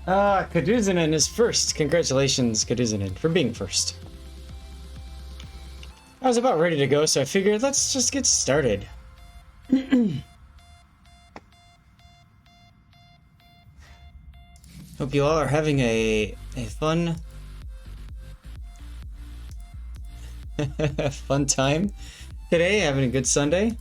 Kaduzinen is first. Congratulations, Kaduzinen, for being first. I was about ready to go, so I figured let's just get started. Hope you all are having a fun fun time today, having a good Sunday.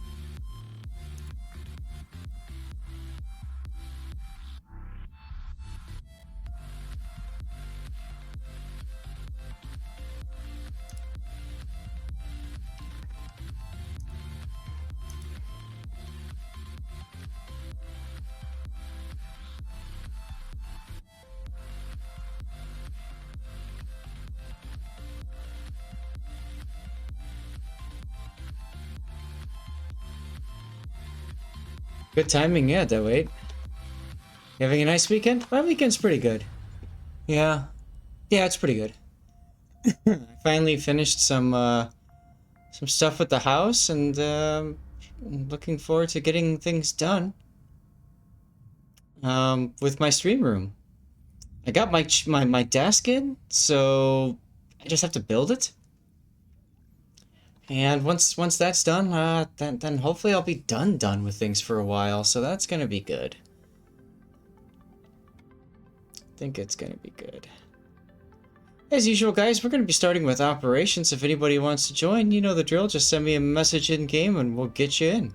Good timing, yeah, Dewait. You having a nice weekend? My weekend's pretty good. Yeah. Yeah, it's pretty good. I finally finished some stuff with the house, and looking forward to getting things done with my stream room. I got my desk in, so I just have to build it. And once that's done, then hopefully I'll be done with things for a while, so that's gonna be good. I think it's gonna be good. As usual, guys, we're gonna be starting with operations. If anybody wants to join, you know the drill, just send me a message in-game and we'll get you in.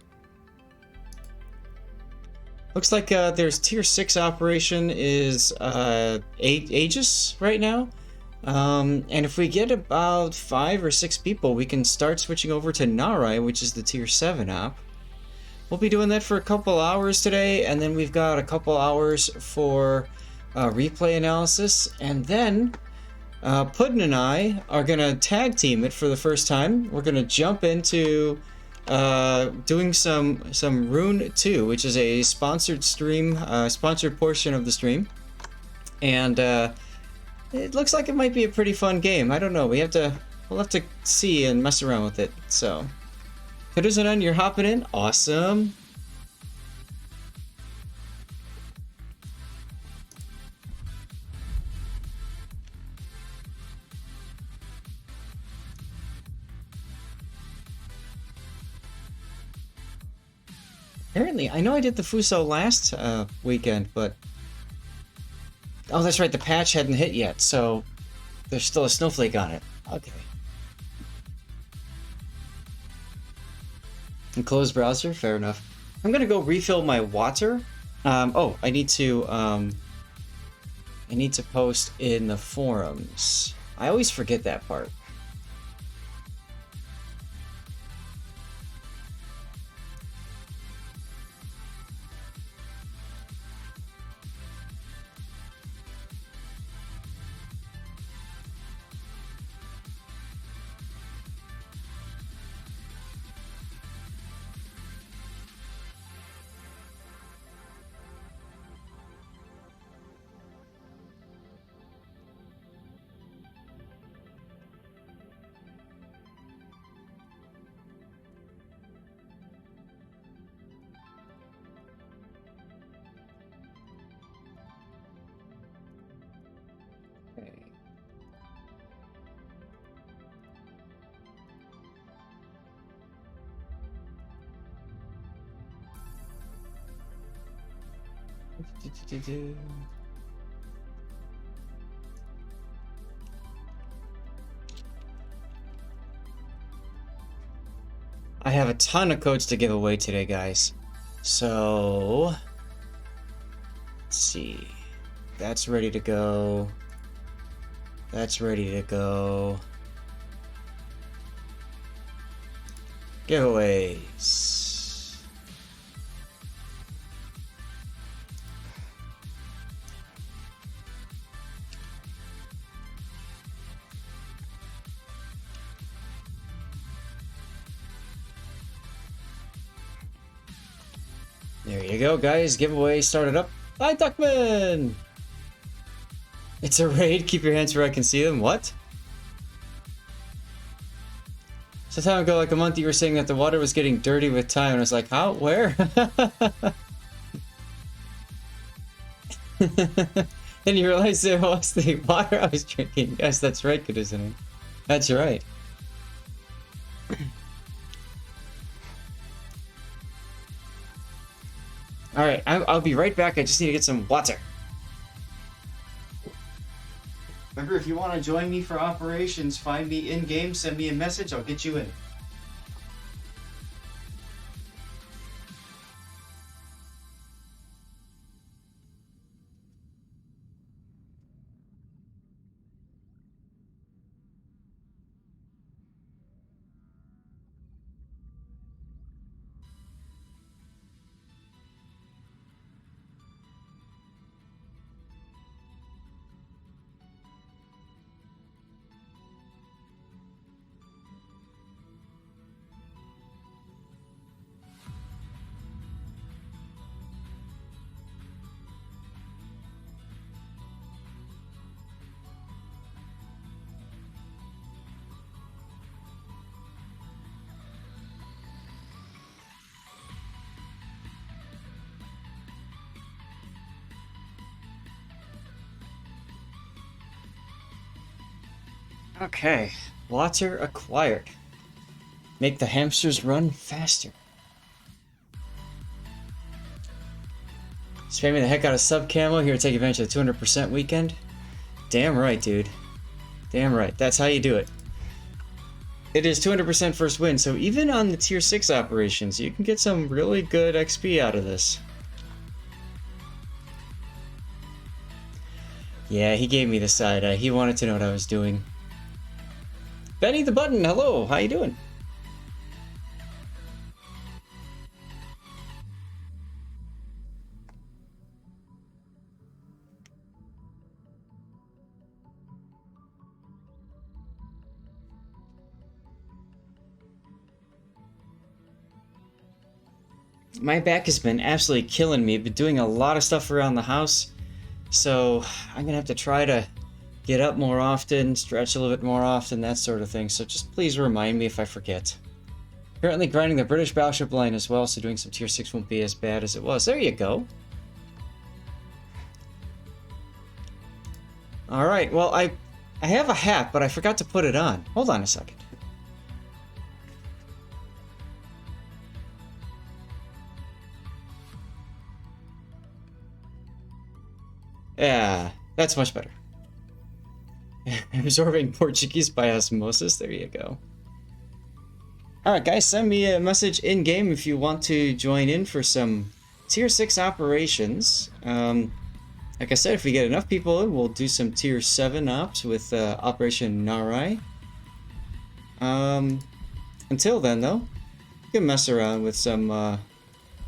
Looks like there's tier 6 operation is Aegis right now. And if we get about 5 or 6 people, we can start switching over to Narai, which is the tier 7 op. We'll be doing that for a couple hours today, and then we've got a couple hours for replay analysis, and then Puddin and I are gonna tag team it for the first time. We're gonna jump into doing some Rune 2, which is a sponsored stream, sponsored portion of the stream, and it looks like it might be a pretty fun game. I don't know. We'll have to see and mess around with it. So, Kaduzanan, you're hopping in. Awesome. Apparently, I know I did the Fuso last weekend, but oh, that's right, the patch hadn't hit yet, so there's still a snowflake on it. Okay. And close browser? Fair enough. I'm gonna go refill my water. Oh, I need to post in the forums. I always forget that part. I have a ton of codes to give away today, guys. So, let's see. That's ready to go. That's ready to go. Giveaways. There you go, guys. Giveaway started up. Hi, Duckman! It's a raid. Keep your hands where I can see them. What? So time ago, like a month, you were saying that the water was getting dirty with time, and I was like, how? Where? Then you realize it was the water I was drinking. Yes, that's right, good, isn't it? That's right. Alright, I'll be right back. I just need to get some water. Remember, if you want to join me for operations, find me in-game, send me a message, I'll get you in. Okay, water acquired. Make the hamsters run faster. Spamming the heck out of sub camo here to take advantage of the 200% weekend. Damn right, dude. Damn right. That's how you do it. It is 200% first win, so even on the tier 6 operations, you can get some really good XP out of this. Yeah, he gave me the side eye. He wanted to know what I was doing. Benny the Button, hello, how you doing? My back has been absolutely killing me. I've been doing a lot of stuff around the house, so I'm gonna have to try to get up more often, stretch a little bit more often, that sort of thing. So just please remind me if I forget. Currently grinding the British battleship line as well, so doing some tier 6 won't be as bad as it was. There you go. Alright, well, I have a hat, but I forgot to put it on. Hold on a second. Yeah, that's much better. Absorbing Portuguese by osmosis, there you go. Alright guys, send me a message in-game if you want to join in for some tier 6 operations. Like I said, if we get enough people in, we'll do some tier 7 ops with Operation Narai. Until then though, you can mess around with some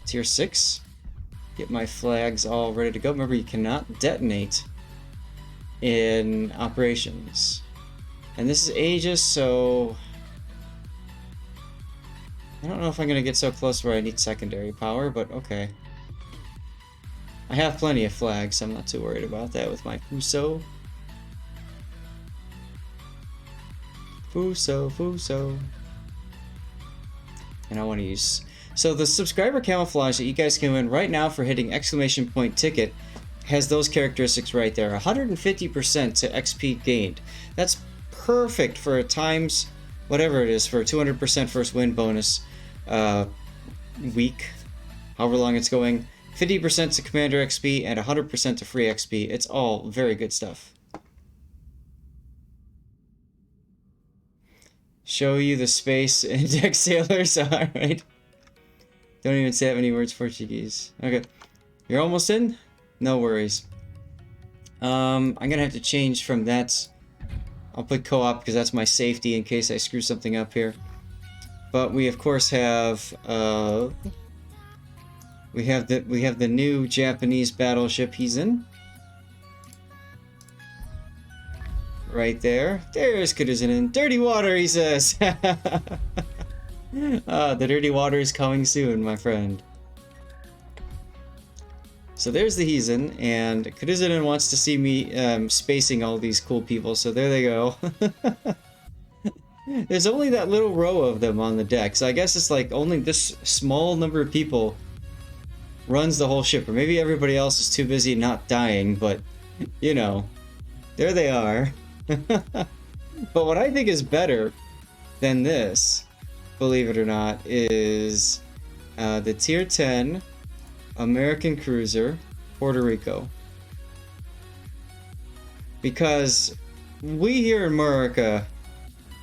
tier 6. Get my flags all ready to go. Remember, you cannot detonate in operations. And this is Aegis, so I don't know if I'm gonna get so close where I need secondary power, but okay. I have plenty of flags, so I'm not too worried about that with my Fuso. Fuso. And I want to use... So the subscriber camouflage that you guys can win right now for hitting exclamation point ticket has those characteristics right there. 150% to XP gained. That's perfect for a times, whatever it is, for a 200% first win bonus week, however long it's going. 50% to commander XP and 100% to free XP. It's all very good stuff. Show you the space index sailors, alright. Don't even say that many words Portuguese. Okay. You're almost in? No worries. I'm gonna have to change from that. I'll put co-op because that's my safety in case I screw something up here. But we of course have we have the new Japanese battleship he's in. Right there. There's Kuduzanin. Dirty water, he says. The dirty water is coming soon, my friend. So there's the Heathen, and Kuduzanin wants to see me spacing all these cool people, so there they go. There's only that little row of them on the deck, so I guess it's like only this small number of people runs the whole ship, or maybe everybody else is too busy not dying, but you know, there they are. But what I think is better than this, believe it or not, is the Tier 10 American cruiser, Puerto Rico. Because we here in America,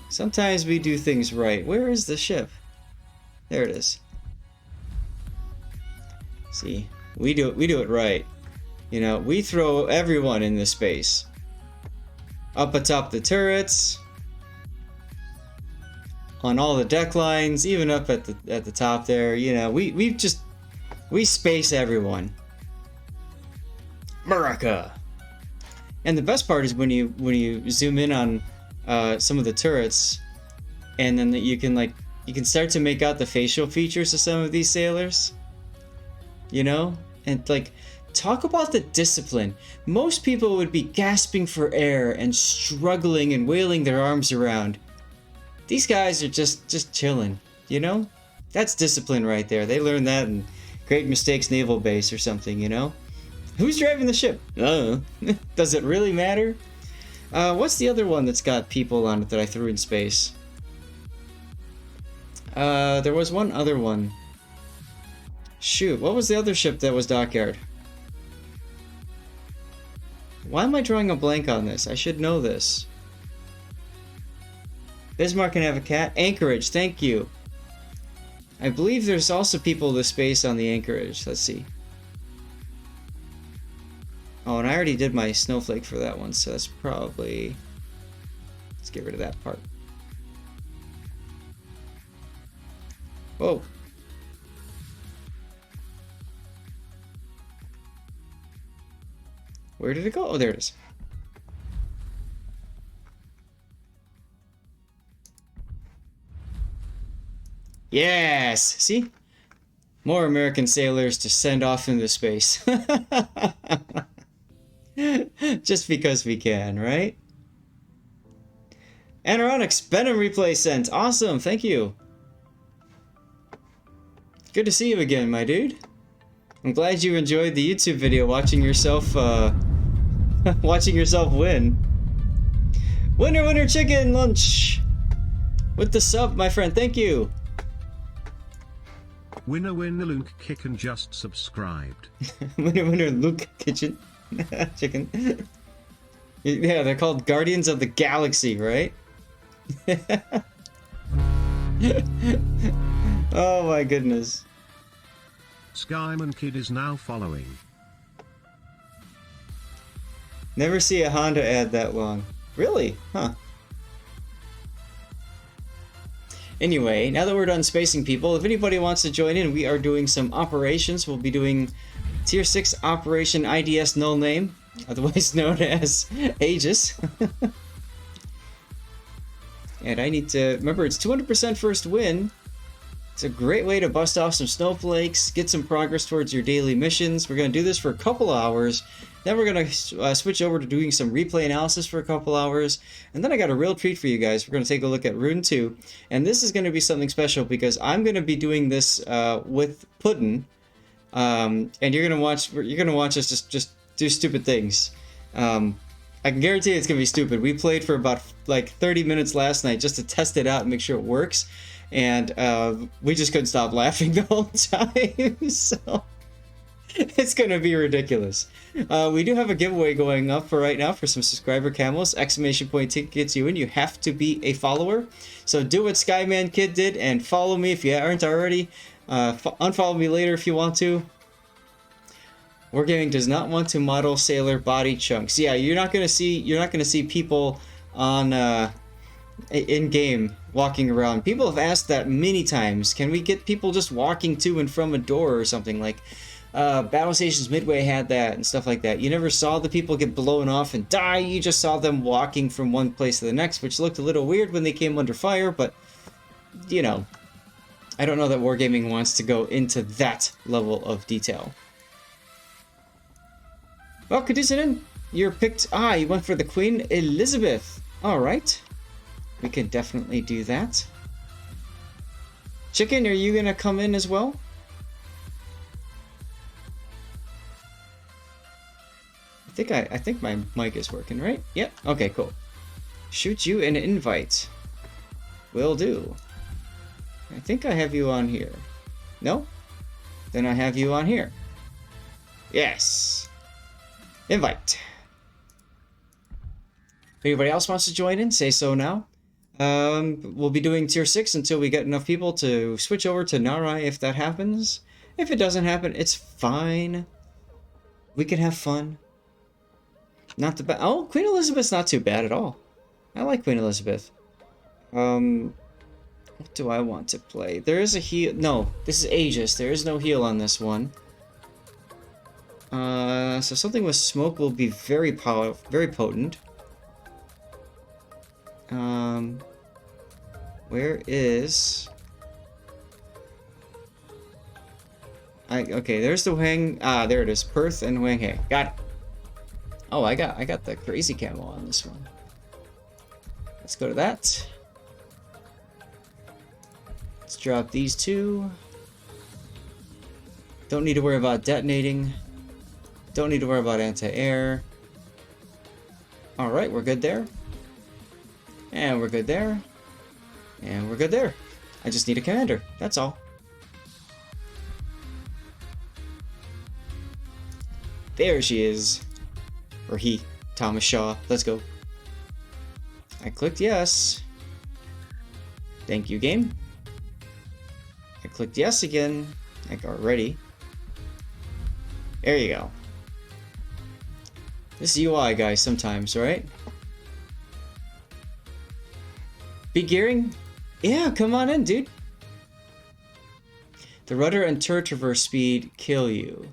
sometimes we do things right. Where is the ship? There it is. See, we do it right. You know, we throw everyone in this space. Up atop the turrets, on all the deck lines, even up at the top there. You know, we space everyone. America. And the best part is when you zoom in on some of the turrets, and then you can start to make out the facial features of some of these sailors. You know, and like, talk about the discipline. Most people would be gasping for air and struggling and wailing their arms around. These guys are just chilling, you know? That's discipline right there. They learned that in Great Mistakes Naval Base or something, you know? Who's driving the ship? Does it really matter? What's the other one that's got people on it that I threw in space? There was one other one. Shoot, what was the other ship that was dockyard? Why am I drawing a blank on this? I should know this. Bismarck can have a cat. Anchorage, thank you. I believe there's also people to space on the Anchorage. Let's see. Oh, and I already did my snowflake for that one, so that's probably... Let's get rid of that part. Whoa. Where did it go? Oh, there it is. Yes! See? More American sailors to send off into space. Just because we can, right? Anoronics, Benham replay sent. Awesome, thank you. Good to see you again, my dude. I'm glad you enjoyed the YouTube video watching yourself watching yourself win. Winner, winner, chicken lunch! With the sub, my friend, thank you. Winner, winner, Luke Kitchen just subscribed. Winner, winner, Luke Kitchen. Chicken. Yeah, they're called Guardians of the Galaxy, right? Oh my goodness. Skyman Kid is now following. Never see a Honda ad that long. Really? Huh. Anyway, now that we're done spacing people, if anybody wants to join in, we are doing some operations. We'll be doing Tier 6 Operation IDS Null Name, otherwise known as Aegis. And I need to... Remember, it's 200% first win. It's a great way to bust off some snowflakes, get some progress towards your daily missions. We're going to do this for a couple hours. Then we're going to switch over to doing some replay analysis for a couple hours. And then I got a real treat for you guys. We're going to take a look at Rune 2. And this is going to be something special because I'm going to be doing this with Puddin'. And you're going to watch us just do stupid things. I can guarantee it's going to be stupid. We played for about like 30 minutes last night just to test it out and make sure it works. And we just couldn't stop laughing the whole time. So it's going to be ridiculous. We do have a giveaway going up for right now for some subscriber camos. Exclamation point ticket gets you in. You have to be a follower. So do what Skyman Kid did and follow me if you aren't already. Unfollow me later if you want to. Wargaming does not want to model sailor body chunks. Yeah, you're not gonna see people on in game walking around. People have asked that many times. Can we get people just walking to and from a door or something? Like Battle Stations Midway had that and stuff like that. You never saw the people get blown off and die. You just saw them walking from one place to the next, which looked a little weird when they came under fire. But you know, I don't know that Wargaming wants to go into that level of detail. Well, Caducean, you're picked. Ah, you went for the Queen Elizabeth. All right, we can definitely do that. Chicken, are you gonna come in as well? I think my mic is working, right? Yep. Okay, cool. Shoot you an invite. Will do. I think I have you on here. No? Then I have you on here. Yes. Invite. If anybody else wants to join in, say so now. We'll be doing tier 6 until we get enough people to switch over to Narai if that happens. If it doesn't happen, it's fine. We can have fun. Not the bad. Oh, Queen Elizabeth's not too bad at all. I like Queen Elizabeth. What do I want to play? There is a heal. No, this is Aegis. There is no heal on this one. So something with smoke will be very potent. Where is... Okay, there's the Huang... Ah, there it is. Perth and Huang He. Got it. Oh, I got the crazy camo on this one. Let's go to that. Let's drop these two. Don't need to worry about detonating. Don't need to worry about anti-air. Alright, we're good there. And we're good there. And we're good there. I just need a commander. That's all. There she is. Or he. Thomas Shaw. Let's go. I clicked yes. Thank you, game. I clicked yes again. I got ready. There you go. This UI, guys, sometimes, right? Be gearing? Yeah, come on in, dude. The rudder and turret traverse speed kill you.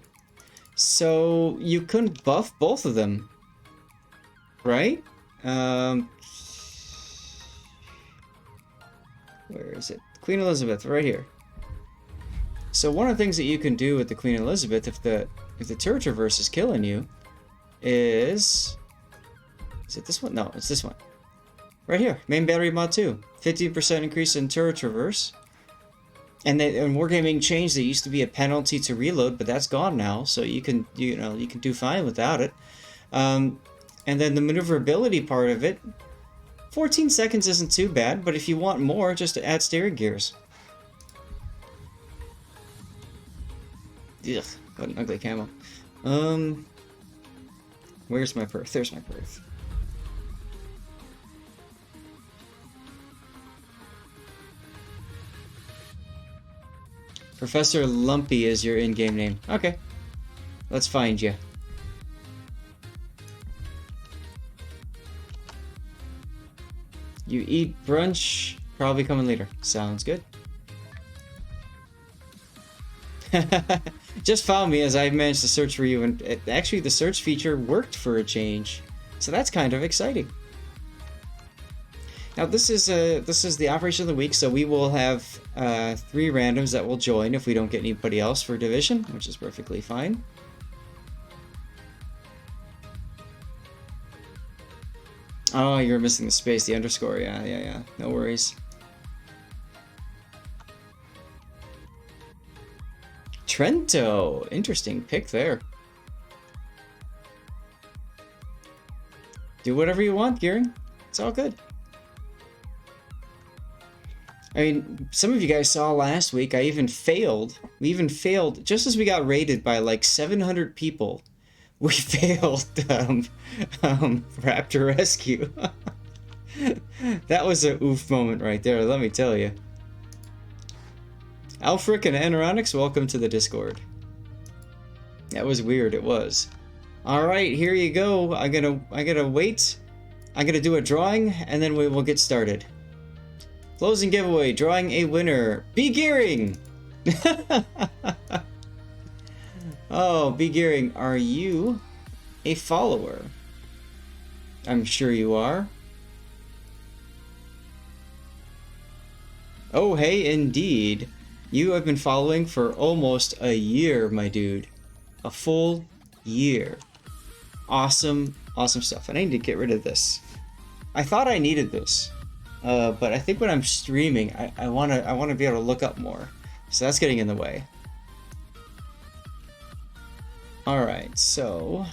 So you couldn't buff both of them, right? Where is it? Queen Elizabeth, right here. So one of the things that you can do with the Queen Elizabeth, if the turret traverse is killing you, is it this one? No, it's this one. Right here, main battery mod 2. 50% increase in turret traverse. And in Wargaming changed, there used to be a penalty to reload, but that's gone now, so you can do fine without it. And then the maneuverability part of it, 14 seconds isn't too bad, but if you want more, just add steering gears. Ugh, what an ugly camo. Where's my Perth? There's my Perth. Professor Lumpy is your in-game name. Okay. Let's find you. You eat brunch, probably coming later. Sounds good. Just found me as I managed to search for you, and actually the search feature worked for a change. So that's kind of exciting. Now this is the operation of the week, so we will have 3 randoms that will join if we don't get anybody else for division, which is perfectly fine. Oh, you're missing the space, the underscore. Yeah. No worries. Trento, interesting pick there. Do whatever you want, Gearing. It's all good. I mean, some of you guys saw last week, we even failed, just as we got raided by like 700 people, we failed Raptor Rescue. That was a oof moment right there, let me tell you. Alfric and Anoronics, welcome to the Discord. That was weird, it was. Alright, here you go. I'm gonna wait. I'm gonna do a drawing, and then we will get started. Closing giveaway, drawing a winner. B Gearing! Oh, B Gearing, are you a follower? I'm sure you are. Oh, hey, indeed. You have been following for almost a year, my dude. A full year. Awesome, awesome stuff. And I need to get rid of this. I thought I needed this. But I think when I'm streaming, I wanna be able to look up more. So that's getting in the way. Alright, so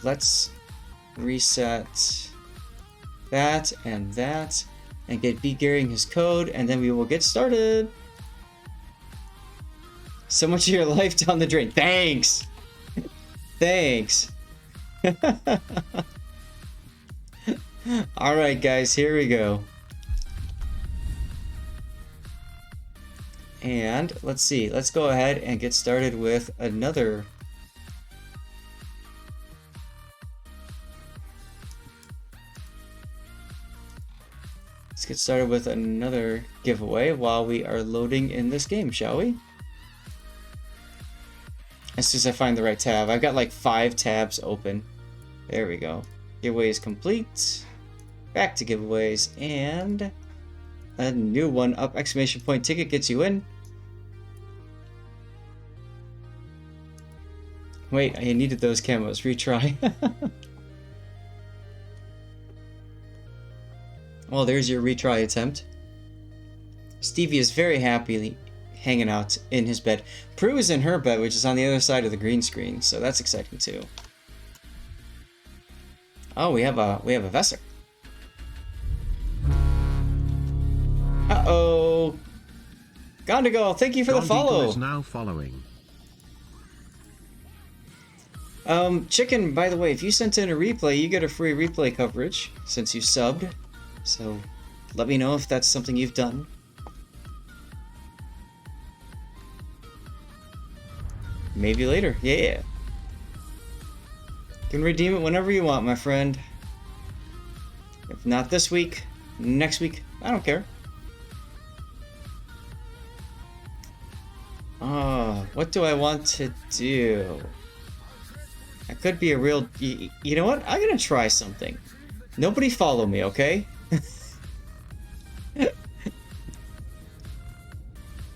let's reset that and get B Gearing his code, and then we will get started. So much of your life down the drain. Thanks! Thanks! Alright guys, here we go. And let's see, let's go ahead and get started with another. Let's get started with another giveaway while we are loading in this game, shall we? As soon as I find the right tab. I've got like 5 tabs open. There we go. Giveaway is complete. Back to giveaways, and a new one up. Exclamation point ticket gets you in. Wait, I needed those camos. Retry. Well, there's your retry attempt. Stevie is very happily hanging out in his bed. Prue is in her bed, which is on the other side of the green screen, so that's exciting too. Oh, we have a Vesser. Uh-oh. Gondigal, thank you for the follow. Is now following. Chicken, by the way, if you sent in a replay, you get a free replay coverage since you subbed. So let me know if that's something you've done. Maybe later. Yeah. You can redeem it whenever you want, my friend. If not this week, next week, I don't care. Oh, what do I want to do? I could be a real... You know what? I'm gonna try something. Nobody follow me, okay?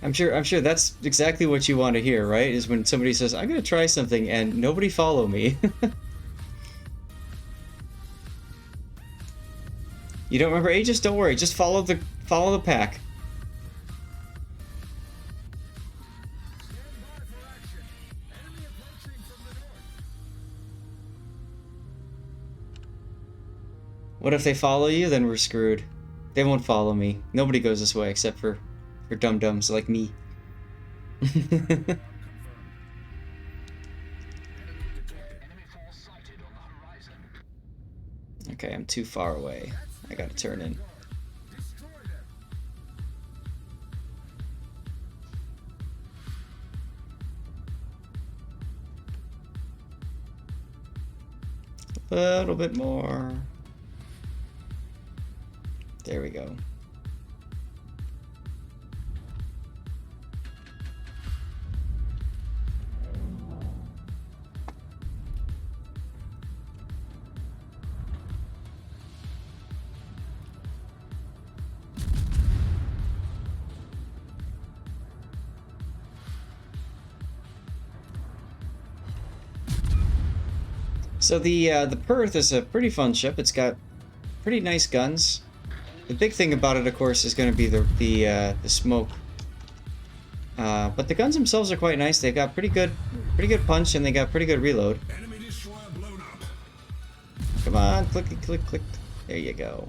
I'm sure that's exactly what you want to hear, right? Is when somebody says, I'm gonna try something and nobody follow me. You don't remember Aegis? Don't worry, just follow the pack. What if they follow you? Then we're screwed. They won't follow me. Nobody goes this way except for dum-dums like me. Okay, I'm too far away. I gotta turn in. A little bit more. There we go. So the Perth is a pretty fun ship. It's got pretty nice guns. The big thing about it, of course, is going to be the smoke. But the guns themselves are quite nice. They've got pretty good punch, and they got pretty good reload. Come on, click, click, click. There you go.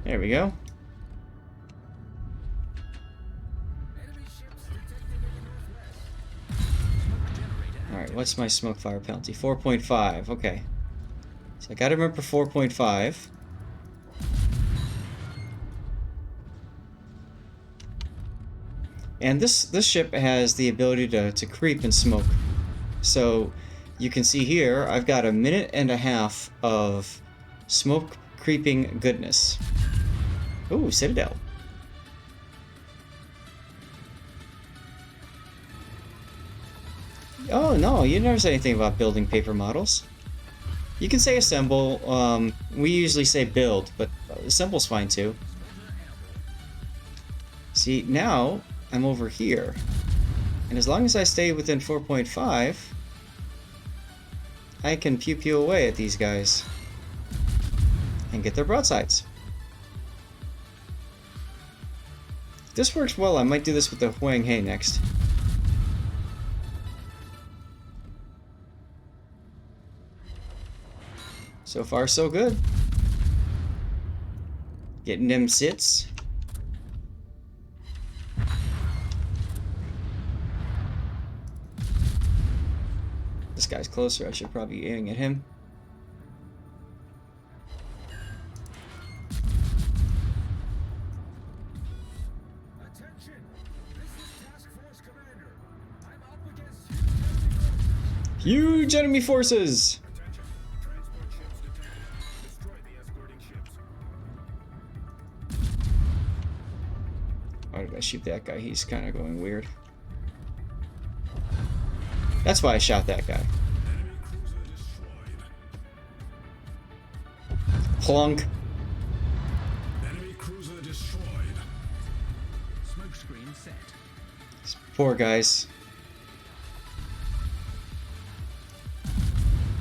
There we go. Alright, what's my smoke fire penalty? 4.5, okay. So I gotta remember 4.5. And this ship has the ability to creep and smoke. So you can see here, I've got 1.5 minutes of smoke creeping goodness. Ooh, Citadel. Oh no, you never said anything about building paper models. You can say assemble. We usually say build, but assemble's fine too. See, now I'm over here. And as long as I stay within 4.5, I can pew away at these guys and get their broadsides. this works well, I might do this with the Huang He next. So far, so good. Getting them sits. This guy's closer, I should probably be aiming at him. Attention! This is Task Force Commander. I'm up against Huge enemy forces! Attention! Transport ships detected. Destroy the escorting ships. Why did I shoot that guy? He's kind of going weird. That's why I shot that guy. Enemy cruiser destroyed. Plunk. Enemy cruiser destroyed. Smoke screen set. These poor guys.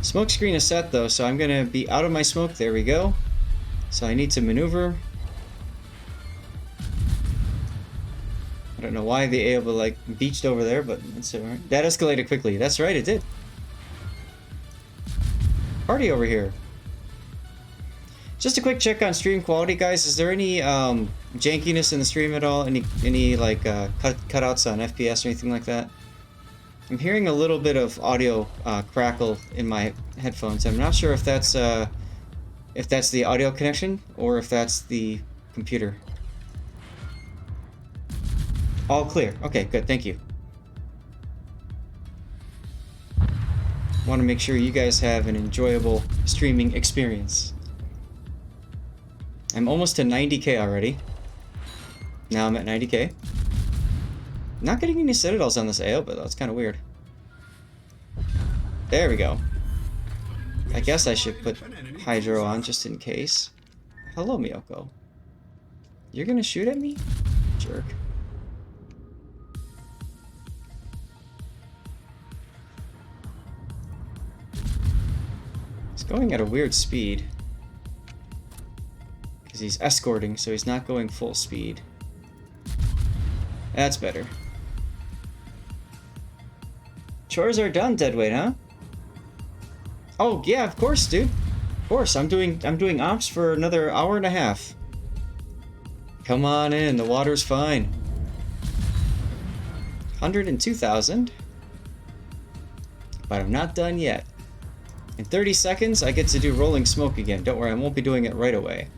Smoke screen is set though, so I'm gonna be out of my smoke. There we go. So I need to maneuver. I don't know why the able like beached over there, but that's alright. That escalated quickly. That's right, it did. Party over here. Just a quick check on stream quality, guys. Is there any jankiness in the stream at all? Any like cutouts on FPS or anything like that? I'm hearing a little bit of audio crackle in my headphones. I'm not sure if that's the audio connection or if that's the computer. All clear. Okay, good. Thank you. Want to make sure you guys have an enjoyable streaming experience. I'm almost to 90k already. Now I'm at 90k. Not getting any citadels on this AO, but that's kind of weird. There we go. I guess I should put Hydro on just in case. Hello, Miyoko. You're gonna shoot at me? Jerk. He's going at a weird speed. Because he's escorting, so he's not going full speed. That's better. Chores are done, Deadweight, huh? Oh yeah, of course, dude. Of course, I'm doing ops for another hour and a half. Come on in, the water's fine. 102,000. But I'm not done yet. In 30 seconds, I get to do rolling smoke again. Don't worry, I won't be doing it right away.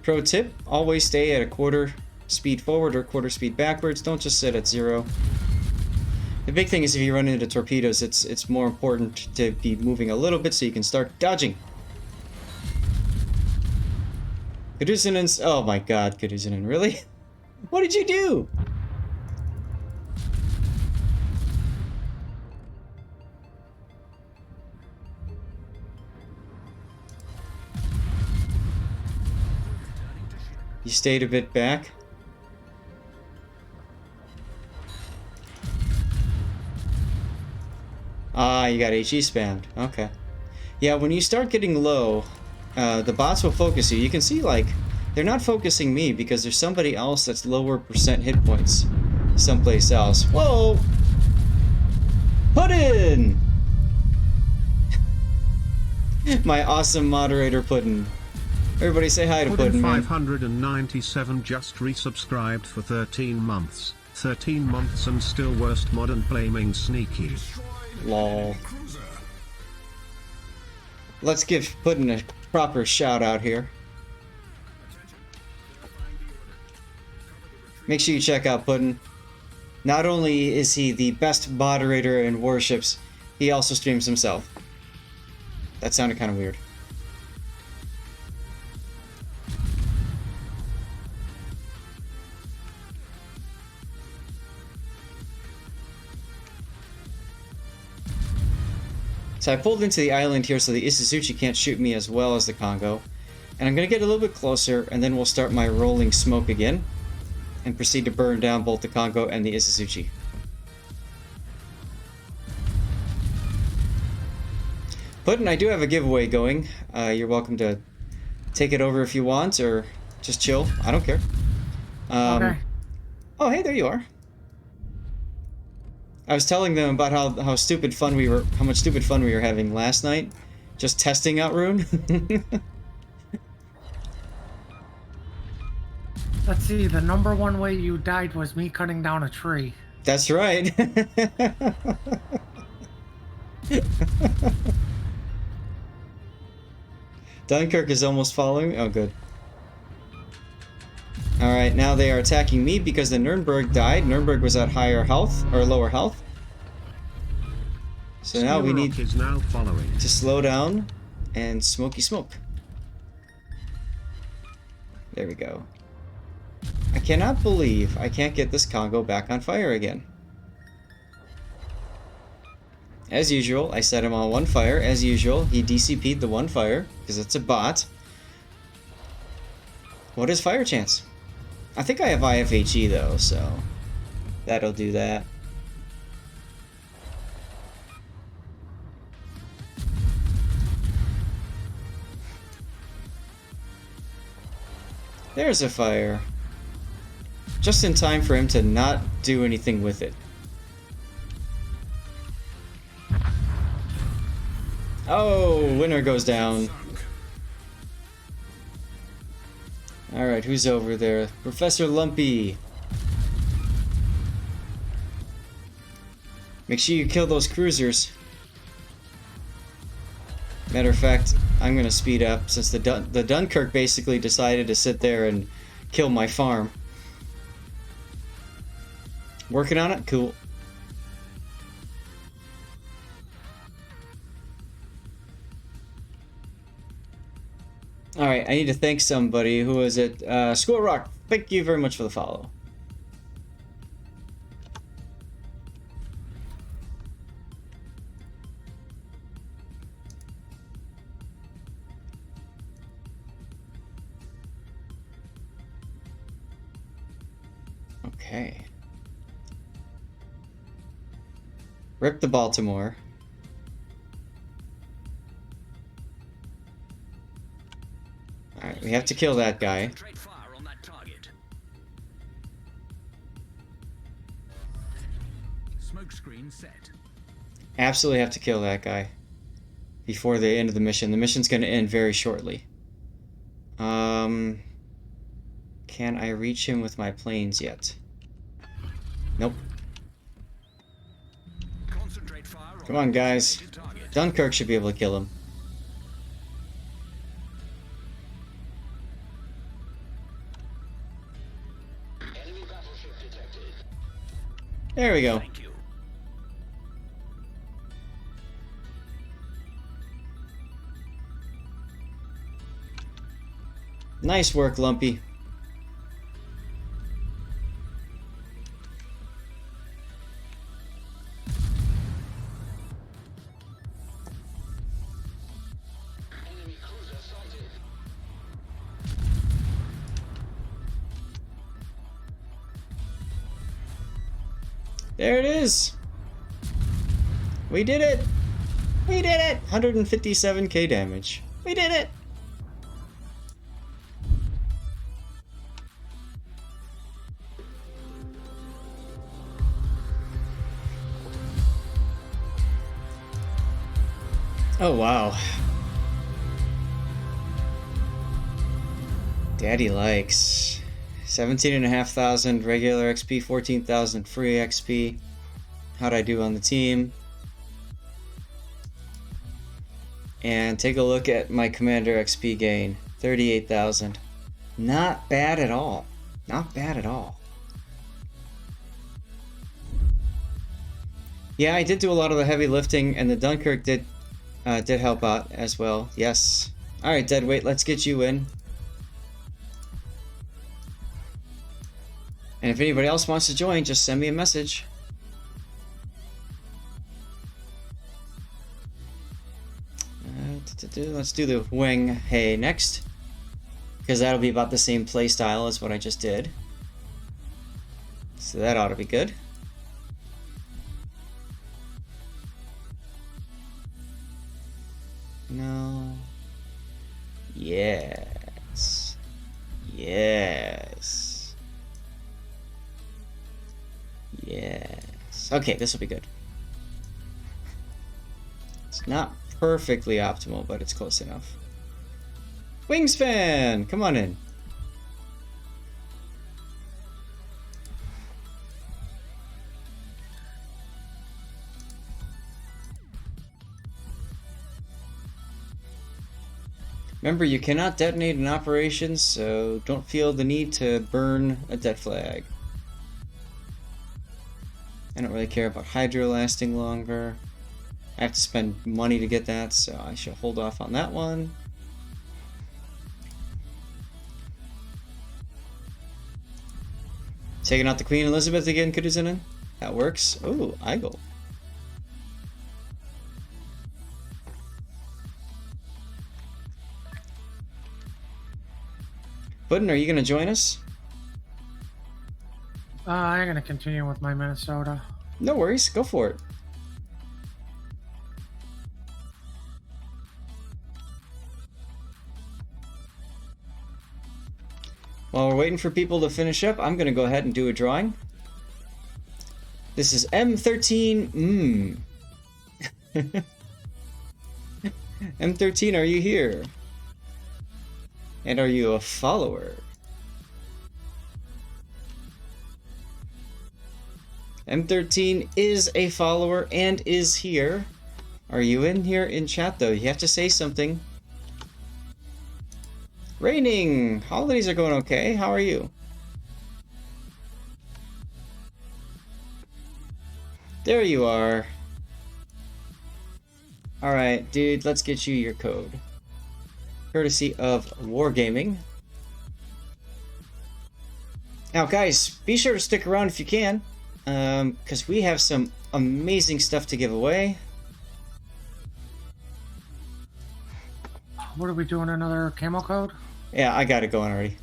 Pro tip, always stay at a quarter speed forward or quarter speed backwards. Don't just sit at 0. The big thing is if you run into torpedoes, it's more important to be moving a little bit so you can start dodging. Kaduzinen, oh my god, Kaduzinen, really? What did you do? You stayed a bit back. Ah, you got HE spammed. Okay. Yeah, when you start getting low, the bots will focus you. You can see, like, they're not focusing me because there's somebody else that's lower percent hit points someplace else. Whoa! Put in! My awesome moderator Puddin'. Everybody say hi to Puddin', man. 597 just resubscribed for 13 months. 13 months and still worst modern blaming sneaky. Lol. Let's give Puddin' a proper shout out here. Make sure you check out Puddin'. Not only is he the best moderator in warships, he also streams himself. That sounded kind of weird. So I pulled into the island here so the Isuzuchi can't shoot me as well as the Congo. And I'm going to get a little bit closer, and then we'll start my rolling smoke again. And proceed to burn down both the Congo and the Isuzuchi. Puddin', I do have a giveaway going. You're welcome to take it over if you want, or just chill. I don't care. Okay. Oh, hey, there you are. I was telling them about how much stupid fun we were having last night, just testing out Rune. Let's see, the number one way you died was me cutting down a tree. That's right. Dunkirk is almost following. Oh, good. All right, now they are attacking me because the Nuremberg died. Nuremberg was at higher health or lower health. So now we need is now following. to slow down and smoky smoke. There we go. I cannot believe I can't get this Congo back on fire again. As usual, I set him on one fire. As usual, he DCP'd the one fire because it's a bot. What is fire chance? I think I have IFHE though, so that'll do that. There's a fire. Just in time for him to not do anything with it. Oh, winner goes down. Alright, who's over there? Professor Lumpy. Make sure you kill those cruisers. Matter of fact, I'm gonna speed up since the Dunkirk basically decided to sit there and kill my farm. Working on it? Cool. Alright, I need to thank somebody. Who is it? School Rock, thank you very much for the follow. Okay. Rip the Baltimore. Alright, we have to kill that guy. Concentrate fire on that target. Smoke screen set. Absolutely have to kill that guy before the end of the mission. The mission's going to end very shortly. Can I reach him with my planes yet? Nope. Concentrate fire on Come on, guys. the target. Dunkirk should be able to kill him. Enemy battleship detected. There we go. Thank you. Nice work, Lumpy. Enemy cruiser sighted. There it is. We did it. We did it. 157k damage. We did it. Oh, wow. Daddy likes 17,500 regular XP, 14,000 free XP. How'd I do on the team? And take a look at my commander XP gain, 38,000. Not bad at all. Not bad at all. Yeah, I did do a lot of the heavy lifting, and the Dunkirk did help out as well. Yes. All right, Deadweight, let's get you in. And if anybody else wants to join, just send me a message. Let's do the Huang He next, because that'll be about the same play style as what I just did. So that ought to be good. Yes. Okay, this will be good. It's not perfectly optimal, but it's close enough. Wingspan! Come on in. Remember, you cannot detonate an operation, so don't feel the need to burn a dead flag. I don't really care about hydro lasting longer. I have to spend money to get that, so I shall hold off on that one. Taking out the Queen Elizabeth again, Kuduzinen. That works. Ooh, Igel. Puddin', are you going to join us? I'm gonna continue with my Minnesota. No worries, go for it. While we're waiting for people to finish up, I'm going to go ahead and do a drawing. This is M13. M13, are you here? And are you a follower? M13 is a follower and is here. Are you in here in chat though? You have to say something. Raining! Holidays are going okay. How are you? There you are. Alright, dude, let's get you your code. Courtesy of Wargaming. Now, guys, be sure to stick around if you can, because we have some amazing stuff to give away. What are we doing? Another camel code? Yeah, I got it going already.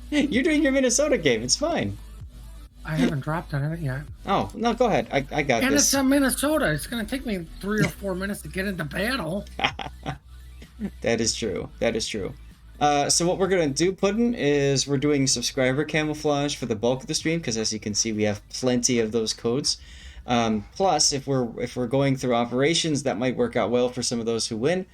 You're doing your Minnesota game. It's fine. I haven't dropped on it yet. Oh, no, go ahead. I got and this. It's Minnesota. It's going to take me 3 or 4 minutes to get into battle. That is true. That is true. So what we're going to do, Puddin', is we're doing subscriber camouflage for the bulk of the stream, because as you can see, we have plenty of those codes. Plus, if we're going through operations, that might work out well for some of those who win.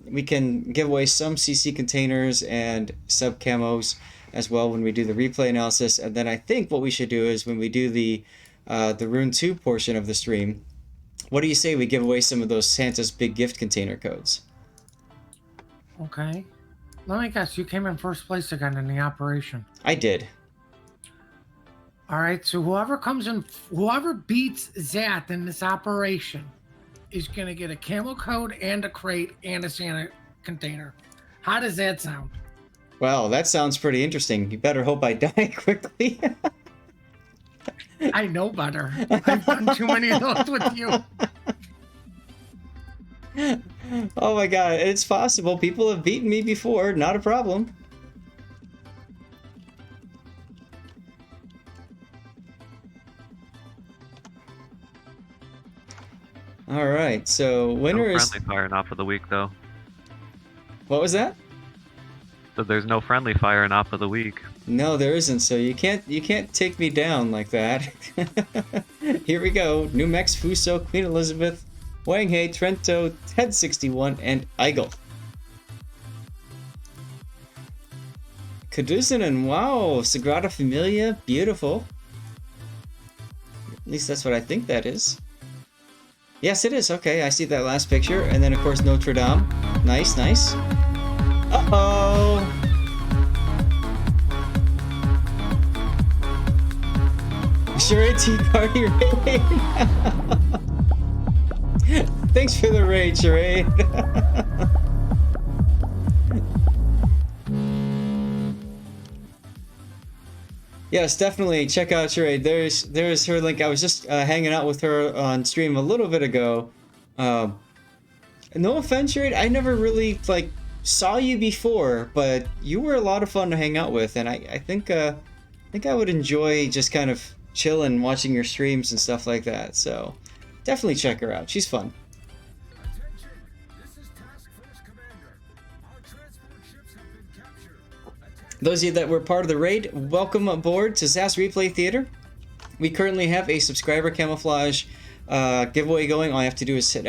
We can give away some CC containers and sub camos as well when we do the replay analysis. And then I think what we should do is when we do the Rune 2 portion of the stream, what do you say we give away some of those Santa's big gift container codes? Okay. Let me guess, you came in first place again in the operation. I did. All right, so whoever beats Zat in this operation is going to get a camel code and a crate and a Santa container. How does that sound? Well, that sounds pretty interesting. You better hope I die quickly. I know better. I've done too many of those with you. Oh my god, it's possible. People have beaten me before. Not a problem. Alright, so winner no is... friendly fire in off of the week, though. What was that? So there's no friendly fire in off of the week. No, there isn't, so you can't take me down like that. Here we go. New Mex, Fuso, Queen Elizabeth, Huang He, Trento, Ted 61, and Igel. Caducin and wow, Sagrada Familia, beautiful. At least that's what I think that is. Yes, it is. Okay, I see that last picture. And then, of course, Notre Dame. Nice, nice. Uh-oh! Charade Tea Party raid. Thanks for the raid, Charade. Yes, definitely check out Charade. There's her link. I was just hanging out with her on stream a little bit ago. No offense, Charade. I never really saw you before, but you were a lot of fun to hang out with, and I think I would enjoy just kind of chilling, watching your streams and stuff like that. So definitely check her out. She's fun. Attention! This is Task Force Commander. Our transport ships have been captured. Those of you that were part of the raid, welcome aboard to SAS Replay Theater. We currently have a subscriber camouflage giveaway going. All you have to do is hit !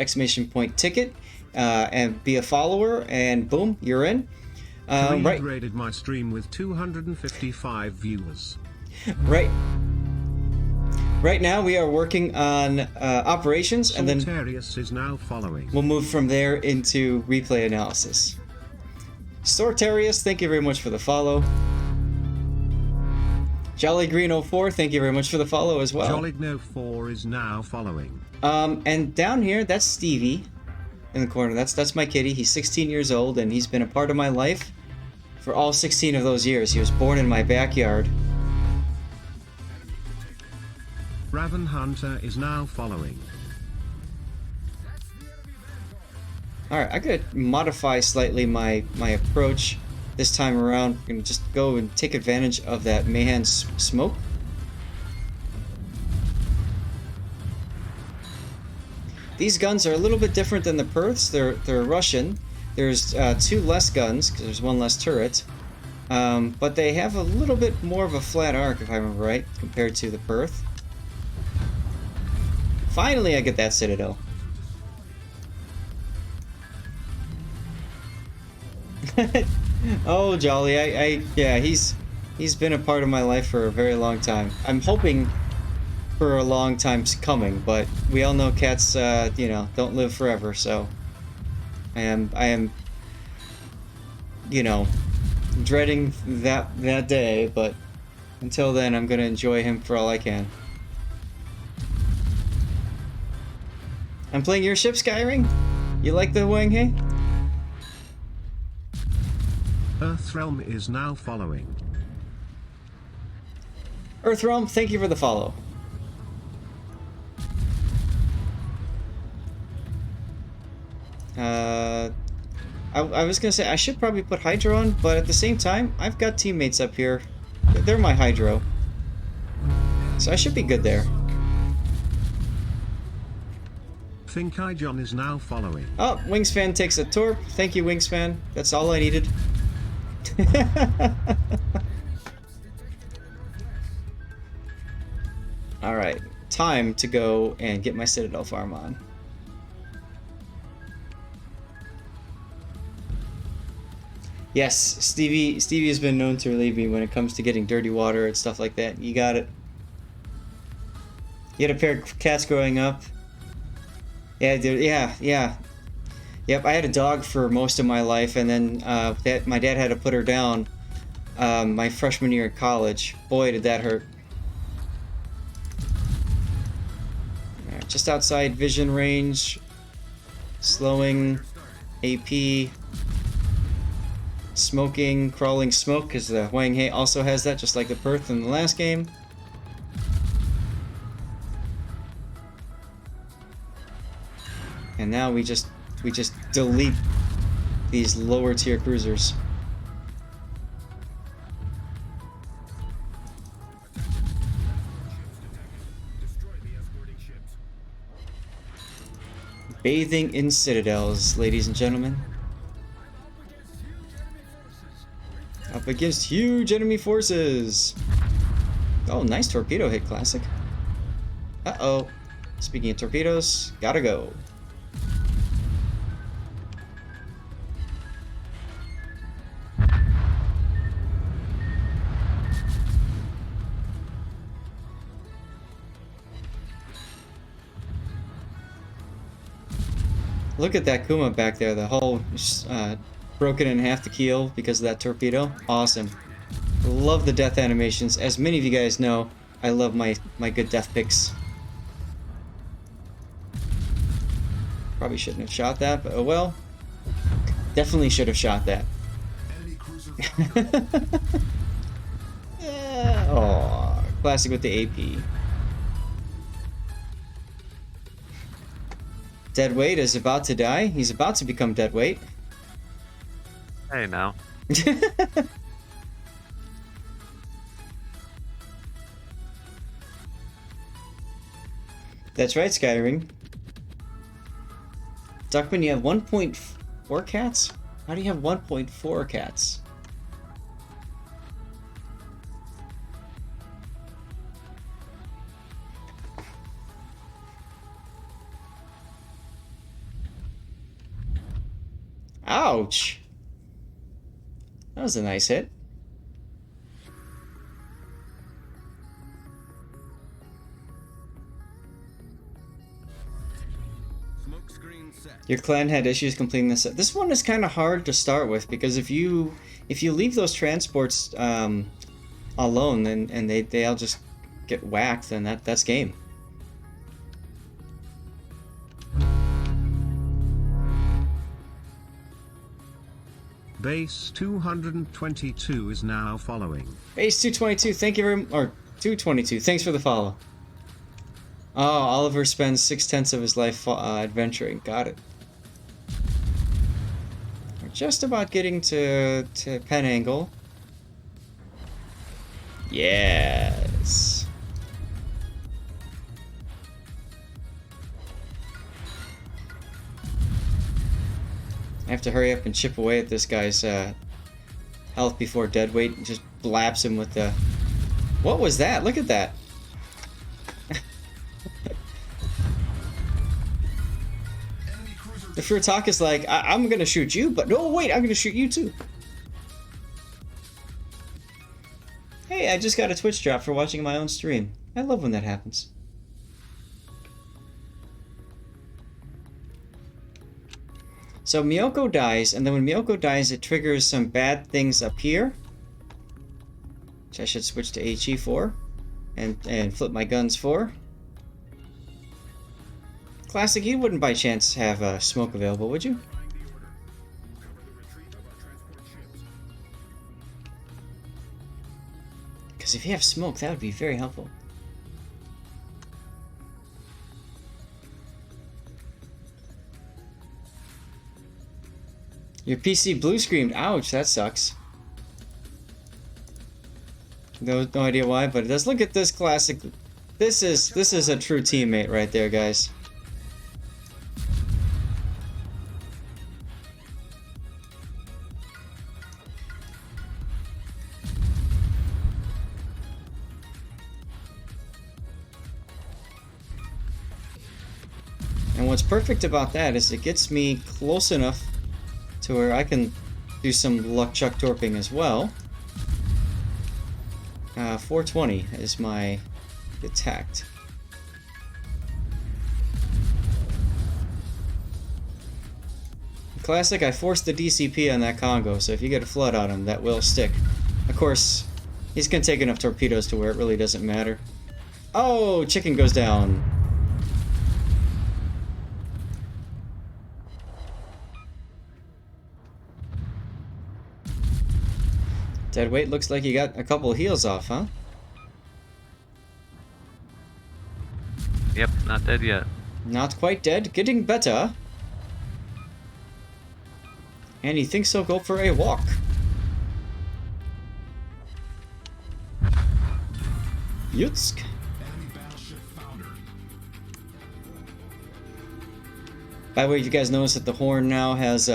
ticket and be a follower, and boom, you're in. Right. Rated my stream with 255 viewers. Right now we are working on operations, and then Sortarius is now following. we'll move from there into replay analysis. Sortarius, thank you very much for the follow. Jolly Green 04, thank you very much for the follow as well. Jolly No 4 is now following. And down here, that's Stevie in the corner. That's my kitty. He's 16 years old, and he's been a part of my life for all 16 of those years. He was born in my backyard. Raven Hunter is now following. Alright, I could modify slightly my approach this time around. I'm gonna just go and take advantage of that Mayhem smoke. These guns are a little bit different than the Perths. They're Russian. There's 2 less guns because there's 1 less turret, but they have a little bit more of a flat arc, if I remember right, compared to the Perth. Finally, I get that Citadel. Oh, Jolly, yeah, he's been a part of my life for a very long time. I'm hoping for a long time coming, but we all know cats, you know, don't live forever. So I am, you know, dreading that day. But until then, I'm gonna enjoy him for all I can. I'm playing your ship, Skyring. You like the Huang He? Earthrealm is now following. Earthrealm, thank you for the follow. I was gonna say I should probably put Hydro on, but at the same time, I've got teammates up here. They're my Hydro, so I should be good there. Think John is now following. Oh, Wingspan takes a torp. Thank you, Wingspan. That's all I needed. Alright, time to go and get my Citadel farm on. Yes, Stevie has been known to relieve me when it comes to getting dirty water and stuff like that. You got it. You had a pair of cats growing up. Yeah, dude. Yeah. Yep, I had a dog for most of my life, and then my dad had to put her down my freshman year at college. Boy, did that hurt. Alright, just outside vision range. Slowing. AP. Smoking, crawling smoke, because the Huang He also has that, just like the Perth in the last game. And now we just delete these lower tier cruisers. Bathing in citadels, ladies and gentlemen. Up against huge enemy forces. Oh, nice torpedo hit, classic. Uh-oh. Speaking of torpedoes, gotta go. Look at that Kuma back there, the hull broken in half the keel because of that torpedo. Awesome. Love the death animations. As many of you guys know, I love my good death picks. Probably shouldn't have shot that, but oh well. Definitely should have shot that. Oh, classic with the AP. Deadweight is about to die. He's about to become deadweight. Hey, now. That's right, Skyring. Duckman, you have 1.4 cats? How do you have 1.4 cats? Ouch! That was a nice hit. Smoke screen set. Your clan had issues completing this. This one is kind of hard to start with because if you leave those transports alone, then and they all just get whacked, then that's game. Base 222 is now following. Base 222, thank you very or 222. Thanks for the follow. Oh, Oliver spends 6/10 of his life adventuring. Got it. We're just about getting to Penangle. Yes. I have to hurry up and chip away at this guy's health before deadweight just blaps him with the... What was that? Look at that. The Furtak is like, I'm gonna shoot you, but no, wait, I'm gonna shoot you too. Hey, I just got a Twitch drop for watching my own stream. I love when that happens. So Miyoko dies, and then when Miyoko dies, it triggers some bad things up here. Which I should switch to HE for. And flip my guns for. Classic, you wouldn't by chance have smoke available, would you? Because if you have smoke, that would be very helpful. Your PC blue screamed, ouch, that sucks. No idea why, but it does. Look at this classic. This is a true teammate right there, guys. And what's perfect about that is it gets me close enough to where I can do some luck chuck torping as well. 420 is my detect. Classic, I forced the DCP on that Congo, so if you get a flood on him, that will stick. Of course, he's gonna take enough torpedoes to where it really doesn't matter. Oh, chicken goes down. Deadweight looks like you got a couple of heals off, huh? Yep, not dead yet. Not quite dead, getting better. And he thinks he'll go for a walk. Yutsk. By the way, you guys notice that the horn now has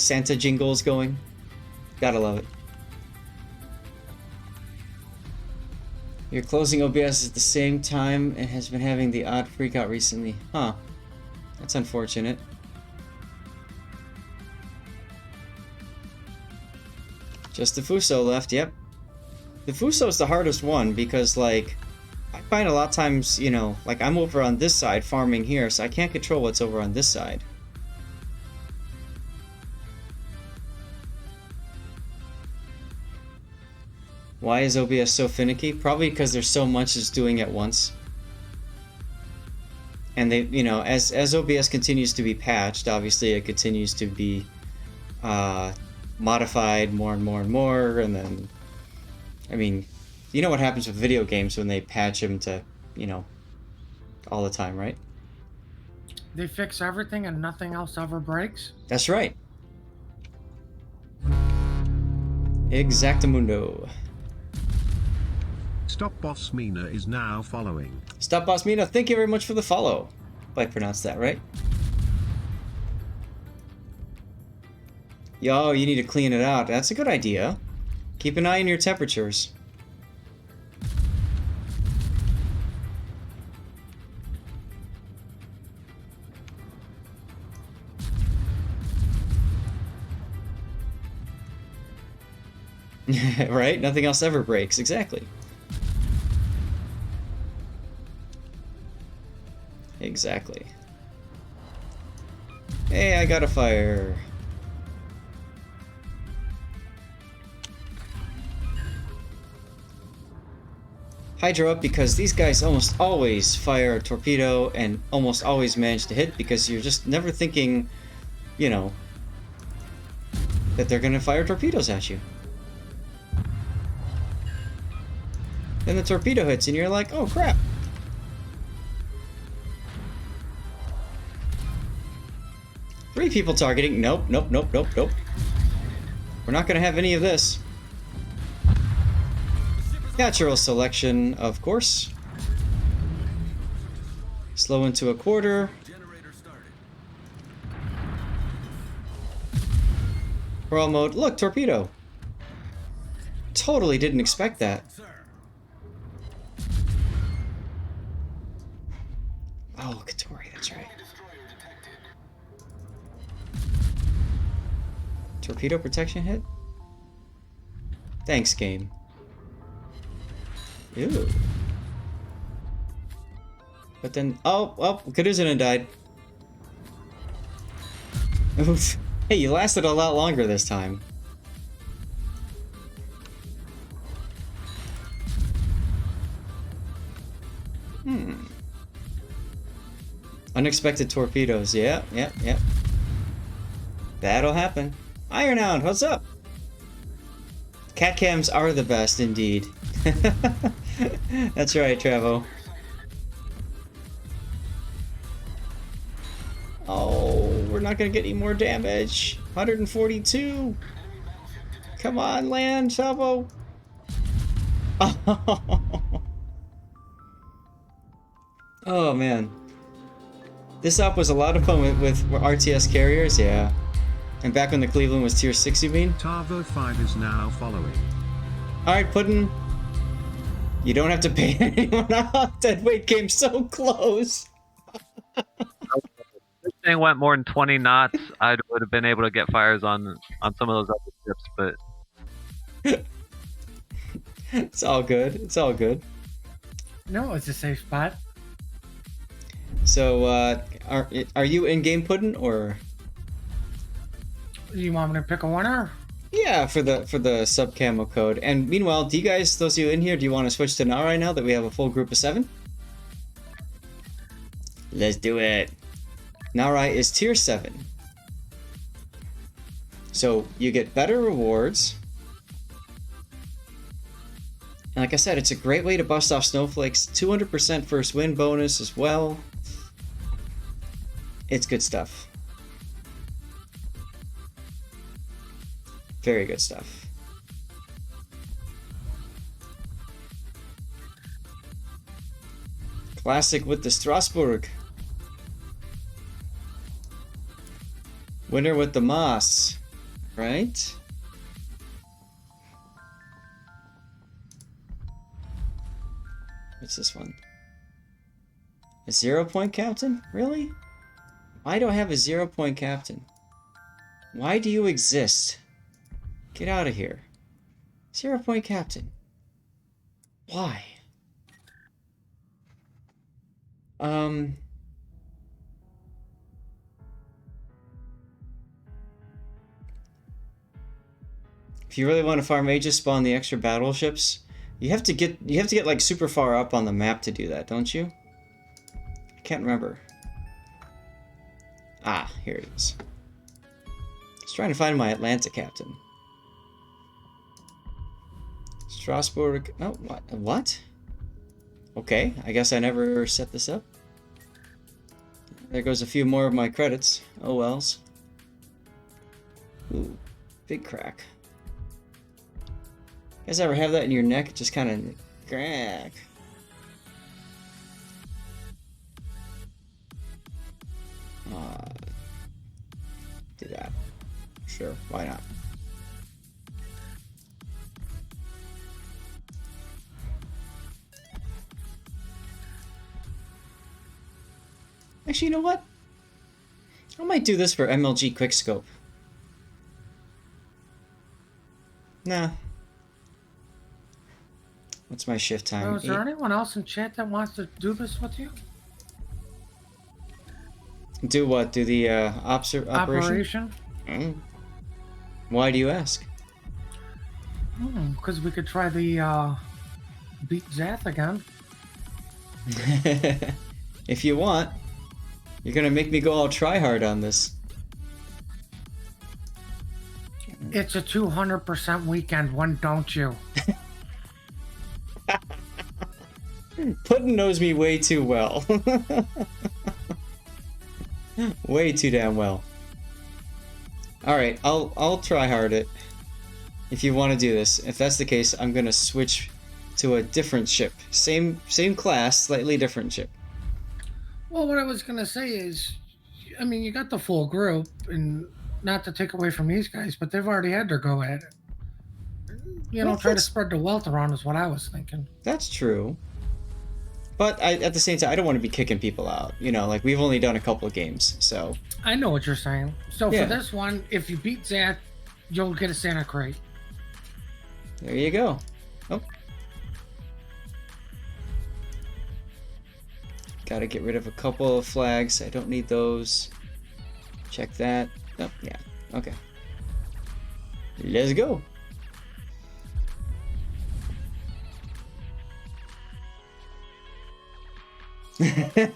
Santa jingles going? Gotta love it. You're closing OBS at the same time and has been having the odd freakout recently. Huh. That's unfortunate. Just the Fuso left, yep. The Fuso is the hardest one because, like, I find a lot of times, you know, like I'm over on this side farming here, so I can't control what's over on this side. Why is OBS so finicky? Probably because there's so much it's doing at once. And they, you know, as OBS continues to be patched, obviously it continues to be modified more and more and more, and then, I mean, you know what happens with video games when they patch them to, you know, all the time, right? They fix everything and nothing else ever breaks? That's right. Exactamundo. Stop Boss Mina is now following. Stop Boss Mina, thank you very much for the follow. If I pronounced that right. Yo, you need to clean it out. That's a good idea. Keep an eye on your temperatures. Right? Nothing else ever breaks. Exactly. Exactly. Hey, I got a fire. Hydro up because these guys almost always fire a torpedo and almost always manage to hit because you're just never thinking, you know, that they're gonna fire torpedoes at you. Then the torpedo hits and you're like, oh crap. Three people targeting. Nope, nope, nope, nope, nope. We're not gonna have any of this. Natural selection, of course. Slow into a quarter. Crawl mode. Look, torpedo. Totally didn't expect that. Oh, Katori, that's right. Torpedo protection hit? Thanks, game. Ew. But then, oh, Kaduzinen died. Oof. Hey, you lasted a lot longer this time. Unexpected torpedoes. Yeah. That'll happen. Ironhound, what's up? Cat cams are the best, indeed. That's right, Travo. Oh, we're not gonna get any more damage. 142. Come on, land, Travo. Oh man. This op was a lot of fun with RTS carriers, yeah. And back when the Cleveland was tier 6, you mean? Tavo 5 is now following. Alright, Puddin'. You don't have to pay anyone off. Deadweight came so close. This thing went more than 20 knots. I would have been able to get fires on some of those other ships, but It's all good. It's all good. No, it's a safe spot. So, are you in game, Puddin', or? Do you want me to pick a winner? Yeah, for the sub camo code. And meanwhile, do you guys, those of you in here, do you want to switch to Narai now that we have a full group of 7? Let's do it. Narai is tier 7. So you get better rewards. And like I said, it's a great way to bust off snowflakes. 200% first win bonus as well. It's good stuff. Very good stuff. Classic with the Strasbourg. Winner with the Moss. Right? What's this one? A 0-point captain? Really? Why do I have a 0-point captain? Why do you exist? Get out of here. 0-point captain. Why? If you really want to farm Aegis, spawn the extra battleships. You have to get like super far up on the map to do that, don't you? I can't remember. Ah, here it is. I was trying to find my Atlanta captain. Strasbourg. Oh, what? Okay, I guess I never set this up. There goes a few more of my credits. Oh wells. Ooh, big crack. You guys ever have that in your neck? It just kind of crack. Do that. Sure, why not? Actually, you know what? I might do this for MLG Quickscope. Nah, What's my shift So time? is there anyone else in chat that wants to do this with you? Do what? Do the operation? Operation? Mm. Why do you ask? Because we could try the beat Zath again. If you want. You're gonna make me go all try hard on this. It's a 200% weekend. When don't you? Puddin knows me way too well. Way too damn well. Alright, I'll try hard it. If you want to do this. If that's the case, I'm gonna switch to a different ship. Same class, slightly different ship. Well, what I was gonna say is, I mean, you got the full group, and not to take away from these guys, but they've already had their go at it. You know, Well, try to that's- spread the wealth around is what I was thinking. That's true. But at the same time, I don't want to be kicking people out. You know, like, we've only done a couple of games, so... I know what you're saying. So Yeah. for this one, if you beat Zath, you'll get a Santa crate. There you go. Oh. Gotta get rid of a couple of flags. I don't need those. Check that. Oh, yeah. Okay. Let's go.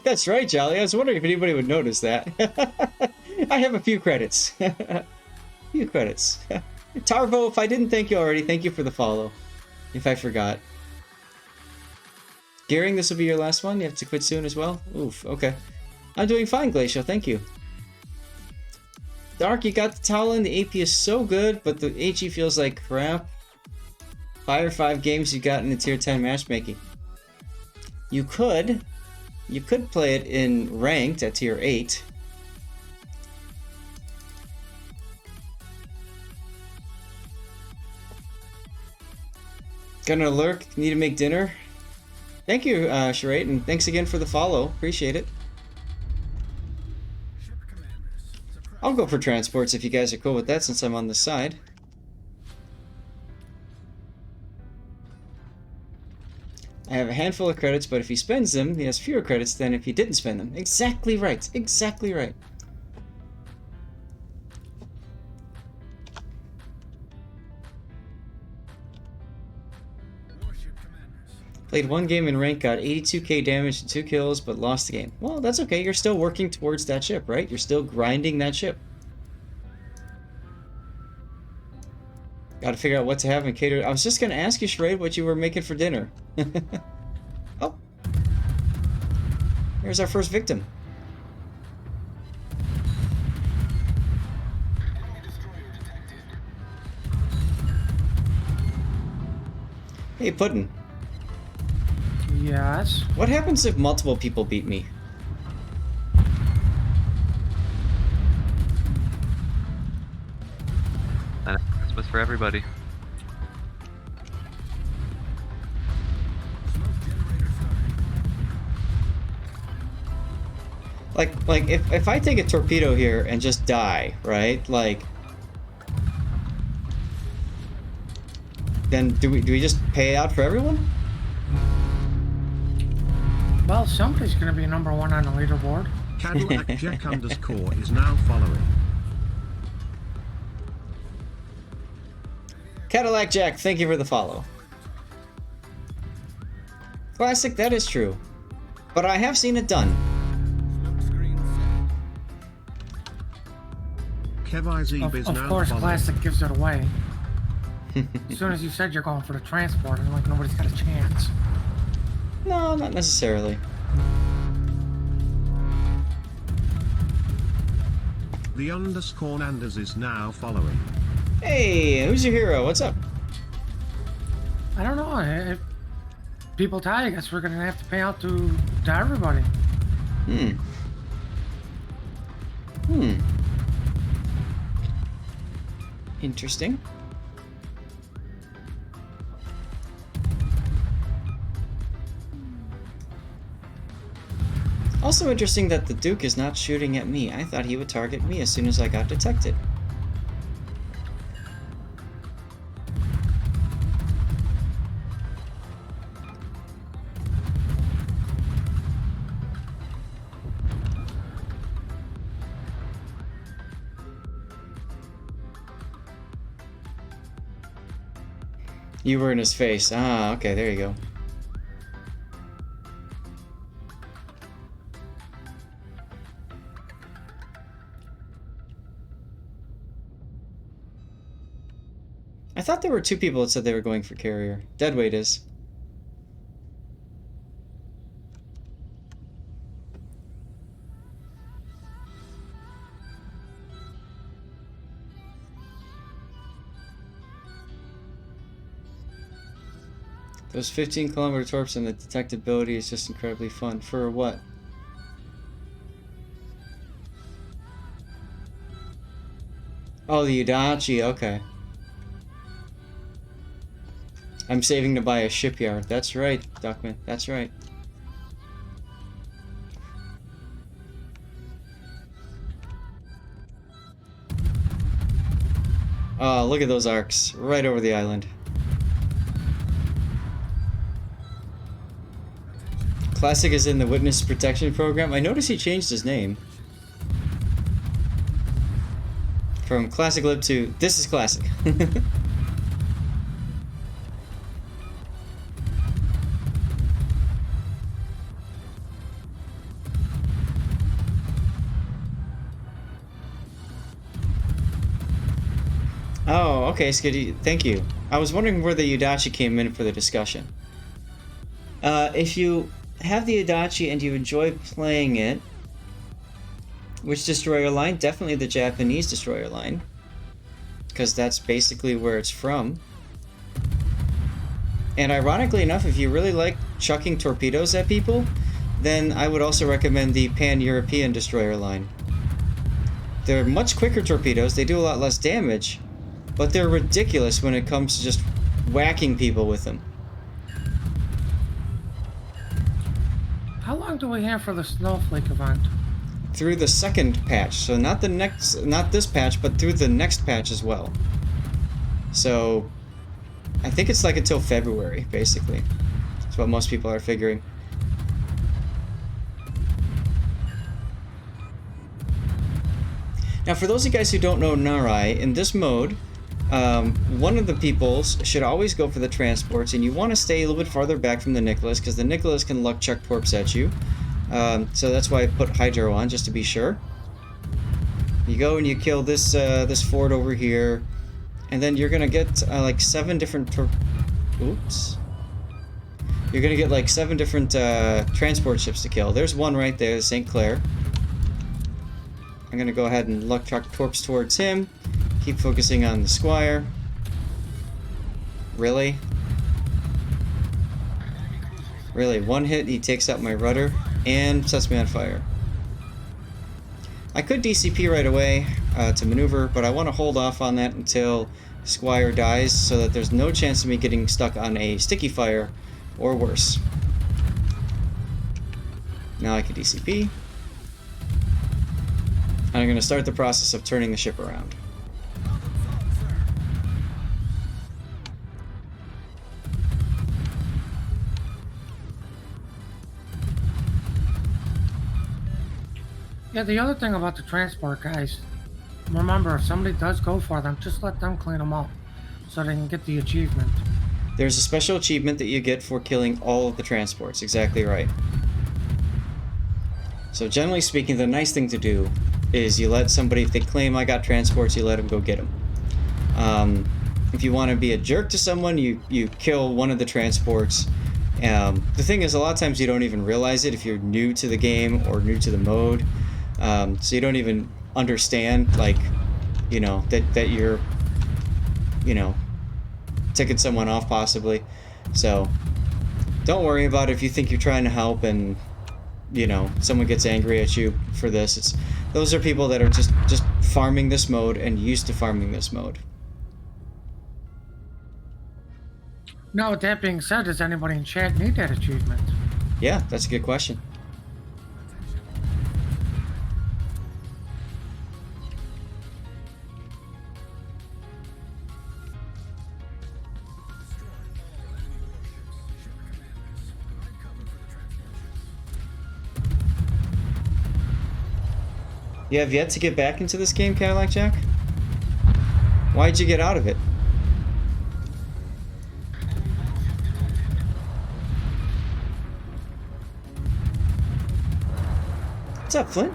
That's right, Jolly. I was wondering if anybody would notice that. I have a few credits. Few credits. Tarvo, if I didn't thank you already, thank you for the follow. If I forgot. Gearing, this will be your last one? You have to quit soon as well? Oof, okay. I'm doing fine, Glacial, thank you. Dark, you got the Talon, the AP is so good, but the HE feels like crap. Fire 5 games you got in the tier 10 matchmaking. You could play it in ranked at tier 8. Gonna lurk, need to make dinner. Thank you, Charade, and thanks again for the follow. Appreciate it. Ship commanders. I'll go for transports if you guys are cool with that since I'm on this side. I have a handful of credits, but if he spends them, he has fewer credits than if he didn't spend them. Exactly right. Exactly right. Warship commanders. Played one game in rank, got 82k damage and 2 kills, but lost the game. Well, that's okay. You're still working towards that ship, right? You're still grinding that ship. Gotta figure out what to have and cater. I was just gonna ask you, Shrade, what you were making for dinner. Oh. Here's our first victim. Hey, Puddin'. Yes. What happens if multiple people beat me? And Christmas for everybody. Smoke generator starting. Like if I take a torpedo here and just die, right? Like, then do we just pay out for everyone? Well, somebody's going to be number one on the leaderboard. Cadillac Jack underscore is now following. Cadillac Jack, thank you for the follow. Classic, that is true. But I have seen it done. Smoke screen set. Kev Izeb is Of now course, following. Classic gives it away. As soon as you said you're going for the transport, I'm like, nobody's got a chance. No, not necessarily. The underscore Nanders is now following. Hey, who's your hero? What's up? I don't know. If people die, I guess we're going to have to pay out to everybody. Interesting. Also interesting that the Duke is not shooting at me. I thought he would target me as soon as I got detected. You were in his face. Ah, okay, there you go. I thought there were 2 people that said they were going for carrier. Deadweight is. Those 15-kilometer torps and the detectability is just incredibly fun. For what? Oh, the Udachi, okay. I'm saving to buy a shipyard. That's right, Duckman. That's right. Oh, look at those arcs. Right over the island. Classic is in the Witness Protection Program. I noticed he changed his name. From Classic Lib to This is Classic. Oh, okay, Skiddy. Thank you. I was wondering where the Udachi came in for the discussion. If you have the Udachi and you enjoy playing it, which destroyer line? Definitely the Japanese destroyer line, because that's basically where it's from. And ironically enough, if you really like chucking torpedoes at people, then I would also recommend the Pan-European destroyer line. They're much quicker torpedoes, they do a lot less damage, but they're ridiculous when it comes to just whacking people with them. How long do we have for the snowflake event? Through the second patch, so not this patch, but through the next patch as well. So I think it's like until February, basically. That's what most people are figuring. Now, for those of you guys who don't know Narai, in this mode, one of the peoples should always go for the transports, and you want to stay a little bit farther back from the Nicholas, because the Nicholas can luck chuck torps at you. So that's why I put Hydro on, just to be sure. You go and you kill this this fort over here, and then you're gonna get like 7 different oops. You're gonna get like 7 different transport ships to kill. There's one right there, St. Clair. I'm gonna go ahead and luck chuck torps towards him. Keep focusing on the Squire. Really? Really, one hit, he takes out my rudder and sets me on fire. I could DCP right away to maneuver, but I want to hold off on that until Squire dies so that there's no chance of me getting stuck on a sticky fire or worse. Now I can DCP. And I'm going to start the process of turning the ship around. Yeah, the other thing about the transport guys, remember, if somebody does go for them, just let them clean them up so they can get the achievement. There's a special achievement that you get for killing all of the transports. Exactly right. So generally speaking, the nice thing to do is you let somebody, if they claim I got transports, you let them go get them. If you want to be a jerk to someone, you kill one of the transports. The thing is, a lot of times you don't even realize it if you're new to the game or new to the mode. So you don't even understand, like, you know, that you're, you know, ticking someone off possibly. So don't worry about it if you think you're trying to help and, you know, someone gets angry at you for this. Those are people that are just farming this mode and used to farming this mode. Now, with that being said, does anybody in chat need that achievement? Yeah, that's a good question. You have yet to get back into this game, Cadillac Jack? Why'd you get out of it? What's up, Flint?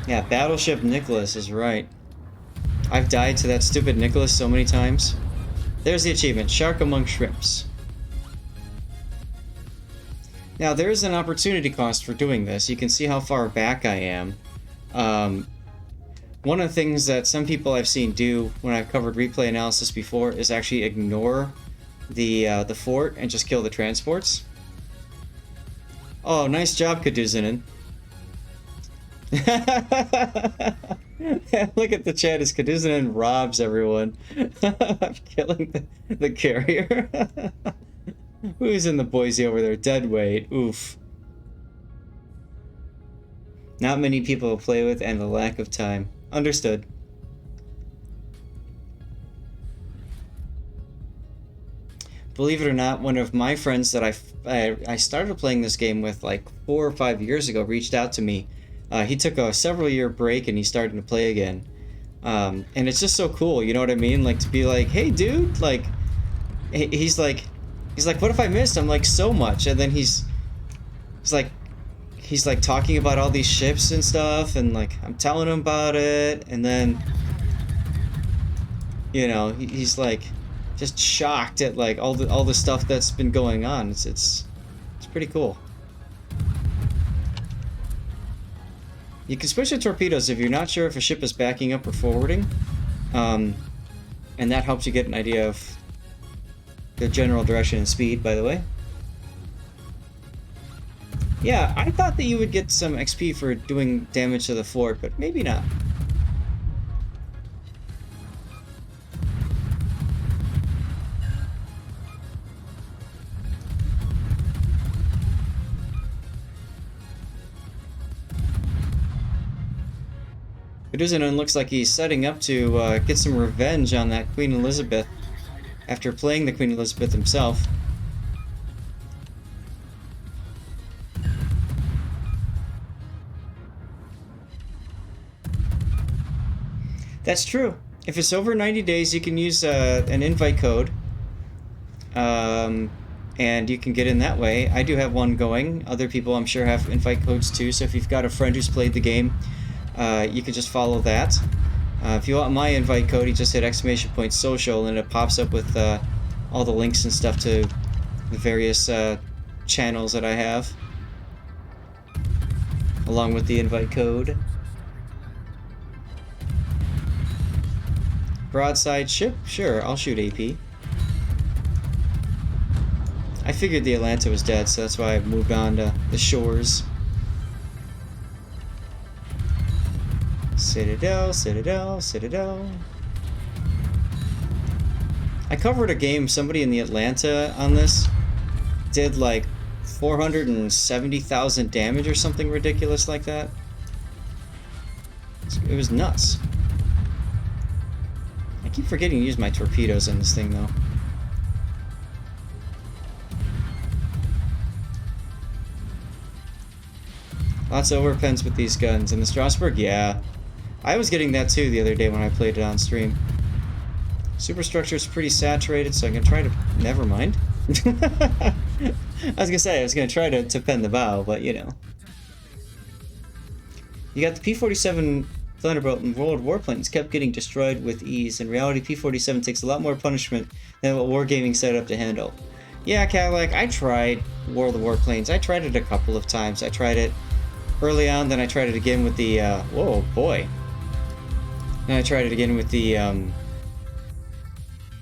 Yeah, Battleship Nicholas is right. I've died to that stupid Nicholas so many times. There's the achievement, Shark Among Shrimps. Now, there is an opportunity cost for doing this. You can see how far back I am. One of the things that some people I've seen do when I've covered replay analysis before is actually ignore the fort and just kill the transports. Oh, nice job, Kaduzinin. Look at the chat as Kaduzinin robs everyone. I'm killing the carrier. Who's in the Boise over there? Dead weight. Oof. Not many people to play with and the lack of time. Understood. Believe it or not, one of my friends that I started playing this game with like 4 or 5 years ago reached out to me. He took a several-year break and he's starting to play again. And it's just so cool, you know what I mean? Like, to be like, hey, dude, like, he's like, what if I missed? I'm like, so much. And then he's like talking about all these ships and stuff, and like, I'm telling him about it, and then, you know, he's like, just shocked at like all the stuff that's been going on. It's pretty cool. You can switch to torpedoes if you're not sure if a ship is backing up or forwarding, and that helps you get an idea of the general direction and speed, by the way. Yeah, I thought that you would get some XP for doing damage to the fort, but maybe not. Kaduzinin looks like he's setting up to get some revenge on that Queen Elizabeth after playing the Queen Elizabeth himself. That's true. If it's over 90 days, you can use an invite code, and you can get in that way. I do have one going. Other people, I'm sure, have invite codes too, so if you've got a friend who's played the game, you can just follow that. If you want my invite code, you just hit !social and it pops up with all the links and stuff to the various channels that I have, along with the invite code. Broadside ship? Sure, I'll shoot AP. I figured the Atlanta was dead, so that's why I moved on to the shores. Citadel, Citadel, Citadel. I covered a game, somebody in the Atlanta on this did like 470,000 damage or something ridiculous like that. It was nuts. I keep forgetting to use my torpedoes on this thing though. Lots of overpens with these guns. And the Strasbourg, yeah. I was getting that too the other day when I played it on stream. Superstructure is pretty saturated, so I'm going to try to... Never mind. I was going to say, I was going to try to pen the bow, but you know. You got the P-47 Thunderbolt and World Warplanes kept getting destroyed with ease. In reality, P-47 takes a lot more punishment than what Wargaming set up to handle. Yeah, Cadillac, I tried World of Warplanes. I tried it a couple of times. I tried it early on, then I tried it again with the, whoa, boy. Then I tried it again with the,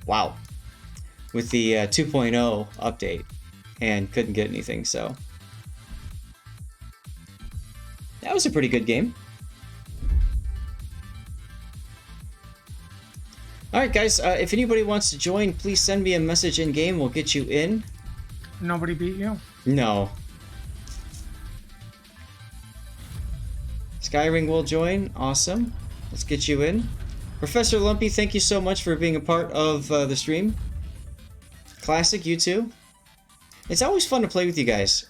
wow. With the 2.0 update, and couldn't get anything, so. That was a pretty good game. Alright guys, if anybody wants to join, please send me a message in-game, we'll get you in. Nobody beat you? No. Skyring will join, awesome. Let's get you in. Professor Lumpy, thank you so much for being a part of the stream. Classic, you too. It's always fun to play with you guys.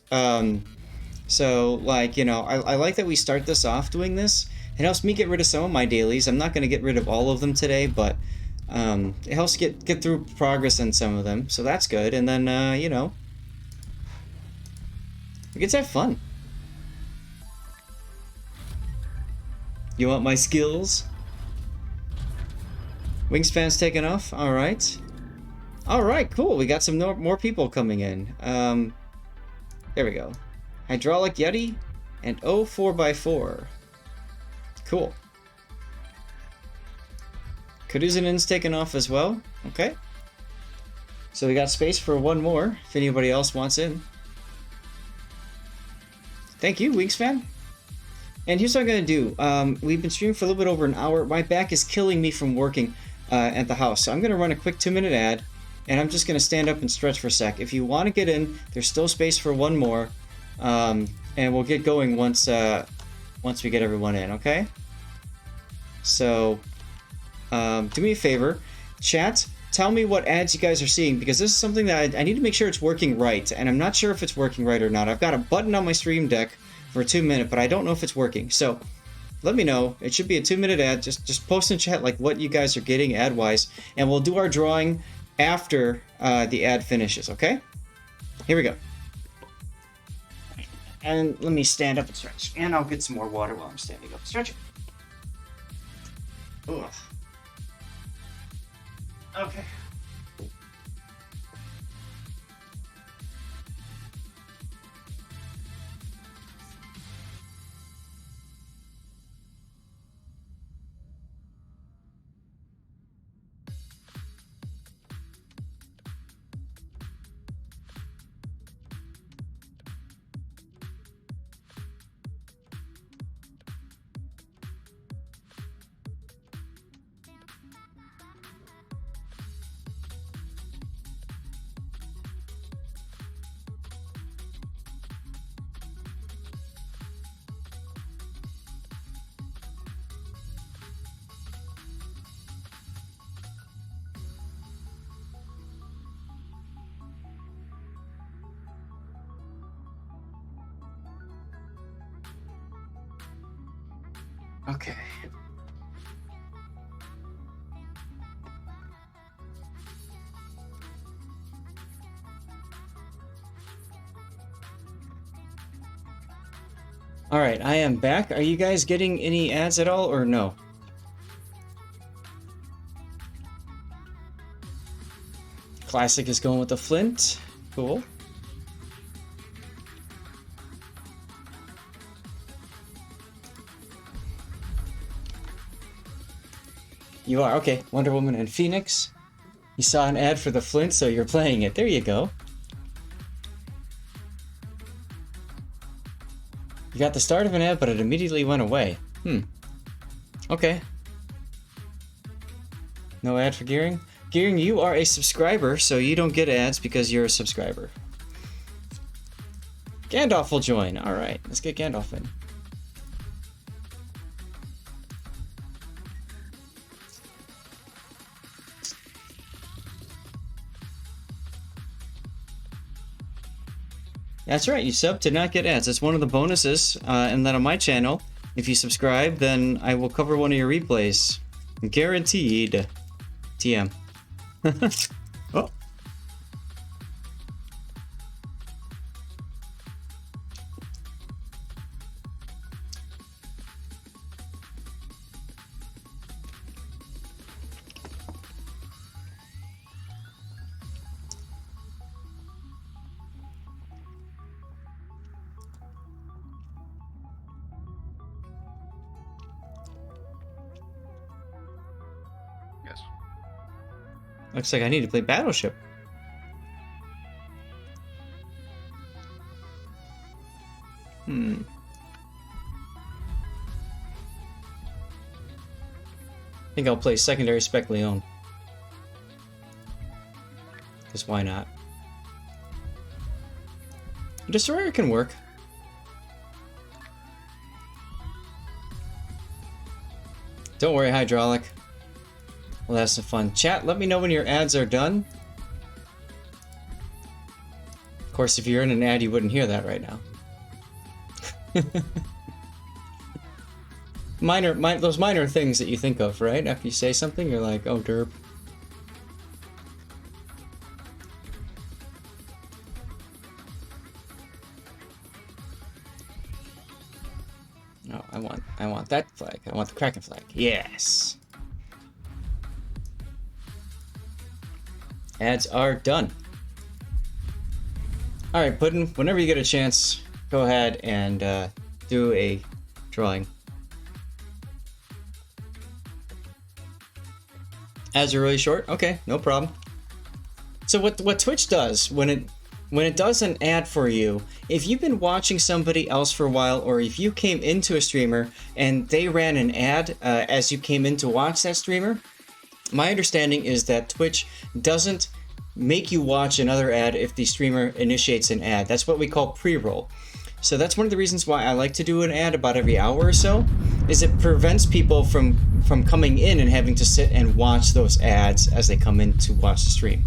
So, like, you know, I like that we start this off doing this. It helps me get rid of some of my dailies. I'm not going to get rid of all of them today, but it helps get through progress on some of them. So that's good. And then, you know, We get to have fun. You want my skills? Wingspan's taking off. All right. All right, cool. We got some more people coming in. There we go. Hydraulic Yeti and 4x4. Cool. Kaduzanin's taken off as well. Okay. So we got space for one more if anybody else wants in. Thank you, Wingspan. And here's what I'm going to do. We've been streaming for a little bit over an hour. My back is killing me from working at the house. So I'm going to run a quick 2-minute ad. And I'm just going to stand up and stretch for a sec. If you want to get in, there's still space for one more. And we'll get going once we get everyone in, okay? So, do me a favor. Chat, tell me what ads you guys are seeing, because this is something that I need to make sure it's working right. And I'm not sure if it's working right or not. I've got a button on my stream deck for a 2-minute, but I don't know if it's working. So, let me know. It should be a 2-minute ad. Just post in chat like what you guys are getting ad-wise. And we'll do our drawing after the ad finishes, okay? Here we go. And let me stand up and stretch. And I'll get some more water while I'm standing up. Stretching. Ugh. Okay. Okay. All right, I am back. Are you guys getting any ads at all or no? Classic is going with the Flint. Cool. You are, okay. Wonder Woman and Phoenix. You saw an ad for the Flint, so you're playing it. There you go. You got the start of an ad, but it immediately went away. Okay. No ad for Gearing? Gearing, you are a subscriber, so you don't get ads because you're a subscriber. Gandalf will join. Alright, let's get Gandalf in. That's right, you sub to not get ads. That's one of the bonuses. And then on my channel, if you subscribe, then I will cover one of your replays. Guaranteed. TM. Oh. Yes. Looks like I need to play Battleship. I think I'll play Secondary Spec Lyon. Because why not? Destroyer can work. Don't worry, Hydraulic. We'll have some fun. Chat, let me know when your ads are done. Of course, if you're in an ad, you wouldn't hear that right now. Those minor things that you think of, right? After you say something, you're like, oh, derp. I want that flag. I want the Kraken flag. Yes. Ads are done. All right, Puddin', whenever you get a chance, go ahead and do a drawing. Ads are really short? Okay, no problem. So what Twitch does when it does an ad for you, if you've been watching somebody else for a while, or if you came into a streamer and they ran an ad as you came in to watch that streamer, my understanding is that Twitch doesn't make you watch another ad if the streamer initiates an ad. That's what we call pre-roll. So that's one of the reasons why I like to do an ad about every hour or so, is it prevents people from coming in and having to sit and watch those ads as they come in to watch the stream.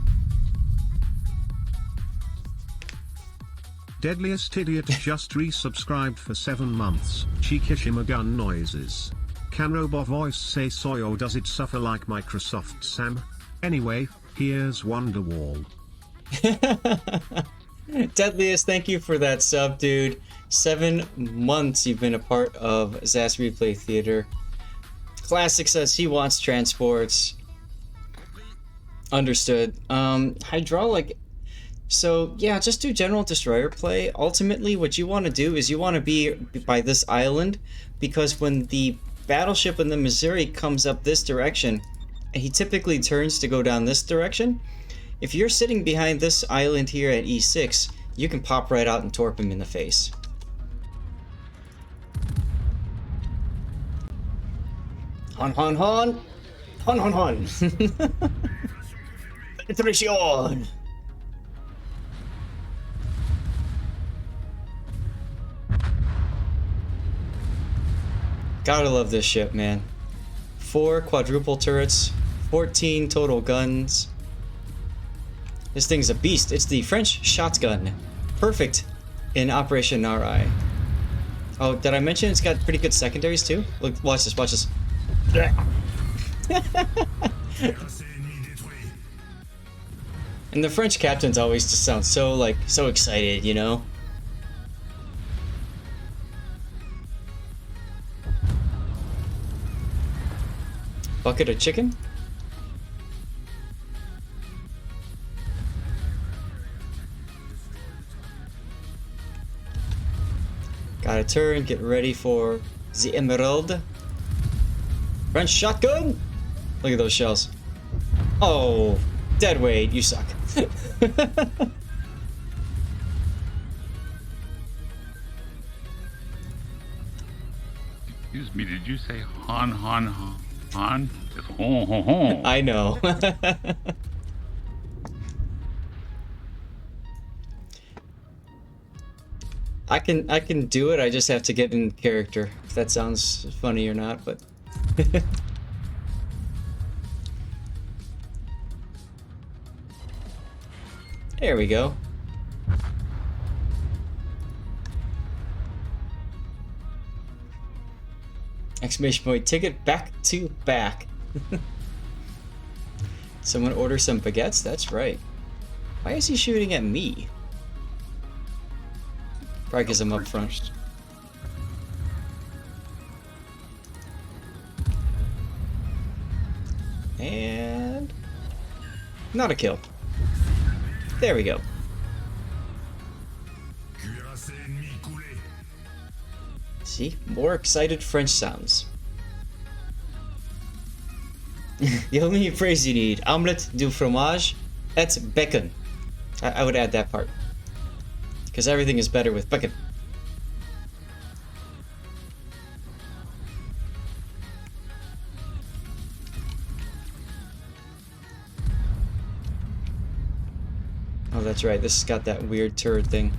Deadliest Idiot just resubscribed for 7 months. Chikishima gun noises. Can robot voice say soy, or does it suffer like Microsoft Sam? Anyway, here's Wonderwall. Deadliest, thank you for that sub, dude. 7 months you've been a part of Zas Replay Theater. Classic says he wants transports. Understood. Hydraulic. So yeah, just do general destroyer play. Ultimately, what you want to do is you want to be by this island, because when the battleship in the Missouri comes up this direction, he typically turns to go down this direction. If you're sitting behind this island here at E6, you can pop right out and torp him in the face. Hon hon hon! Hon hon hon! Penetration! Gotta love this ship, man. 4 quadruple turrets, 14 total guns. This thing's a beast. It's the French shotgun. Perfect in Operation Narai. Oh, did I mention it's got pretty good secondaries too? Look, watch this, watch this. And the French captains always just sound so, so excited, you know? Bucket of chicken? Gotta turn, get ready for the emerald. French shotgun! Look at those shells. Oh, dead weight, you suck. Excuse me, did you say hon hon hon? Hon? It's hon hon hon. I know. I can do it, I just have to get in character, if that sounds funny or not, but... There we go. Exclamation point, ticket back to back. Someone order some baguettes? That's right. Why is he shooting at me? Probably because I'm up front. And... not a kill. There we go. See? More excited French sounds. The only phrase you need, omelette du fromage, that's bacon. I would add that part. Because everything is better with bacon. Oh, that's right, this has got that weird turret thing.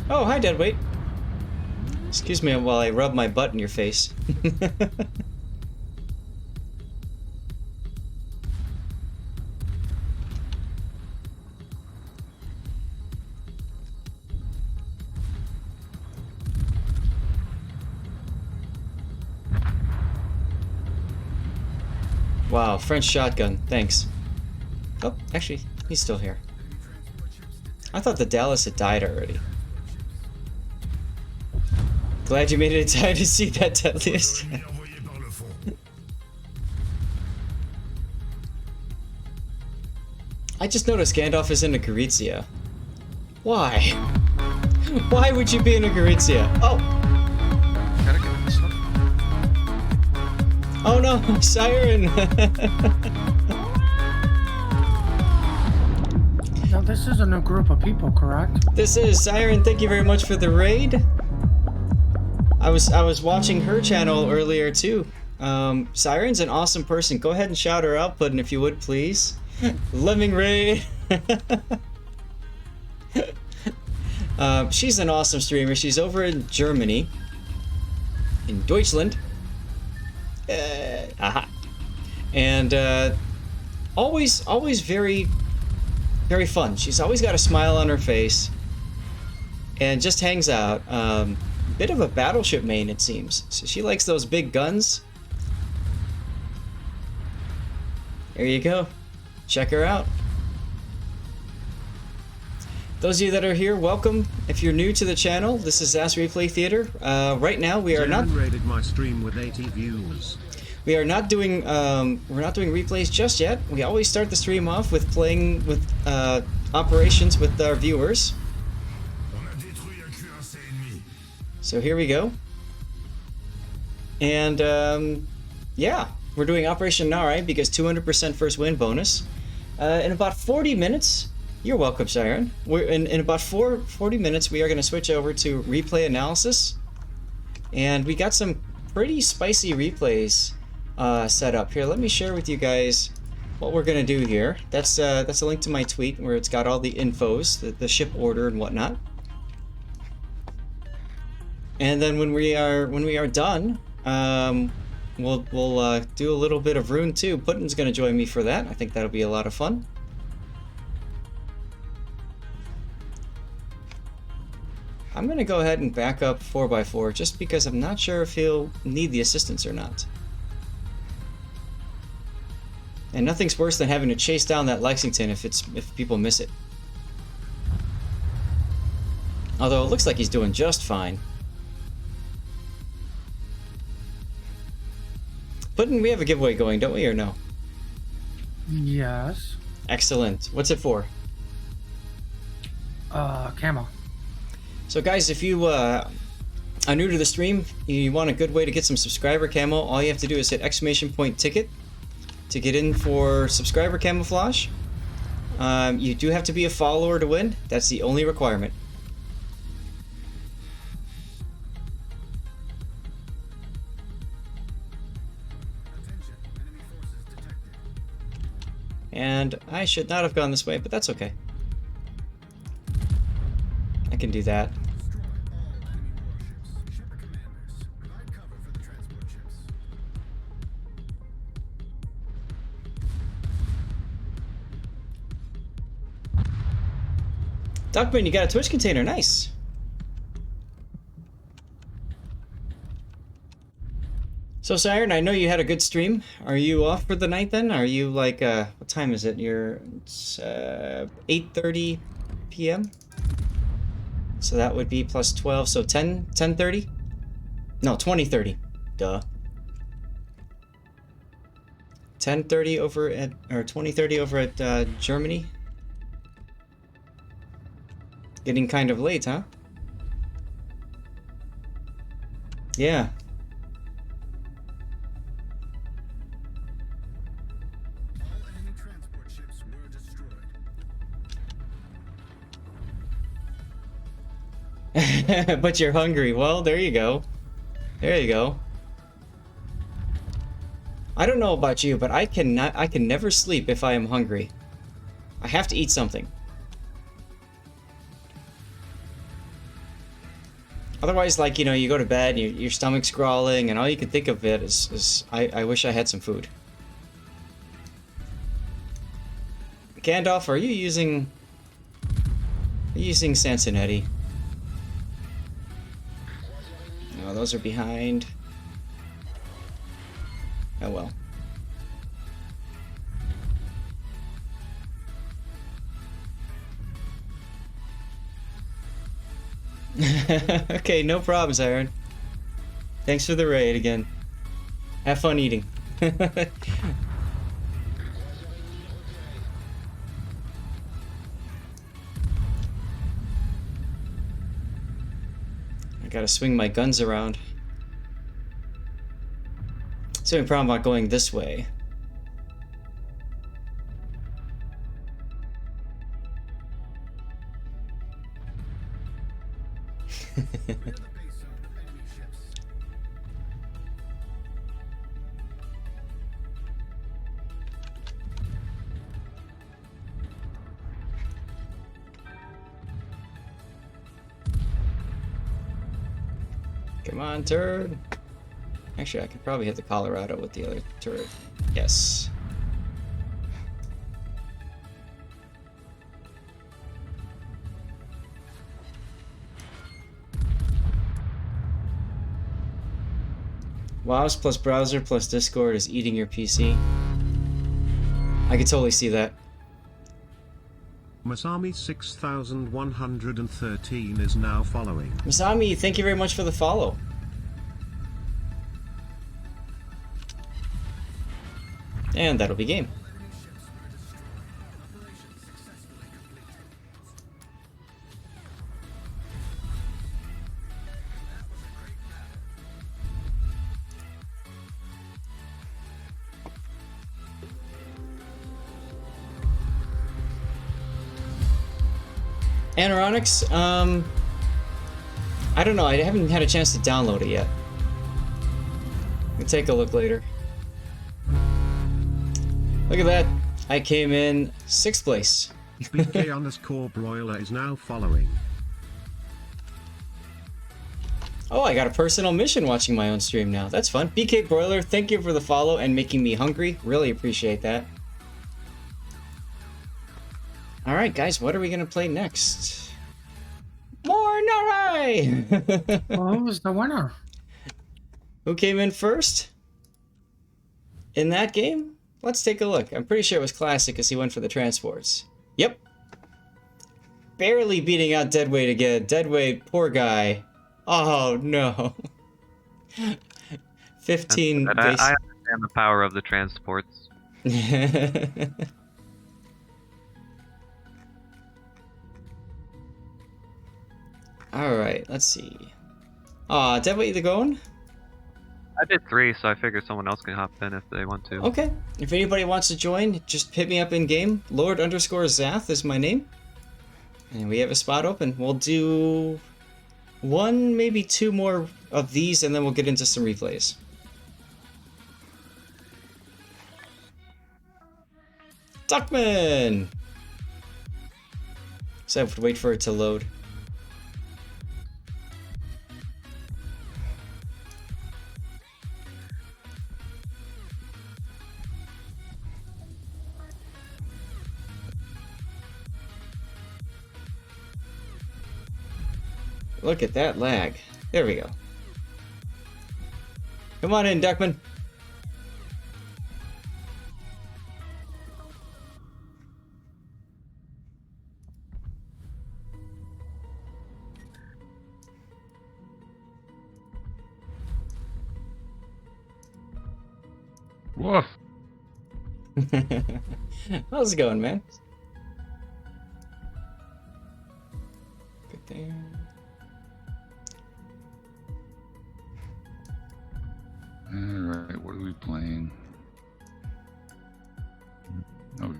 Oh, hi, Deadweight. Excuse me while I rub my butt in your face. Wow, French shotgun. Thanks. Oh, actually, he's still here. I thought the Dallas had died already. Glad you made it in time to see that deadliest. I just noticed Gandalf is in a Gorizia. Why? Why would you be in a Gorizia? Oh! Gotta get this up. Oh no, Siren! Now, this isn't a group of people, correct? This is Siren, thank you very much for the raid. I was watching her channel earlier too. Siren's an awesome person. Go ahead and shout her out, Puddin', if you would, please. Lemming raid! She's an awesome streamer. She's over in Germany. In Deutschland. Aha. And always very fun. She's always got a smile on her face. And just hangs out. Bit of a battleship main, it seems. So she likes those big guns. There you go. Check her out. Those of you that are here, welcome. If you're new to the channel, this is Zas Replay Theater. Right now we are not rated my stream with 80 views. We are not doing we're not doing replays just yet. We always start the stream off with playing with operations with our viewers. So here we go. And yeah, we're doing Operation Narai because 200% first win bonus. In about 40 minutes, you're welcome, Siren. We're in about 40 minutes, we are going to switch over to replay analysis. And we got some pretty spicy replays set up here. Let me share with you guys what we're going to do here. That's a link to my tweet where it's got all the infos, the ship order and whatnot. And then when we are done, we'll do a little bit of Rune 2. Putin's going to join me for that. I think that'll be a lot of fun. I'm going to go ahead and back up 4x4 just because I'm not sure if he'll need the assistance or not. And nothing's worse than having to chase down that Lexington if people miss it. Although it looks like he's doing just fine. Putin, we have a giveaway going, don't we, or no? Yes. Excellent. What's it for? Camo. So guys, if you are new to the stream, you want a good way to get some subscriber camo, all you have to do is hit !ticket to get in for subscriber camouflage. You do have to be a follower to win. That's the only requirement. And I should not have gone this way, but that's okay. I can do that. Duckman, you got a Twitch container, nice. So Siren, I know you had a good stream. Are you off for the night then? Are you like, what time is it? It's 8:30 p.m.? So that would be plus 12, so 10:30? No, 20:30. Duh. 10:30 over at, or 20:30 over at Germany. Getting kind of late, huh? Yeah. But you're hungry. Well, there you go. There you go. I don't know about you, but I can never sleep if I am hungry. I have to eat something. Otherwise, like, you know, you go to bed and your stomach's growling and all you can think of it is I wish I had some food. Gandalf, are you using Sansonetti? No, those are behind. Oh well. Okay, no problems, Iron. Thanks for the raid again. Have fun eating. I gotta swing my guns around. It's the only problem about going this way. Come on, turd. Actually, I could probably hit the Colorado with the other turret. Yes. WoWs plus browser plus Discord is eating your PC. I could totally see that. Masami 6113 is now following. Masami, thank you very much for the follow. And that'll be game. Anoronics, I don't know, I haven't had a chance to download it yet. We'll take a look later. Look at that, I came in 6th place. BK_broiler is now following. Oh, I got a personal mission watching my own stream now. That's fun. BK Broiler, thank you for the follow and making me hungry. Really appreciate that. Alright guys, what are we gonna play next? More Narai! Well, who was the winner? Who came in first? In that game? Let's take a look. I'm pretty sure it was Classic because he went for the transports. Yep. Barely beating out Deadweight again. Deadweight, poor guy. Oh no. 15 I base. understand the power of the transports. Alright, let's see. Deadweight, you going? I did 3, so I figured someone else can hop in if they want to. Okay. If anybody wants to join, just hit me up in game. Lord_Zath is my name. And we have a spot open. We'll do 1, maybe 2 more of these, and then we'll get into some replays. Duckman! So I have to wait for it to load. Look at that lag. There we go. Come on in, Duckman. Woof. How's it going, man? Good there. Alright, what are we playing? Oh.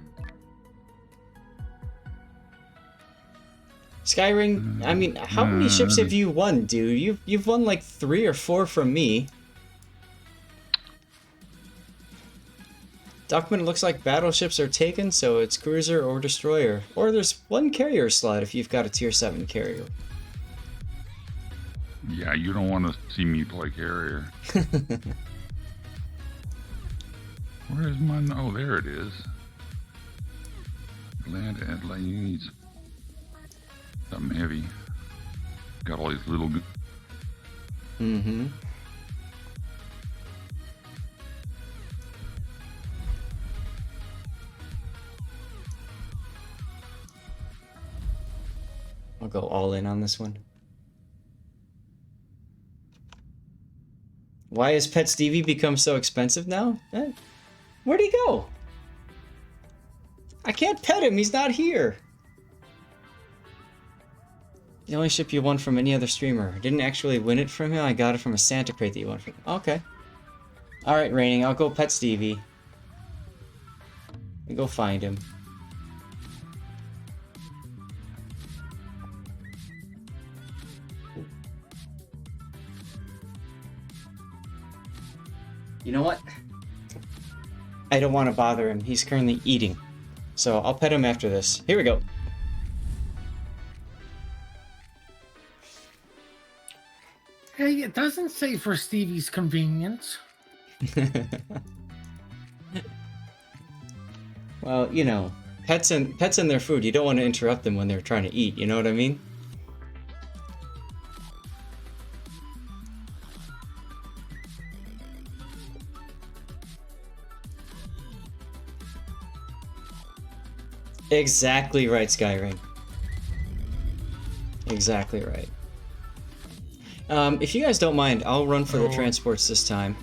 Skyring, I mean, how many ships have you won, dude? You've won like 3 or 4 from me. Duckman, looks like battleships are taken, so it's cruiser or destroyer. Or there's 1 carrier slot if you've got a tier 7 carrier. Yeah, you don't want to see me play carrier. Where's my... Oh, there it is. Land at needs something heavy. Got all these little... Mm-hmm. I'll go all in on this one. Why has Pet Stevie become so expensive now? Where'd he go? I can't pet him, he's not here. The only ship you won from any other streamer. I didn't actually win it from him, I got it from a Santa crate that you won from him. Okay. Alright, Raining, I'll go pet Stevie. And go find him. You know what? I don't want to bother him. He's currently eating. So I'll pet him after this. Here we go. Hey, it doesn't say for Stevie's convenience. Well, you know, pets and their food, you don't want to interrupt them when they're trying to eat, you know what I mean? Exactly right, Skyring. Exactly right. If you guys don't mind, I'll run for the transports this time.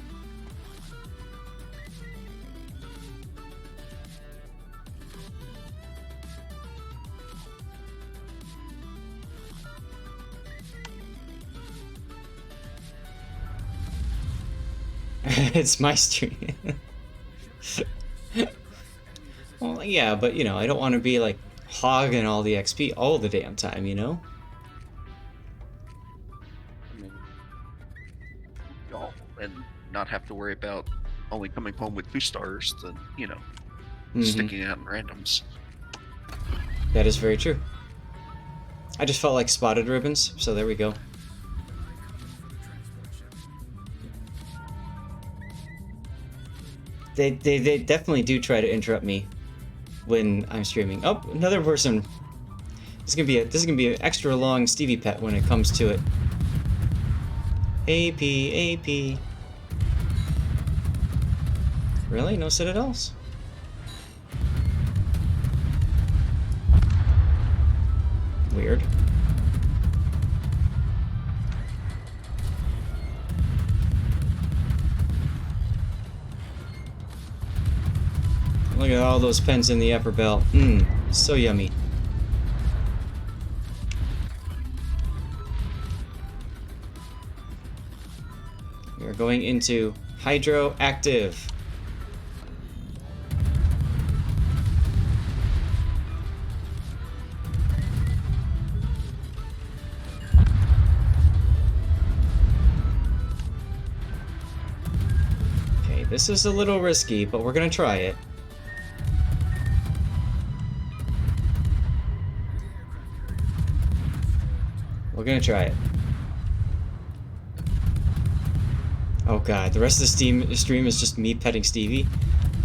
It's my stream. Well, yeah, but you know, I don't want to be like hogging all the XP all the damn time, you know? I mean, y'all, and not have to worry about only coming home with 2 stars than, you know, sticking out in randoms. That is very true. I just felt like spotted ribbons, so there we go. They definitely do try to interrupt me when I'm streaming. Oh, another person. This is gonna be an extra long Stevie pet when it comes to it. AP. Really? No citadels? Weird. Look at all those pens in the upper belt. Mmm, so yummy. We are going into Hydro Active. Okay, this is a little risky, but we're gonna try it. We're gonna try it. Oh god, the rest of the stream is just me petting Stevie.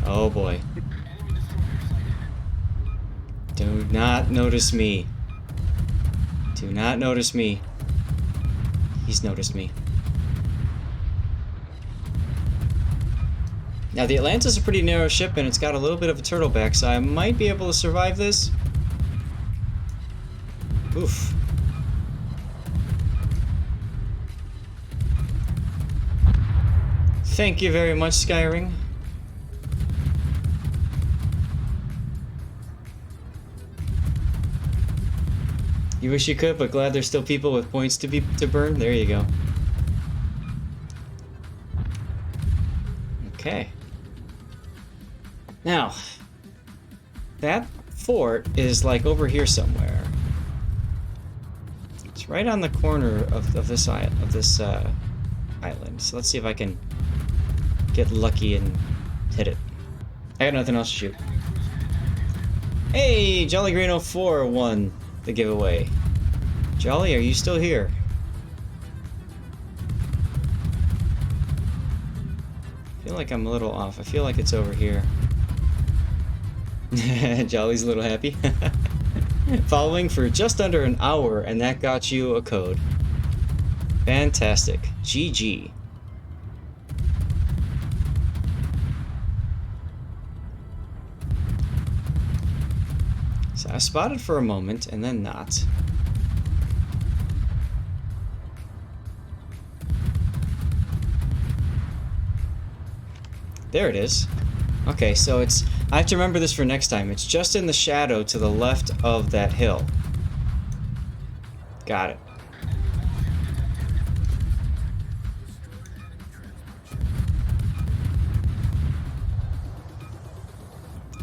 Oh boy. Do not notice me. Do not notice me. He's noticed me. Now the Atlanta's a pretty narrow ship and it's got a little bit of a turtleback, so I might be able to survive this. Oof. Thank you very much, Skyring. You wish you could, but glad there's still people with points to burn. There you go. Okay. Now, that fort is like over here somewhere. It's right on the corner of this island. So let's see if I can get lucky and hit it. I got nothing else to shoot. Hey, Jolly Green 04 won the giveaway. Jolly, are you still here? I feel like I'm a little off. I feel like it's over here. Jolly's a little happy. Following for just under an hour, and that got you a code. Fantastic. GG. So I spotted for a moment, and then not. There it is. Okay, so it's... I have to remember this for next time. It's just in the shadow to the left of that hill. Got it.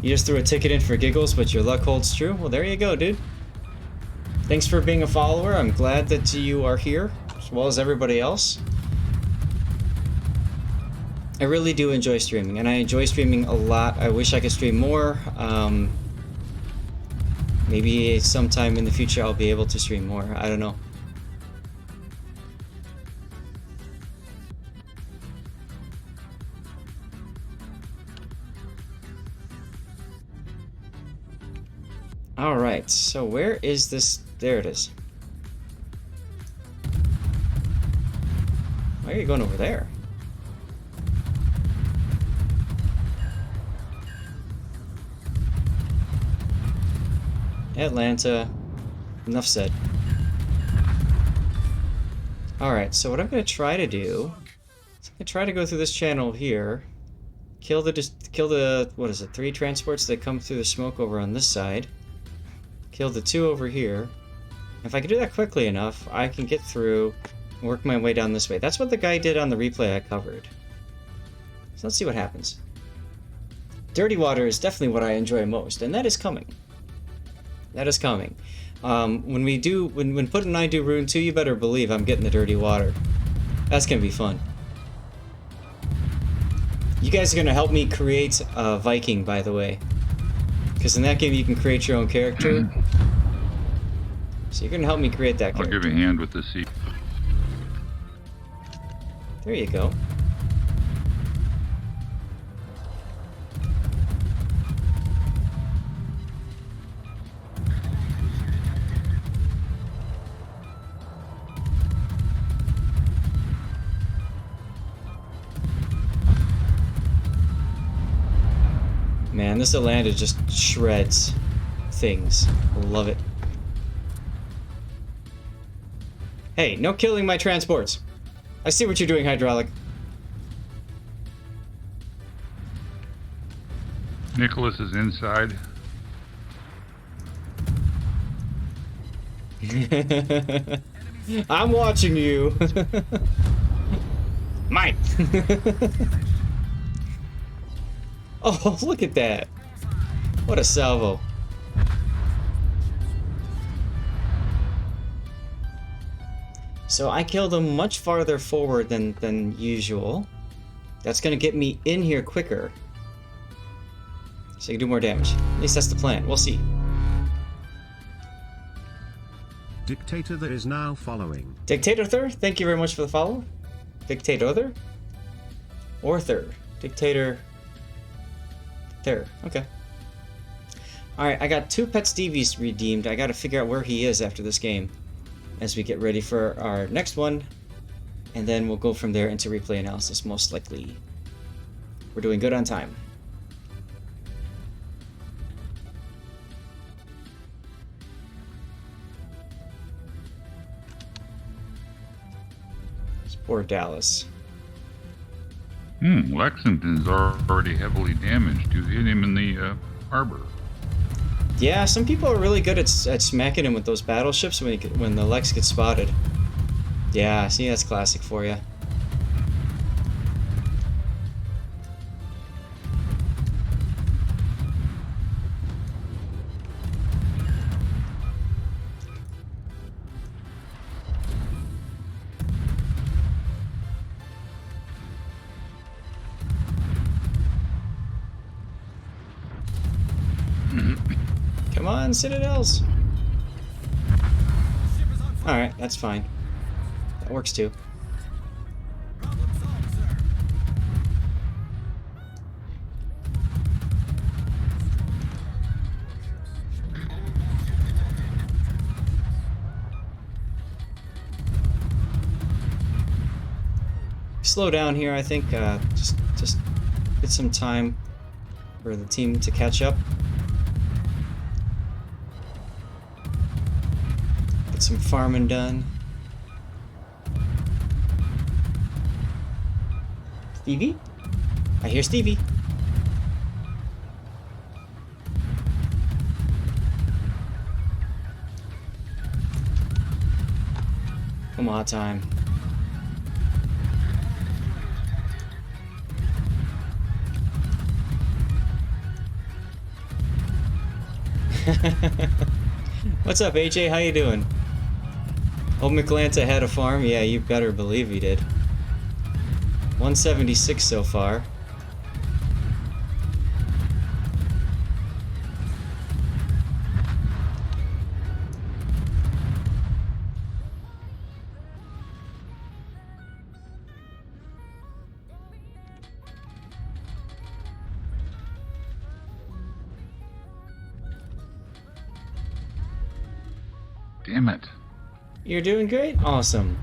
You just threw a ticket in for giggles, but your luck holds true? Well, there you go, dude. Thanks for being a follower. I'm glad that you are here, as well as everybody else. I really do enjoy streaming, and I enjoy streaming a lot. I wish I could stream more. Maybe sometime in the future I'll be able to stream more. I don't know. Alright, so where is this? There it is. Why are you going over there? Atlanta. Enough said. Alright, so what I'm going to try to do is I'm going to try to go through this channel here. Kill the, what is it, 3 transports that come through the smoke over on this side. Kill the 2 over here. If I can do that quickly enough, I can get through and work my way down this way. That's what the guy did on the replay I covered. So let's see what happens. Dirty water is definitely what I enjoy most, and that is coming. That is coming. When Put and I do Rune 2, you better believe I'm getting the dirty water. That's gonna be fun. You guys are gonna help me create a Viking, by the way. Because in that game you can create your own character. So you're gonna help me create that character. I'll give you a hand with the seat. There you go. Man, this Atlanta just shreds things. Love it. Hey, no killing my transports. I see what you're doing, Hydraulic. Nicholas is inside. I'm watching you. Mine. Oh, look at that. What a salvo. So I killed him much farther forward than usual. That's gonna get me in here quicker. So I can do more damage. At least that's the plan. We'll see. Dictator that is now following. Dictator Third, thank you very much for the follow. Dictator Third? Or Third. Dictator Third. Okay. Alright, I got 2 Pet Stevies redeemed. I gotta figure out where he is after this game. As we get ready for our next one. And then we'll go from there into replay analysis, most likely. We're doing good on time. Poor Dallas. Lexington's already heavily damaged. You hit him in the harbor. Yeah, some people are really good at smacking him with those battleships when the Lex gets spotted. Yeah, see, that's classic for you. Come on, Citadels! Alright, that's fine. That works too. Slow down here, I think. Just get some time for the team to catch up. Get some farming done. Stevie? I hear Stevie. Come on, time. What's up, AJ? How you doing? Old McLanta had a farm? Yeah, you better believe he did. 176 so far. Damn it. You're doing great? Awesome.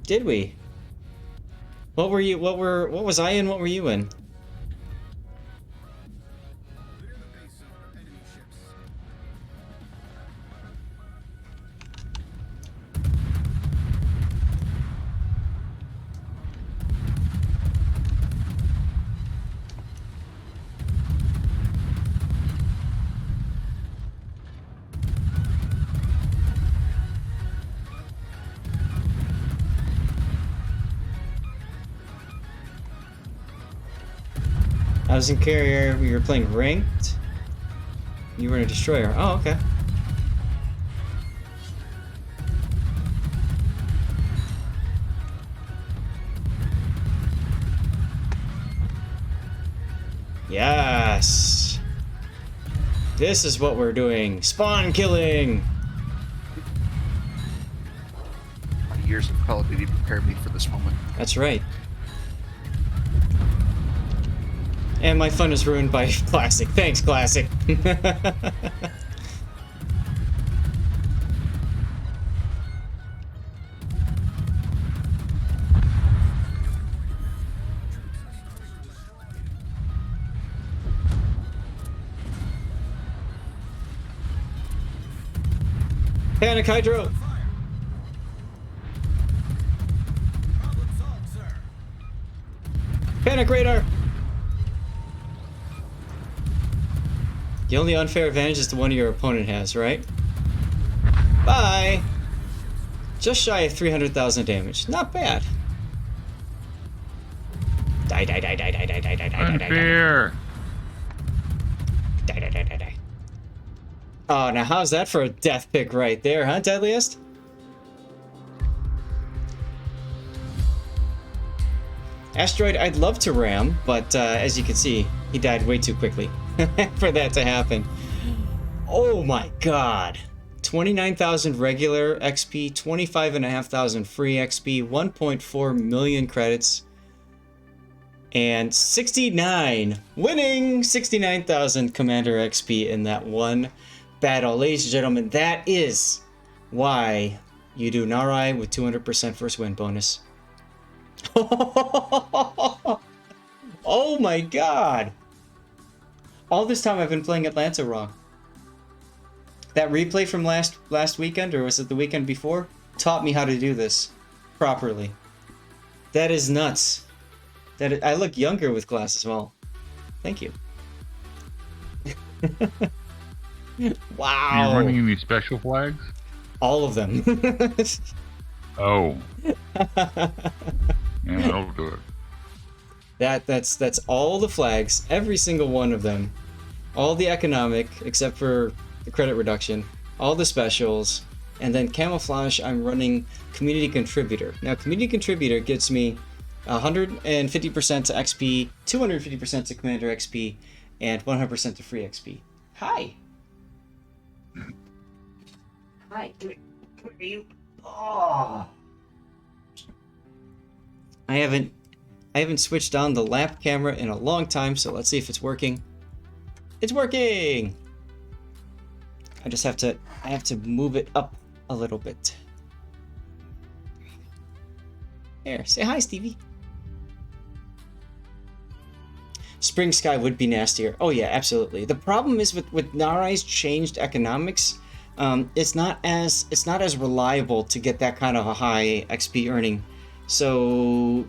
Did we? What were you, what was I in, what were you in? Clear the base of our enemy ships. I was in carrier, we were playing ranked. You were in a destroyer. Oh, okay. Yes! This is what we're doing. Spawn killing! My years of Call of Duty prepared me for this moment. That's right. And my fun is ruined by Classic. Thanks, Classic. Panic Hydro! Problem solved, sir. Panic Radar! The only unfair advantage is the one your opponent has, right? Bye! Just shy of 300,000 damage. Not bad. Die, die, die, die, die, die, die, die, die, die, die, die. Unfair. Die, die, die, die, die. Oh, now how's that for a death pick right there, huh, Deadliest? Asteroid, I'd love to ram, but as you can see, he died way too quickly for that to happen. Oh my god. 29,000 regular XP, 25,500 free XP, 1.4 million credits, and 69,000 Commander XP in that one battle. Ladies and gentlemen, that is why you do Narai with 200% first win bonus. Oh my god! All this time I've been playing Atlanta wrong. That replay from last weekend, or was it the weekend before, taught me how to do this properly. That is nuts. I look younger with glasses. Well, thank you. Wow. Are you running any special flags? All of them. Oh. Yeah, that'll do it. That's all the flags, every single one of them. All the economic, except for the credit reduction, all the specials, and then camouflage, I'm running community contributor. Now, community contributor gets me 150% to XP, 250% to commander XP, and 100% to free XP. Hi. Hi. Come here, you. Oh. I haven't switched on the lap camera in a long time, so let's see if it's working. It's working. I have to move it up a little bit. There, say hi, Stevie. Spring Sky would be nastier. Oh yeah, absolutely. The problem is with Narai's changed economics, it's not as reliable to get that kind of a high XP earning. So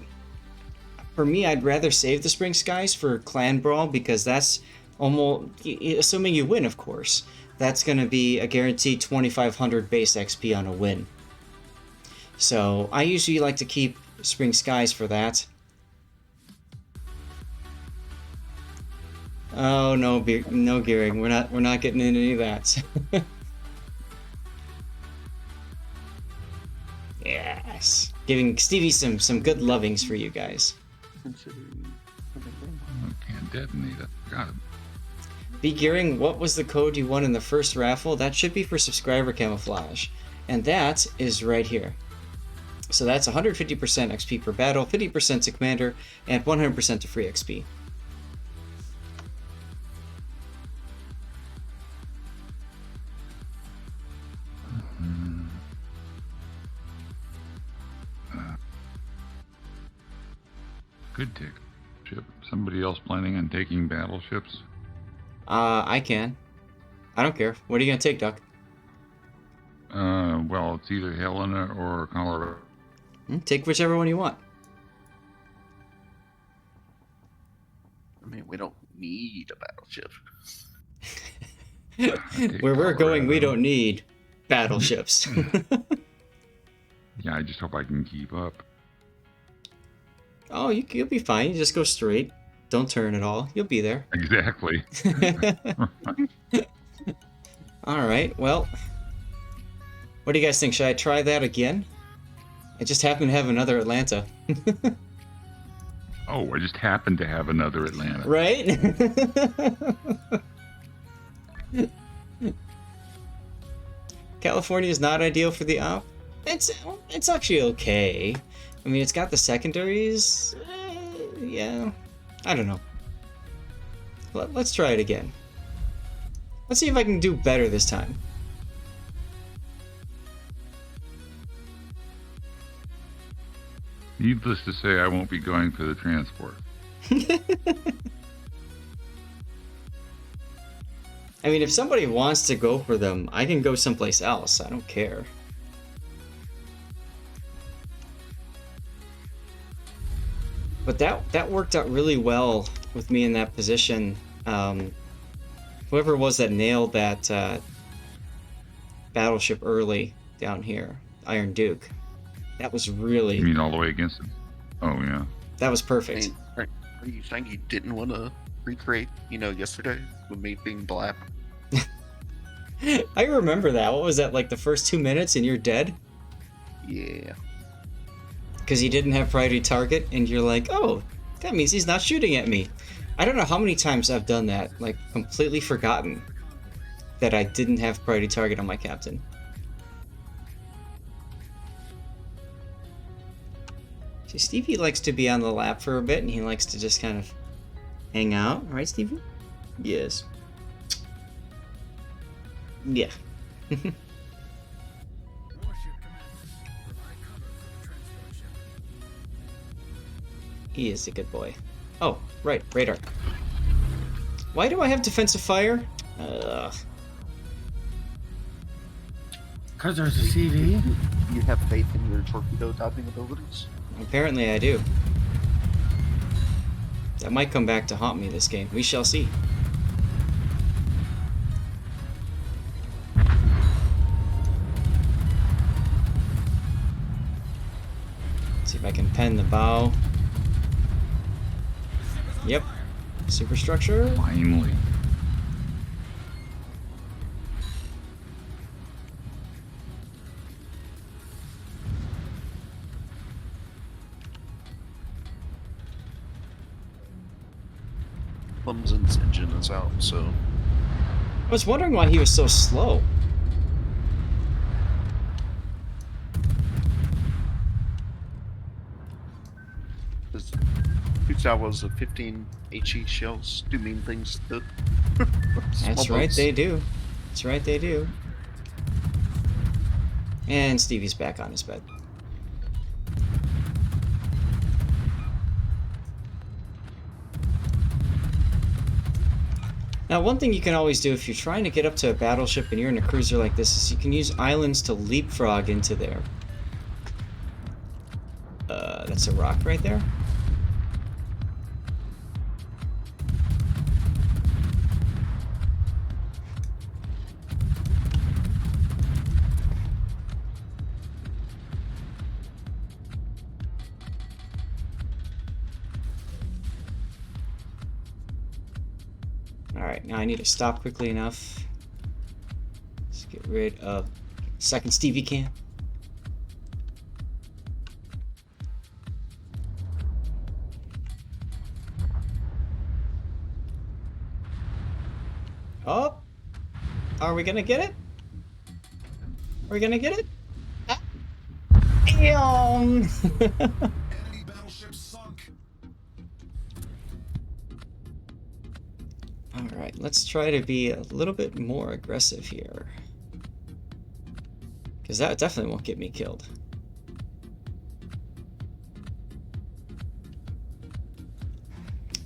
for me, I'd rather save the Spring Skies for Clan Brawl, because that's almost, assuming you win, of course, that's going to be a guaranteed 2,500 base XP on a win. So I usually like to keep Spring Skies for that. Oh no, no gearing. We're not getting into any of that. Yes, giving Stevie some good lovings for you guys. Can't detonate it. Got it. B Gearing, what was the code you won in the first raffle? That should be for subscriber camouflage, and that is right here. So that's 150% XP per battle, 50% to commander, and 100% to free XP. Could take ship. Somebody else planning on taking battleships? I can. I don't care. What are you gonna take, Duck? Well, it's either Helena or Colorado. Take whichever one you want. I mean, we don't need a battleship. Where we're going, we don't need battleships. Yeah, I just hope I can keep up. Oh, you'll be fine. You just go straight. Don't turn at all. You'll be there. Exactly. Alright, well. What do you guys think? Should I try that again? I just happen to have another Atlanta. Oh, I just happened to have another Atlanta. Right? California is not ideal for the op. It's actually okay. I mean, it's got the secondaries. Yeah, I don't know. Let's try it again. Let's see if I can do better this time. Needless to say, I won't be going for the transport. I mean, if somebody wants to go for them, I can go someplace else. I don't care. But that worked out really well with me in that position. Whoever it was that nailed that battleship early down here, Iron Duke, that was really... You mean all the way against him? Oh, yeah. That was perfect. Are you saying you didn't want to recreate, yesterday with me being black? I remember that. What was that, like the first 2 minutes and you're dead? Yeah. Because he didn't have priority target, and you're like, oh, that means he's not shooting at me. I don't know how many times I've done that, like completely forgotten that I didn't have priority target on my captain. See, Stevie likes to be on the lap for a bit, and he likes to just kind of hang out. Right, Stevie? Yes. Yeah. Warship Commander. Provide cover for the transport ship. He is a good boy. Oh, right, radar. Why do I have defensive fire? Because there's a CV. You have faith in your torpedo dodging abilities? Apparently I do. That might come back to haunt me this game. We shall see. See if I can pen the bow. Yep. Superstructure. Finally. Clemson's engine is out, so... I was wondering why he was so slow. Kuzawa's 15 HE shells do mean things to That's small right, boats. they do. That's right, they do. And Stevie's back on his bed. Now, one thing you can always do if you're trying to get up to a battleship and you're in a cruiser like this is you can use islands to leapfrog into there. That's a rock right there. Alright, now I need to stop quickly enough. Let's get rid of second Stevie can. Oh! Are we gonna get it? Are we gonna get it? Ah. Damn! Enemy battleship sunk. Alright, let's try to be a little bit more aggressive here. Because that definitely won't get me killed.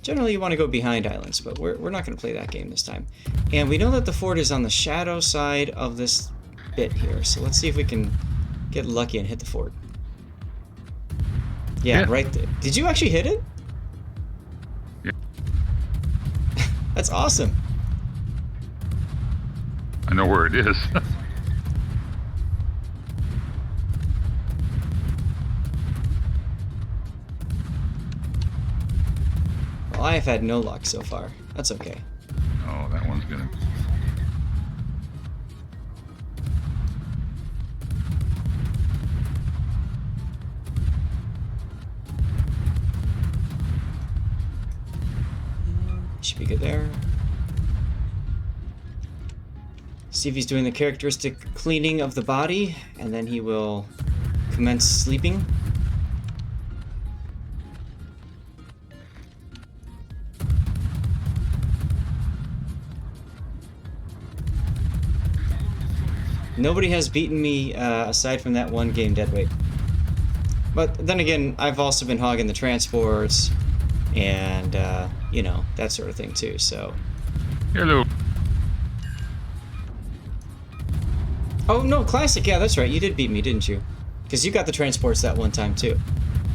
Generally, you want to go behind islands, but we're not going to play that game this time. And we know that the fort is on the shadow side of this bit here, so let's see if we can get lucky and hit the fort. Yeah, right there. Did you actually hit it? Yeah. That's awesome. I know where it is. Well, I have had no luck so far. That's okay. Oh, that one's gonna. Should be good there. See if he's doing the characteristic cleaning of the body, and then he will commence sleeping. Nobody has beaten me aside from that one game, Deadweight. But then again, I've also been hogging the transports and, you know, that sort of thing too, so. Hello. Oh, no, Classic, yeah, that's right. You did beat me, didn't you? Because you got the transports that one time too.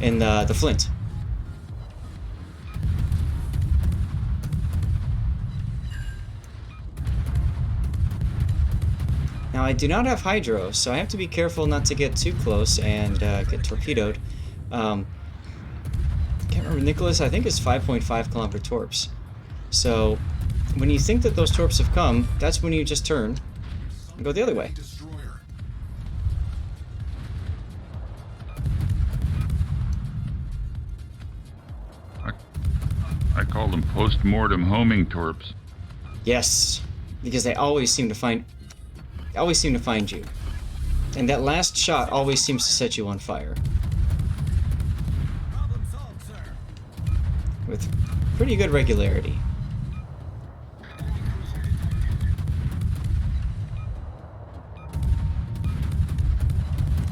In the Flint. Now, I do not have hydro, so I have to be careful not to get too close and get torpedoed. Can't remember, Nicholas, I think it's 5.5 kilometer torps. So, when you think that those torps have come, that's when you just turn and go the other way. Destroyer. I call them post-mortem homing torps. Yes, because they always seem to find you. And that last shot always seems to set you on fire. Problem solved, sir. With pretty good regularity.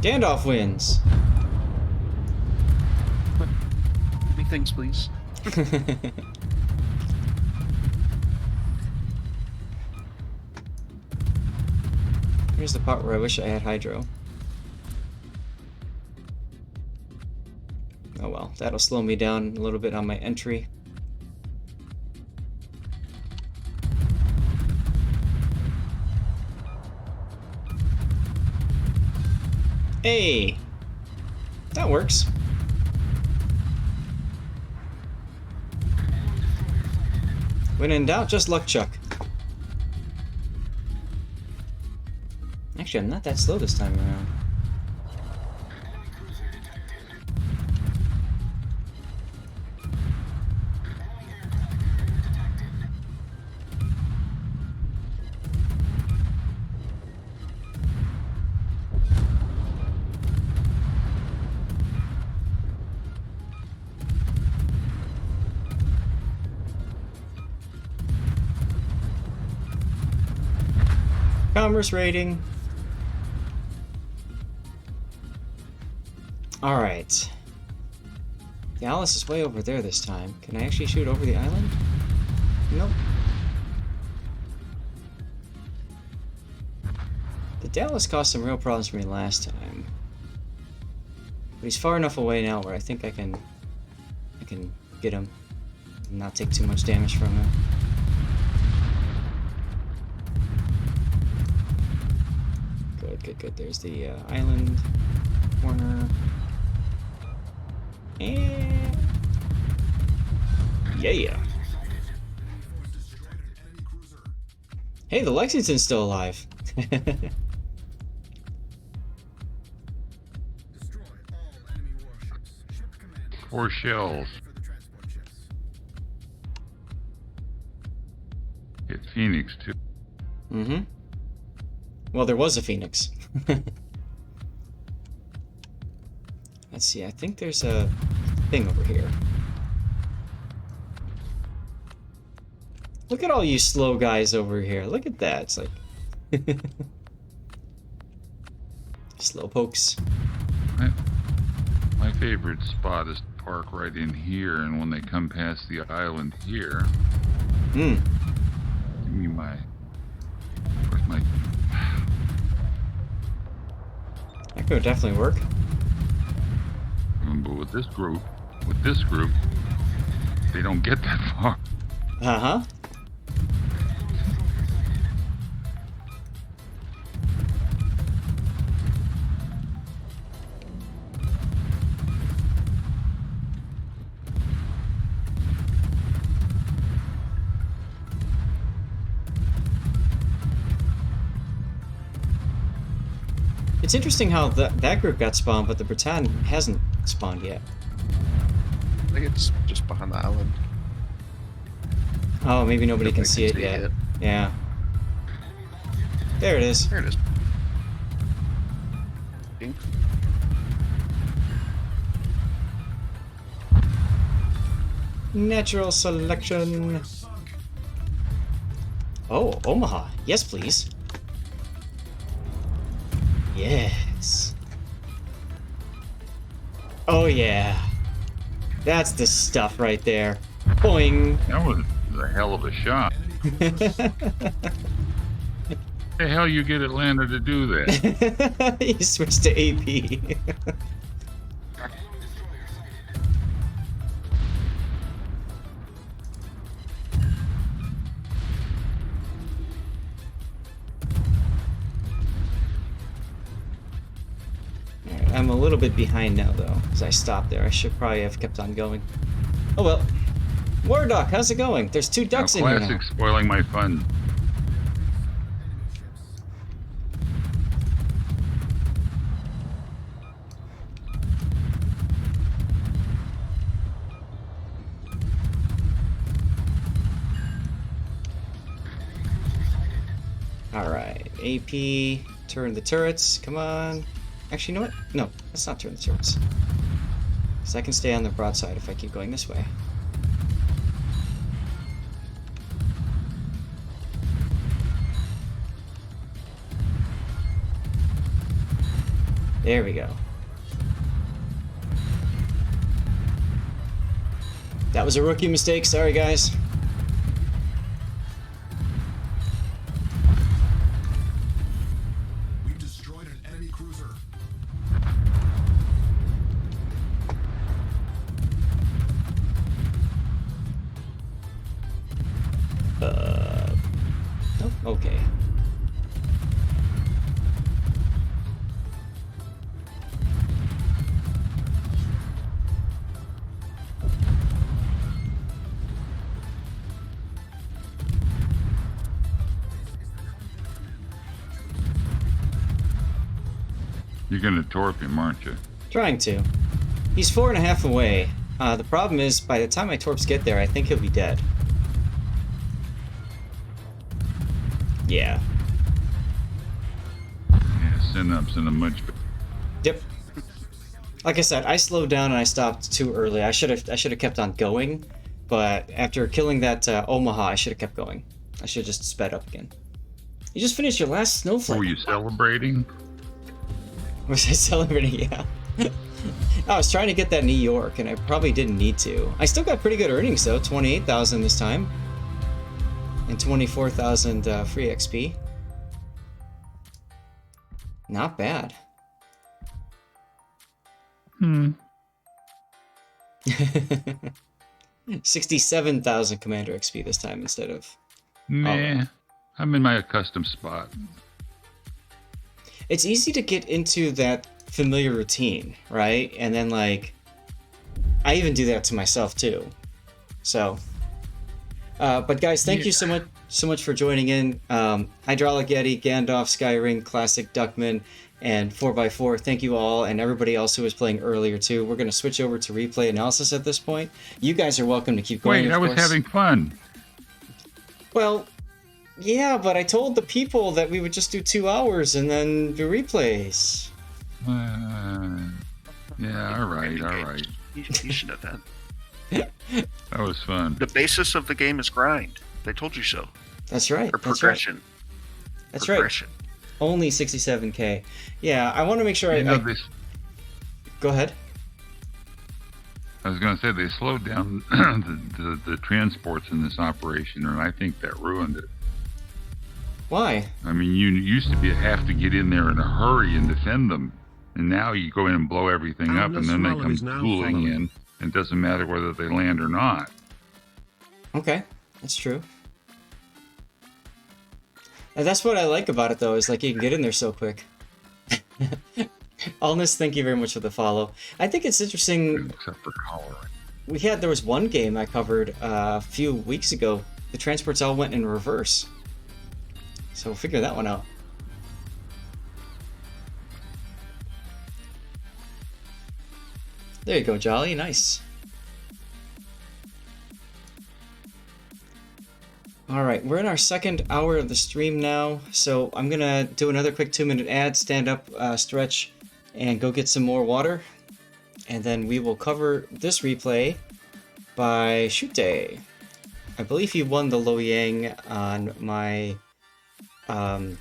Gandalf wins. Give me things, please. Here's the part where I wish I had hydro. Oh well, that'll slow me down a little bit on my entry. Hey! That works. When in doubt, just luck chuck. Actually, I'm not that slow this time around. Commerce rating. Alright. The Alice is way over there this time. Can I actually shoot over the island? Nope. The Dallas caused some real problems for me last time. But he's far enough away now where I think I can get him and not take too much damage from him. Good. There's the island corner. And yeah. Hey, the Lexington's still alive. Destroy all enemy warships. Ship commander. 4 shells. For the transport ships. Hit Phoenix too. Mm-hmm. Well, there was a Phoenix. Let's see, I think there's a thing over here. Look at all you slow guys over here. Look at that. It's like... slow pokes. My favorite spot is to park right in here, and when they come past the island here, Hmm. give me my... Where's my... That could definitely work. But with this group, they don't get that far. Uh-huh. It's interesting how that group got spawned, but the Britann hasn't spawned yet. I think it's just behind the island. Oh, maybe nobody can Nobody see it yet. Yeah. There it is. There it is. Ding. Natural selection. Oh, Omaha. Yes, please. Yes. Oh, yeah. That's the stuff right there. Boing. That was a hell of a shot. The hell you get Atlanta to do that? He switched to AP. Alright, I'm a little bit behind now, though, because I stopped there. I should probably have kept on going. Oh well. War Duck, how's it going? There's 2 ducks in here now. Classic spoiling my fun. Alright, AP, turn the turrets, come on. Actually, you know what? No, let's not turn the turrets. Because I can stay on the broadside if I keep going this way. There we go. That was a rookie mistake, sorry guys. We've destroyed an enemy cruiser. Oh, okay. You're gonna torp him, aren't you? Trying to. He's 4.5 away. The problem is, by the time my torps get there, I think he'll be dead. Yeah. Yeah, send them much better. Yep. Like I said, I slowed down and I stopped too early. I should have kept on going, but after killing that Omaha, I should have kept going. I should have just sped up again. You just finished your last snowflake. Were you celebrating? Was I celebrating? Yeah. I was trying to get that New York, and I probably didn't need to. I still got pretty good earnings though, 28,000 this time, and 24,000 free XP. Not bad. 67,000 commander XP this time instead of. Nah, I'm in my accustomed spot. It's easy to get into that familiar routine, right? And then like, I even do that to myself too. So, but guys, thank you so much so much for joining in. Hydraulic Yeti, Gandalf, Skyring, Classic Duckman, and 4x4. Thank you all, and everybody else who was playing earlier too. We're going to switch over to replay analysis at this point. You guys are welcome to keep going. Wait, I was having fun. Well, yeah, but I told the people that we would just do 2 hours and then do replays. Yeah, all right. You should know that. That was fun. The basis of the game is grind. They told you so. That's right. Or progression. That's progression. right. Only 67k. Yeah, I want to make sure Go ahead. I was going to say they slowed down the transports in this operation, and I think that ruined it. Why? I mean, you used to have to get in there in a hurry and defend them, and now you go in and blow everything up, and then they come tooling in, and it doesn't matter whether they land or not. Okay, that's true. And that's what I like about it, though, is like you can get in there so quick. Allness, thank you very much for the follow. I think it's interesting. Except for cholera. There was one game I covered a few weeks ago. The transports all went in reverse. So we'll figure that one out. There you go, Jolly. Nice. Alright, we're in our second hour of the stream now, so I'm gonna do another quick 2-minute ad, stand up, stretch, and go get some more water. And then we will cover this replay by Shute. I believe he won the Loyang on my, what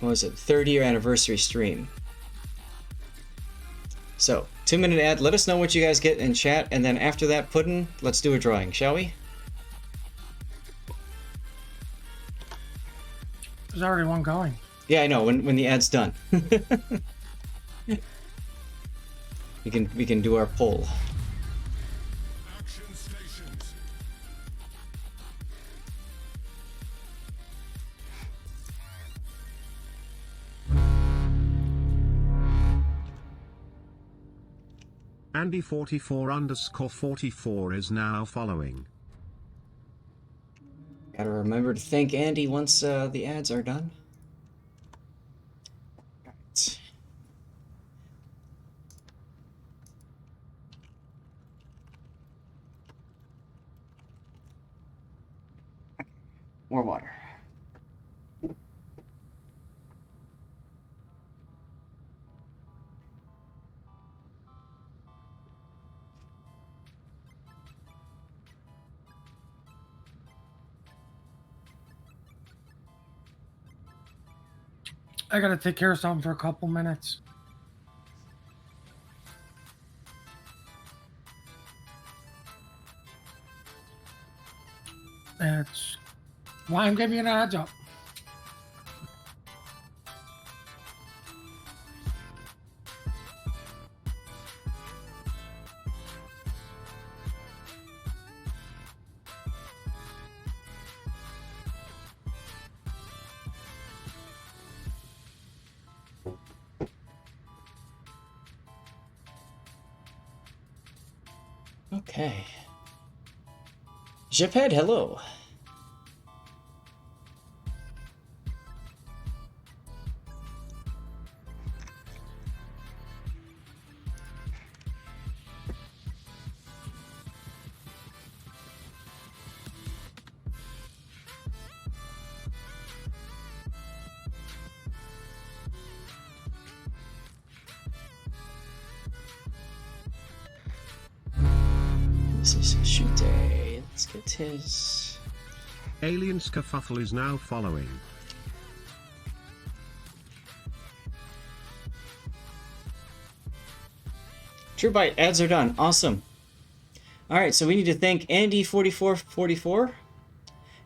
was it, 3rd-year anniversary stream. So, 2-minute ad, let us know what you guys get in chat, and then after that, Puddin', let's do a drawing, shall we? There's already one going. Yeah, I know, when the ad's done. we can do our poll. Action stations. Andy44_44 is now following. Gotta remember to thank Andy once the ads are done. Right. More water. I gotta take care of something for a couple minutes. That's why I'm giving you an heads up. Okay. Japed, hello. This is Shute. Let's get his. Alien Skerfuffle is now following. True Bite, ads are done. Awesome. Alright, so we need to thank Andy4444.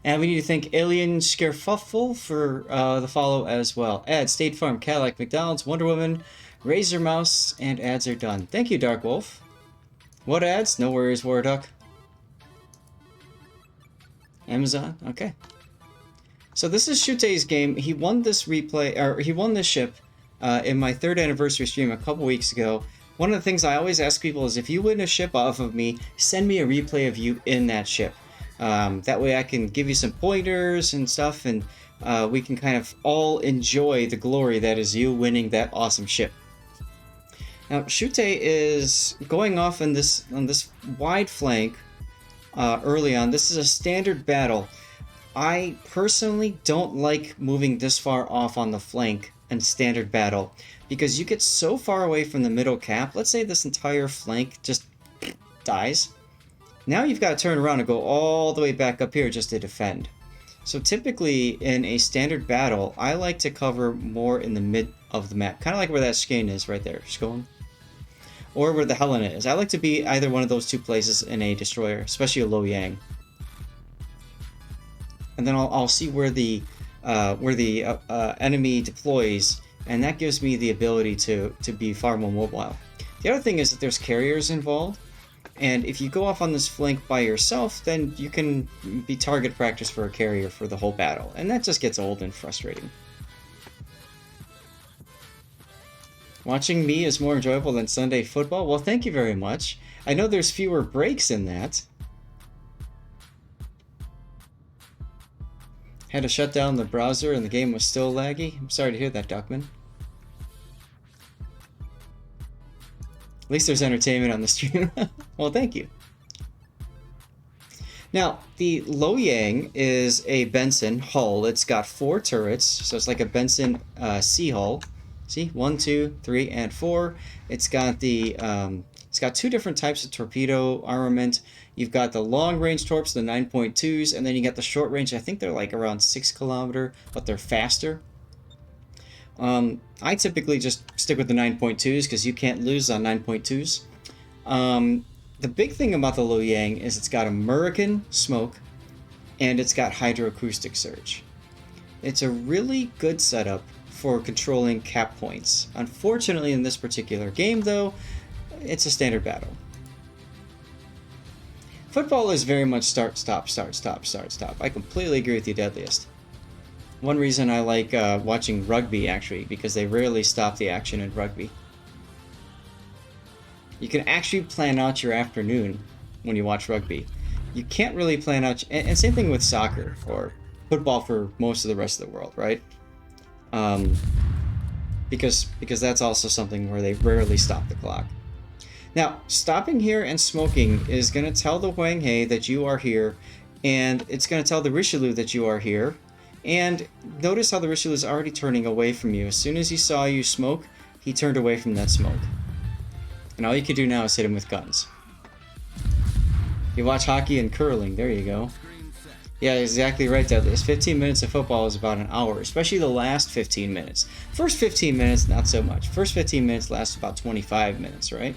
And we need to thank Alien Skerfuffle for the follow as well. Ads, State Farm, Cadillac, McDonald's, Wonder Woman, Razor Mouse, and ads are done. Thank you, Dark Wolf. What ads? No worries, Warduck. Amazon? Okay. So this is Shute's game. He won this replay, or he won this ship in my 3rd anniversary stream a couple weeks ago. One of the things I always ask people is if you win a ship off of me, send me a replay of you in that ship. That way I can give you some pointers and stuff, and we can kind of all enjoy the glory that is you winning that awesome ship. Now, Shute is going off on this wide flank early on. This is a standard battle. I personally don't like moving this far off on the flank in standard battle because you get so far away from the middle cap. Let's say this entire flank just dies. Now you've got to turn around and go all the way back up here just to defend. So typically in a standard battle, I like to cover more in the mid of the map, kind of like where that skein is right there, Scone. Or where the Helena is. I like to be either one of those two places in a destroyer, especially a Loyang. And then I'll see where the enemy deploys, and that gives me the ability to be far more mobile. The other thing is that there's carriers involved, and if you go off on this flank by yourself, then you can be target practice for a carrier for the whole battle, and that just gets old and frustrating. Watching me is more enjoyable than Sunday football? Well, thank you very much. I know there's fewer breaks in that. Had to shut down the browser and the game was still laggy? I'm sorry to hear that, Duckman. At least there's entertainment on the stream. Well, thank you. Now, the Loyang is a Benson hull. It's got 4 turrets, so it's like a Benson C hull. See, 1, 2, 3, and 4. It's got the it's got 2 different types of torpedo armament. You've got the long range torps, the 9.2s, and then you got the short range. I think they're like around 6 kilometer, but they're faster. I typically just stick with the 9.2s because you can't lose on 9.2s. The big thing about the Loyang is it's got American smoke, and it's got hydroacoustic surge. It's a really good setup for controlling cap points. Unfortunately, in this particular game, though, it's a standard battle. Football is very much start, stop, start, stop, start, stop. I completely agree with you, Deadliest. One reason I like watching rugby, actually, because they rarely stop the action in rugby. You can actually plan out your afternoon when you watch rugby. You can't really plan out... And same thing with soccer, or football for most of the rest of the world, right? Because that's also something where they rarely stop the clock. Now, stopping here and smoking is going to tell the Huang He that you are here, and it's going to tell the Richelieu that you are here. And notice how the Richelieu is already turning away from you. As soon as he saw you smoke, he turned away from that smoke. And all you can do now is hit him with guns. You watch hockey and curling, there you go. Yeah, exactly right, Deadliest. 15 minutes of football is about an hour, especially the last 15 minutes. First 15 minutes, not so much. First 15 minutes lasts about 25 minutes, right?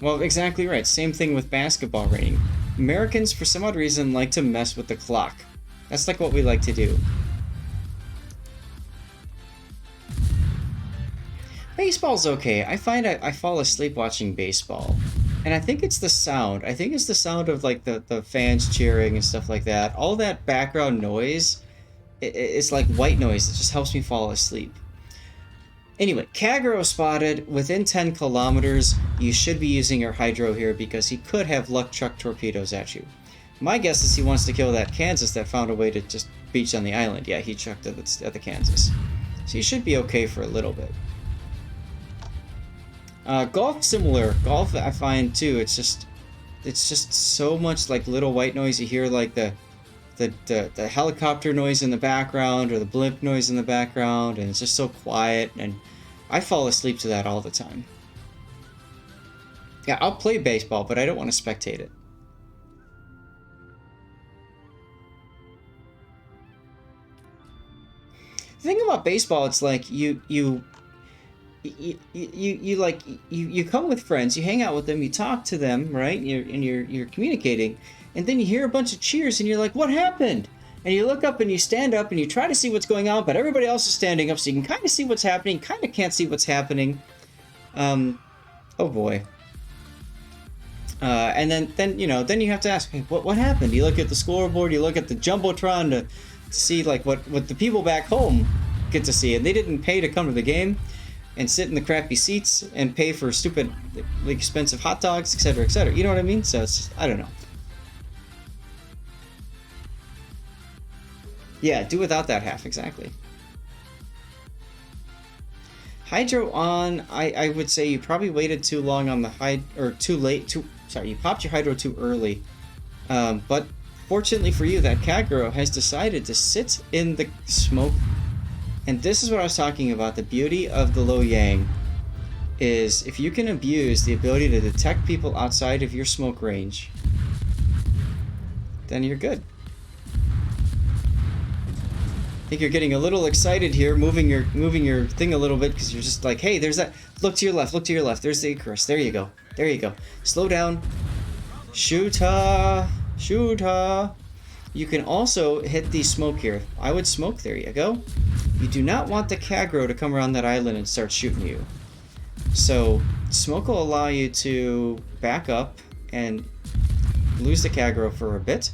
Well, exactly right. Same thing with basketball rating. Americans, for some odd reason, like to mess with the clock. That's like what we like to do. Baseball's okay. I find I fall asleep watching baseball. And I think it's the sound. I think it's the sound of like the fans cheering and stuff like that. All that background noise, it's like white noise. It just helps me fall asleep. Anyway, Kagero spotted within 10 kilometers. You should be using your hydro here because he could have luck chuck torpedoes at you. My guess is he wants to kill that Kansas that found a way to just beach on the island. Yeah, he chucked at the Kansas. So you should be okay for a little bit. Golf, similar. Golf, I find too. It's just so much like little white noise. You hear like the helicopter noise in the background or the blimp noise in the background, and it's just so quiet. And I fall asleep to that all the time. Yeah, I'll play baseball, but I don't want to spectate it. The thing about baseball, it's like you come with friends, you hang out with them, you talk to them, right? You're communicating, and then you hear a bunch of cheers, and you're like, "What happened?" And you look up and you stand up and you try to see what's going on, but everybody else is standing up, so you can kind of see what's happening, kind of can't see what's happening. Oh boy. And then you have to ask, hey, what happened? You look at the scoreboard, you look at the jumbotron to see like what the people back home get to see, and they didn't pay to come to the game. and sit in the crappy seats and pay for stupid, like, expensive hot dogs, etc., etc. You know what I mean? So it's, I don't know. Yeah, do without that half, exactly. Hydro on, I would say you probably waited too long on the or too late, you popped your hydro too early. But fortunately for you, that Kagero has decided to sit in the smoke. And this is what I was talking about. The beauty of the Lo Yang is if you can abuse the ability to detect people outside of your smoke range, then you're good. I think you're getting a little excited here, moving your thing a little bit, because you're just like, hey, there's that. Look to your left. Look to your left. There's the Icarus. There you go. There you go. Slow down. Shoot her. Shoot her. You can also hit the smoke here. I would smoke. There you go. You do not want the Kagero to come around that island and start shooting you. So smoke will allow you to back up and lose the Kagero for a bit.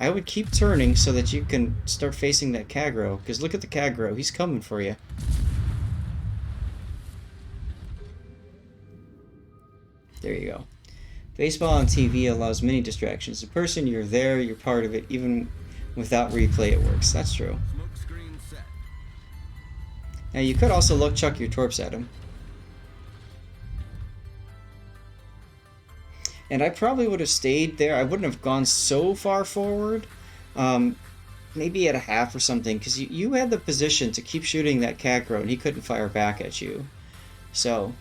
I would keep turning so that you can start facing that Kagero, because look at the Kagero, he's coming for you. There you go. Baseball on TV allows many distractions. In person, you're there, you're part of it, even without replay it works. That's true. Now you could also chuck your torps at him. And I probably would have stayed there. I wouldn't have gone so far forward. Maybe at a half or something, because you had the position to keep shooting that Kagero and he couldn't fire back at you. So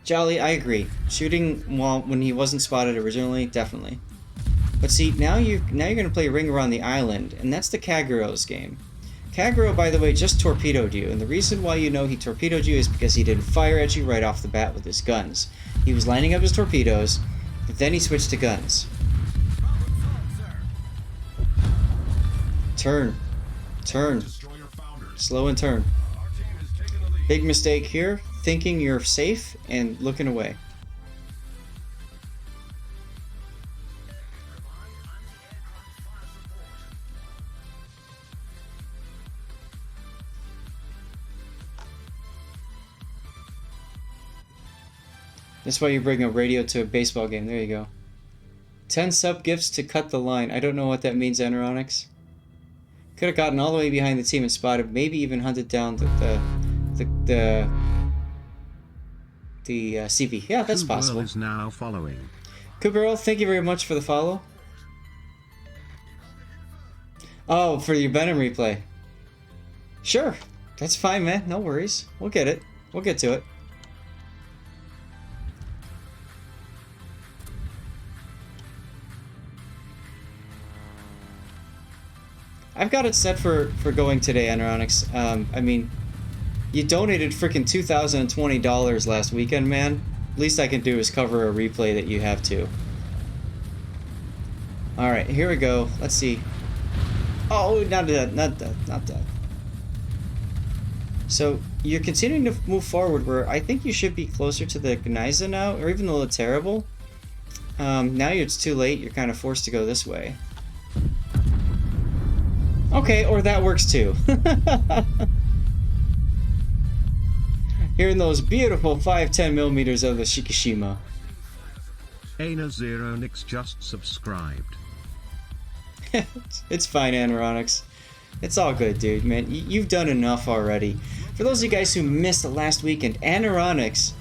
Jolly, I agree. Shooting when he wasn't spotted originally, definitely. But see, now you're gonna play Ring Around the Island, and that's the Kagero's game. Kagero, by the way, just torpedoed you, and the reason why you know he torpedoed you is because he didn't fire at you right off the bat with his guns. He was lining up his torpedoes, but then he switched to guns. Turn. Turn. Slow and turn. Big mistake here, thinking you're safe and looking away. That's why you bring a radio to a baseball game. There you go. 10 sub gifts to cut the line. I don't know what that means, Eneronics. Could have gotten all the way behind the team and spotted, maybe even hunted down the CV. Yeah, that's possible. Is now following. Cooperl, thank you very much for the follow. Oh, for your Benham replay. Sure, that's fine, man. No worries. We'll get it. We'll get to it. I've got it set for going today, Eneronics. I mean, you donated freaking $2,020 last weekend, man. Least I can do is cover a replay that you have to. Alright, here we go. Let's see. Oh, not that. So, you're continuing to move forward where I think you should be closer to the Gneiza now, or even the Terrible. Now it's too late, you're kind of forced to go this way. Okay, or that works too. Hearing those beautiful 5-10 millimeters of the Shikishima. Ana Zero Nix just subscribed. It's fine, Anoronics. It's all good, dude, man. You've done enough already. For those of you guys who missed the last weekend, Anoronics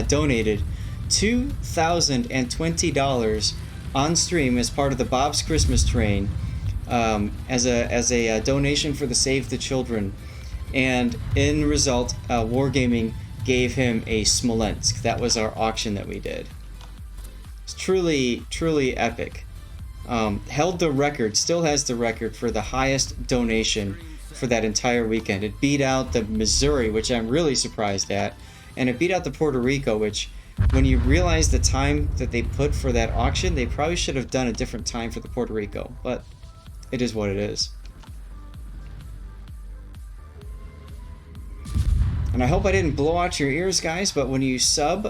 donated $2,020 on stream as part of the Bob's Christmas Train, as a donation for the Save the Children, and in result, Wargaming gave him a Smolensk. That was our auction that we did. It's truly epic. Held the record, still has the record for the highest donation for that entire weekend. It beat out the Missouri, which I'm really surprised at, and it beat out the Puerto Rico, which, when you realize the time that they put for that auction, they probably should have done a different time for the Puerto Rico, but it is what it is. And I hope I didn't blow out your ears, guys, but when you sub,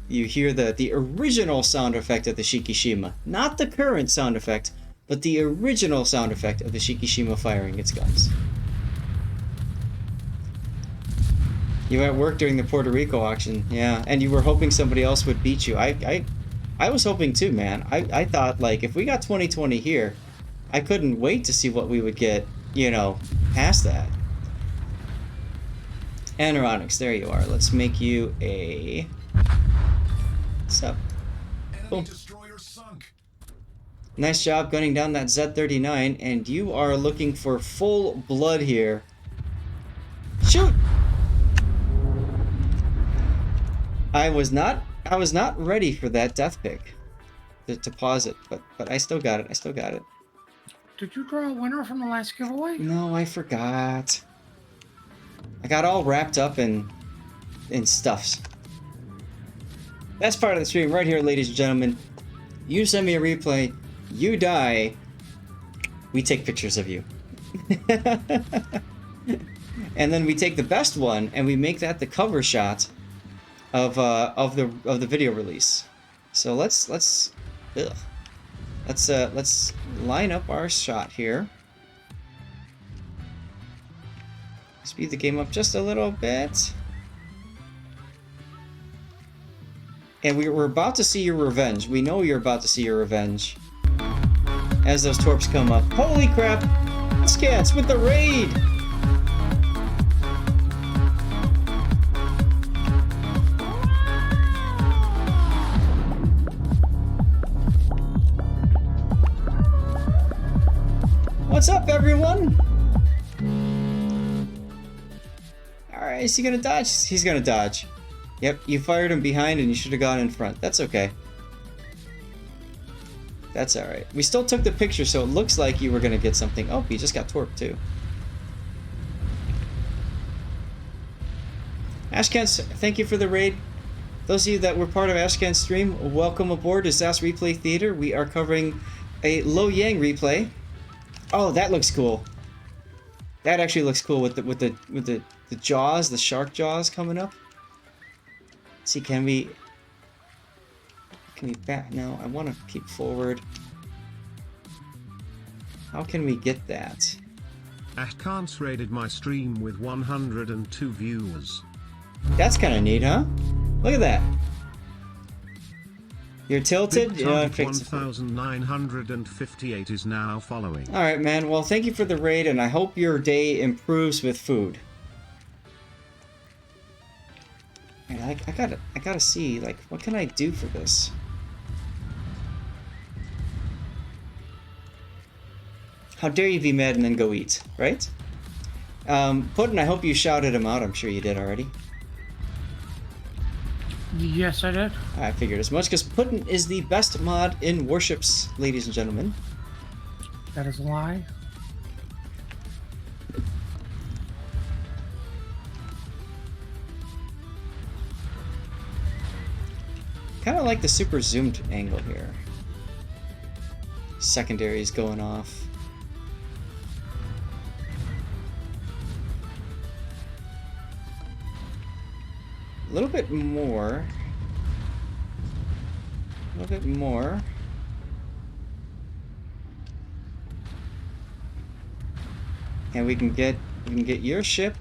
you hear the original sound effect of the Shikishima. Not the current sound effect, but the original sound effect of the Shikishima firing its guns. You were at work during the Puerto Rico auction, yeah, and you were hoping somebody else would beat you. I was hoping too, man. I thought, like, if we got 2020 here, I couldn't wait to see what we would get, you know, past that. Aeronautics, there you are. Let's make you a... What's up? Boom. Nice job gunning down that Z-39, and you are looking for full blood here. Shoot! I was not ready for that death pick to pause it, but I still got it. Did you draw a winner from the last giveaway? No, I forgot. I got all wrapped up in stuffs. That's part of the stream right here, ladies and gentlemen. You send me a replay, you die, we take pictures of you. And then we take the best one and we make that the cover shot of the video release. So let's line up our shot here. Speed the game up just a little bit. And we're about to see your revenge. We know you're about to see your revenge. As those torps come up. Holy crap! Scats with the raid! What's up, everyone? Alright, is he gonna dodge? He's gonna dodge. Yep, you fired him behind and you should have gone in front. That's okay. That's alright. We still took the picture, so it looks like you were gonna get something. Oh, he just got torped too. Ashcan, thank you for the raid. Those of you that were part of Ashcan's stream, welcome aboard to Zas Replay Theater. We are covering a Lo Yang replay. Oh, that looks cool. That actually looks cool with the jaws, the shark jaws coming up. Let's see, can we back? No, I want to keep forward. How can we get that? Ashkan's raided my stream with 102 viewers. That's kind of neat, huh? Look at that. You're tilted. You know, 1958 is now following. All right, man. Well, thank you for the raid, and I hope your day improves with food. And I gotta see, like, what can I do for this? How dare you be mad and then go eat, right? Puddin', I hope you shouted him out. I'm sure you did already. Yes, I did. I figured as much, because Puddin' is the best mod in Warships, ladies and gentlemen. That is a lie. Kind of like the super zoomed angle here. Secondaries going off. A little bit more. A little bit more. And we can get your ship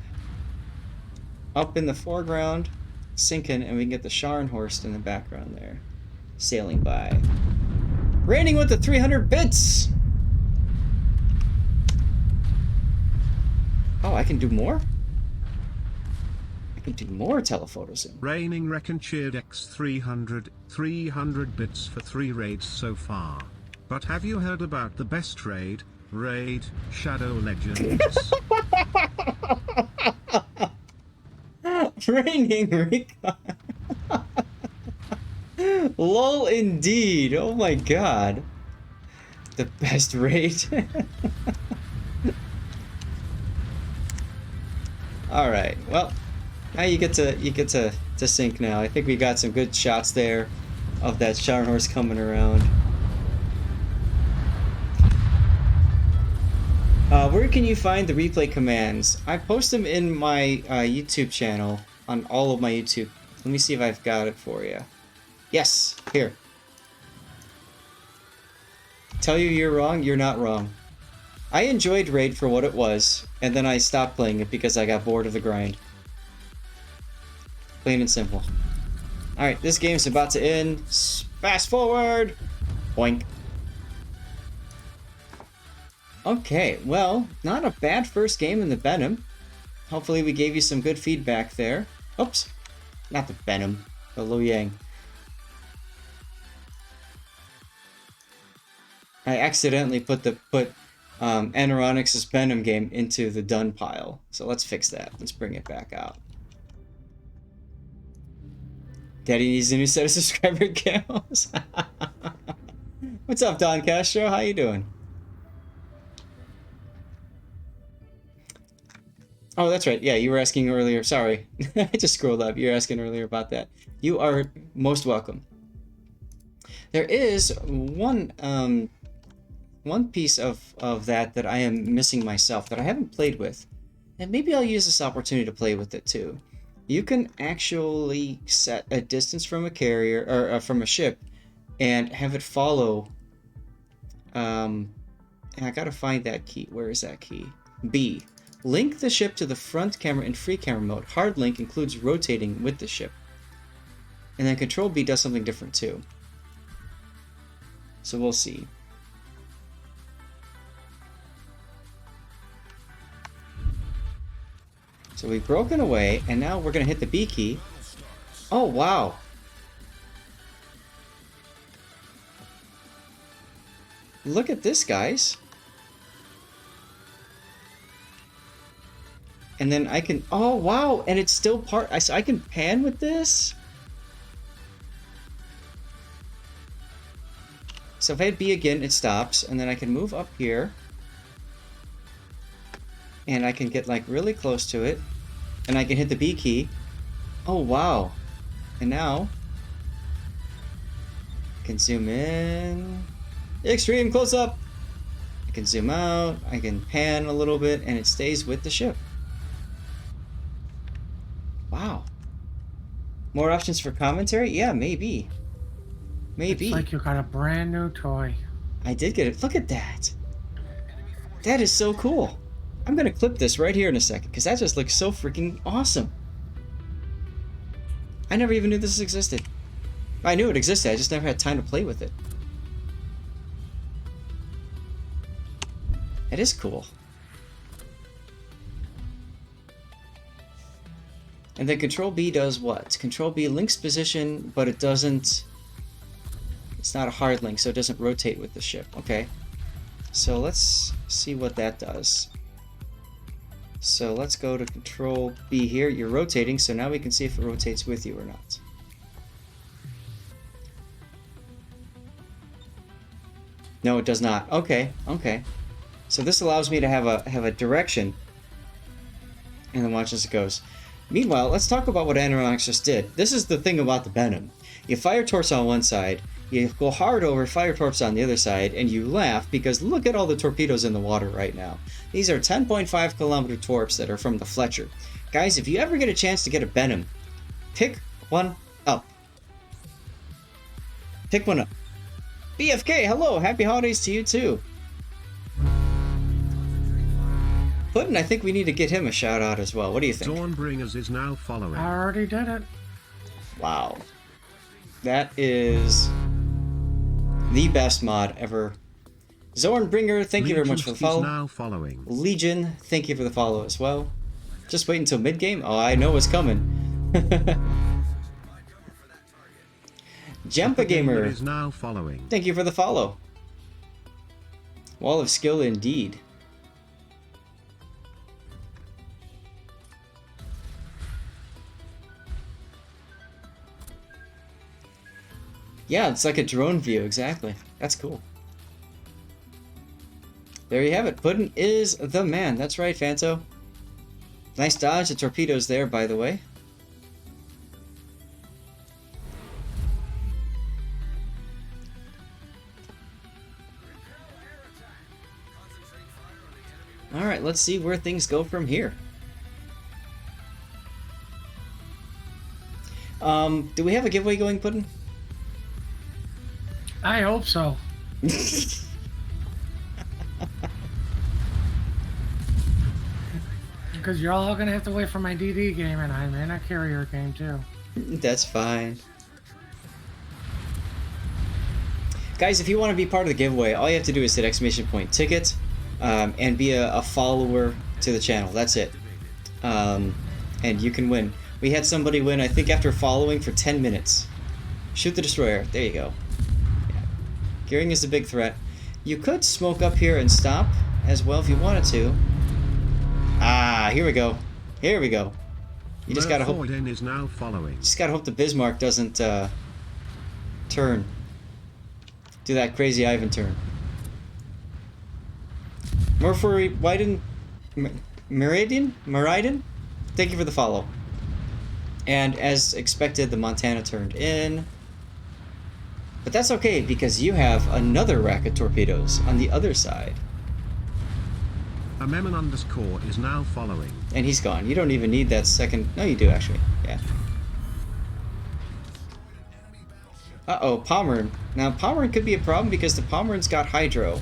up in the foreground, sinking, and we can get the Scharnhorst in the background there, sailing by. Raining with the 300 bits! Oh, I can do more? I can do more telephoto zoom. Raining Recon cheered X300, 300 bits for 3 raids so far. But have you heard about the best raid? Raid Shadow Legends. Raining Recon. Lol indeed. Oh my god. The best raid. Alright, well, now you get to sync now. I think we got some good shots there of that Scharnhorst coming around. Where can you find the replay commands? I post them in my YouTube channel, on all of my YouTube. Let me see if I've got it for you. Yes, here. Tell you you're wrong, you're not wrong. I enjoyed Raid for what it was, and then I stopped playing it because I got bored of the grind. Plain and simple. Alright, this game's about to end. Fast forward! Boink. Okay, well, not a bad first game in the Benham. Hopefully we gave you some good feedback there. Oops. Not the Benham, the Luoyang. I accidentally put Eneronix's Benham game into the done pile. So let's fix that. Let's bring it back out. Daddy needs a new set of subscriber camos. What's up, Don Castro? How you doing? Oh, that's right. Yeah, you were asking earlier. Sorry. I just scrolled up. You were asking earlier about that. You are most welcome. There is one piece of that I am missing myself that I haven't played with. And maybe I'll use this opportunity to play with it too. You can actually set a distance from a carrier, or from a ship, and have it follow. And I gotta find that key. Where is that key? B. Link the ship to the front camera in free camera mode. Hard link includes rotating with the ship. And then Control B does something different too. So we'll see. So we've broken away, and now we're going to hit the B key. Oh, wow. Look at this, guys. And then I can... Oh, wow. And it's still part... I can pan with this? So if I hit B again, it stops. And then I can move up here. And I can get, like, really close to it. And I can hit the B key. Oh, wow. And now... I can zoom in. Extreme close-up! I can zoom out. I can pan a little bit. And it stays with the ship. Wow. More options for commentary? Yeah, maybe. Maybe. It's like you got a brand new toy. I did get it. Look at that. That is so cool. I'm going to clip this right here in a second, because that just looks so freaking awesome. I never even knew this existed. I knew it existed, I just never had time to play with it. That is cool. And then Control B does what? Control B links position, but it doesn't... It's not a hard link, so it doesn't rotate with the ship. Okay. So let's see what that does. So let's go to Control B here. You're rotating, so now we can see if it rotates with you or not. No, it does not. Okay, okay. So this allows me to have a direction, and then watch as it goes. Meanwhile, let's talk about what Anoronix just did. This is the thing about the Benham. You fire torps on one side, you go hard over, fire torps on the other side, and you laugh because look at all the torpedoes in the water right now. These are 10.5 kilometer torps that are from the Fletcher. Guys, if you ever get a chance to get a Benham, pick one up. Pick one up. BFK, hello! Happy holidays to you too. Puddin', I think we need to get him a shout out as well. What do you think? Dawnbringers is now following. I already did it. Wow. That is the best mod ever. Zornbringer, thank you very much for the follow. Now following. Legion, thank you for the follow as well. Just wait until mid-game? Oh, I know what's coming. Jumpa Gamer is now following. Thank you for the follow. Wall of skill indeed. Yeah, it's like a drone view, exactly. That's cool. There you have it. Puddin' is the man. That's right, Fanto. Nice dodge. The torpedoes there, by the way. Alright, let's see where things go from here. Do we have a giveaway going, Puddin'? I hope so. Because you're all gonna have to wait for my DD game, and I may not carry your game too. That's fine. Guys, if you want to be part of the giveaway, all you have to do is hit !ticket and be a follower to the channel. That's it. And you can win. We had somebody win, I think, after following for 10 minutes. Shoot the destroyer. There you go. Yeah. Gearing is a big threat. You could smoke up here and stop as well if you wanted to. Ah, here we go. Here we go. You just gotta hope. Is now following. Just gotta hope the Bismarck doesn't turn. Do that crazy Ivan turn. Murphy Wyden, Meridian, thank you for the follow. And as expected, the Montana turned in. But that's okay, because you have another rack of torpedoes on the other side. Amemon_ is now following. And he's gone. You don't even need that second... No, you do, actually. Yeah. Uh-oh, Pommern. Now, Pommern could be a problem because the Pommern's got hydro.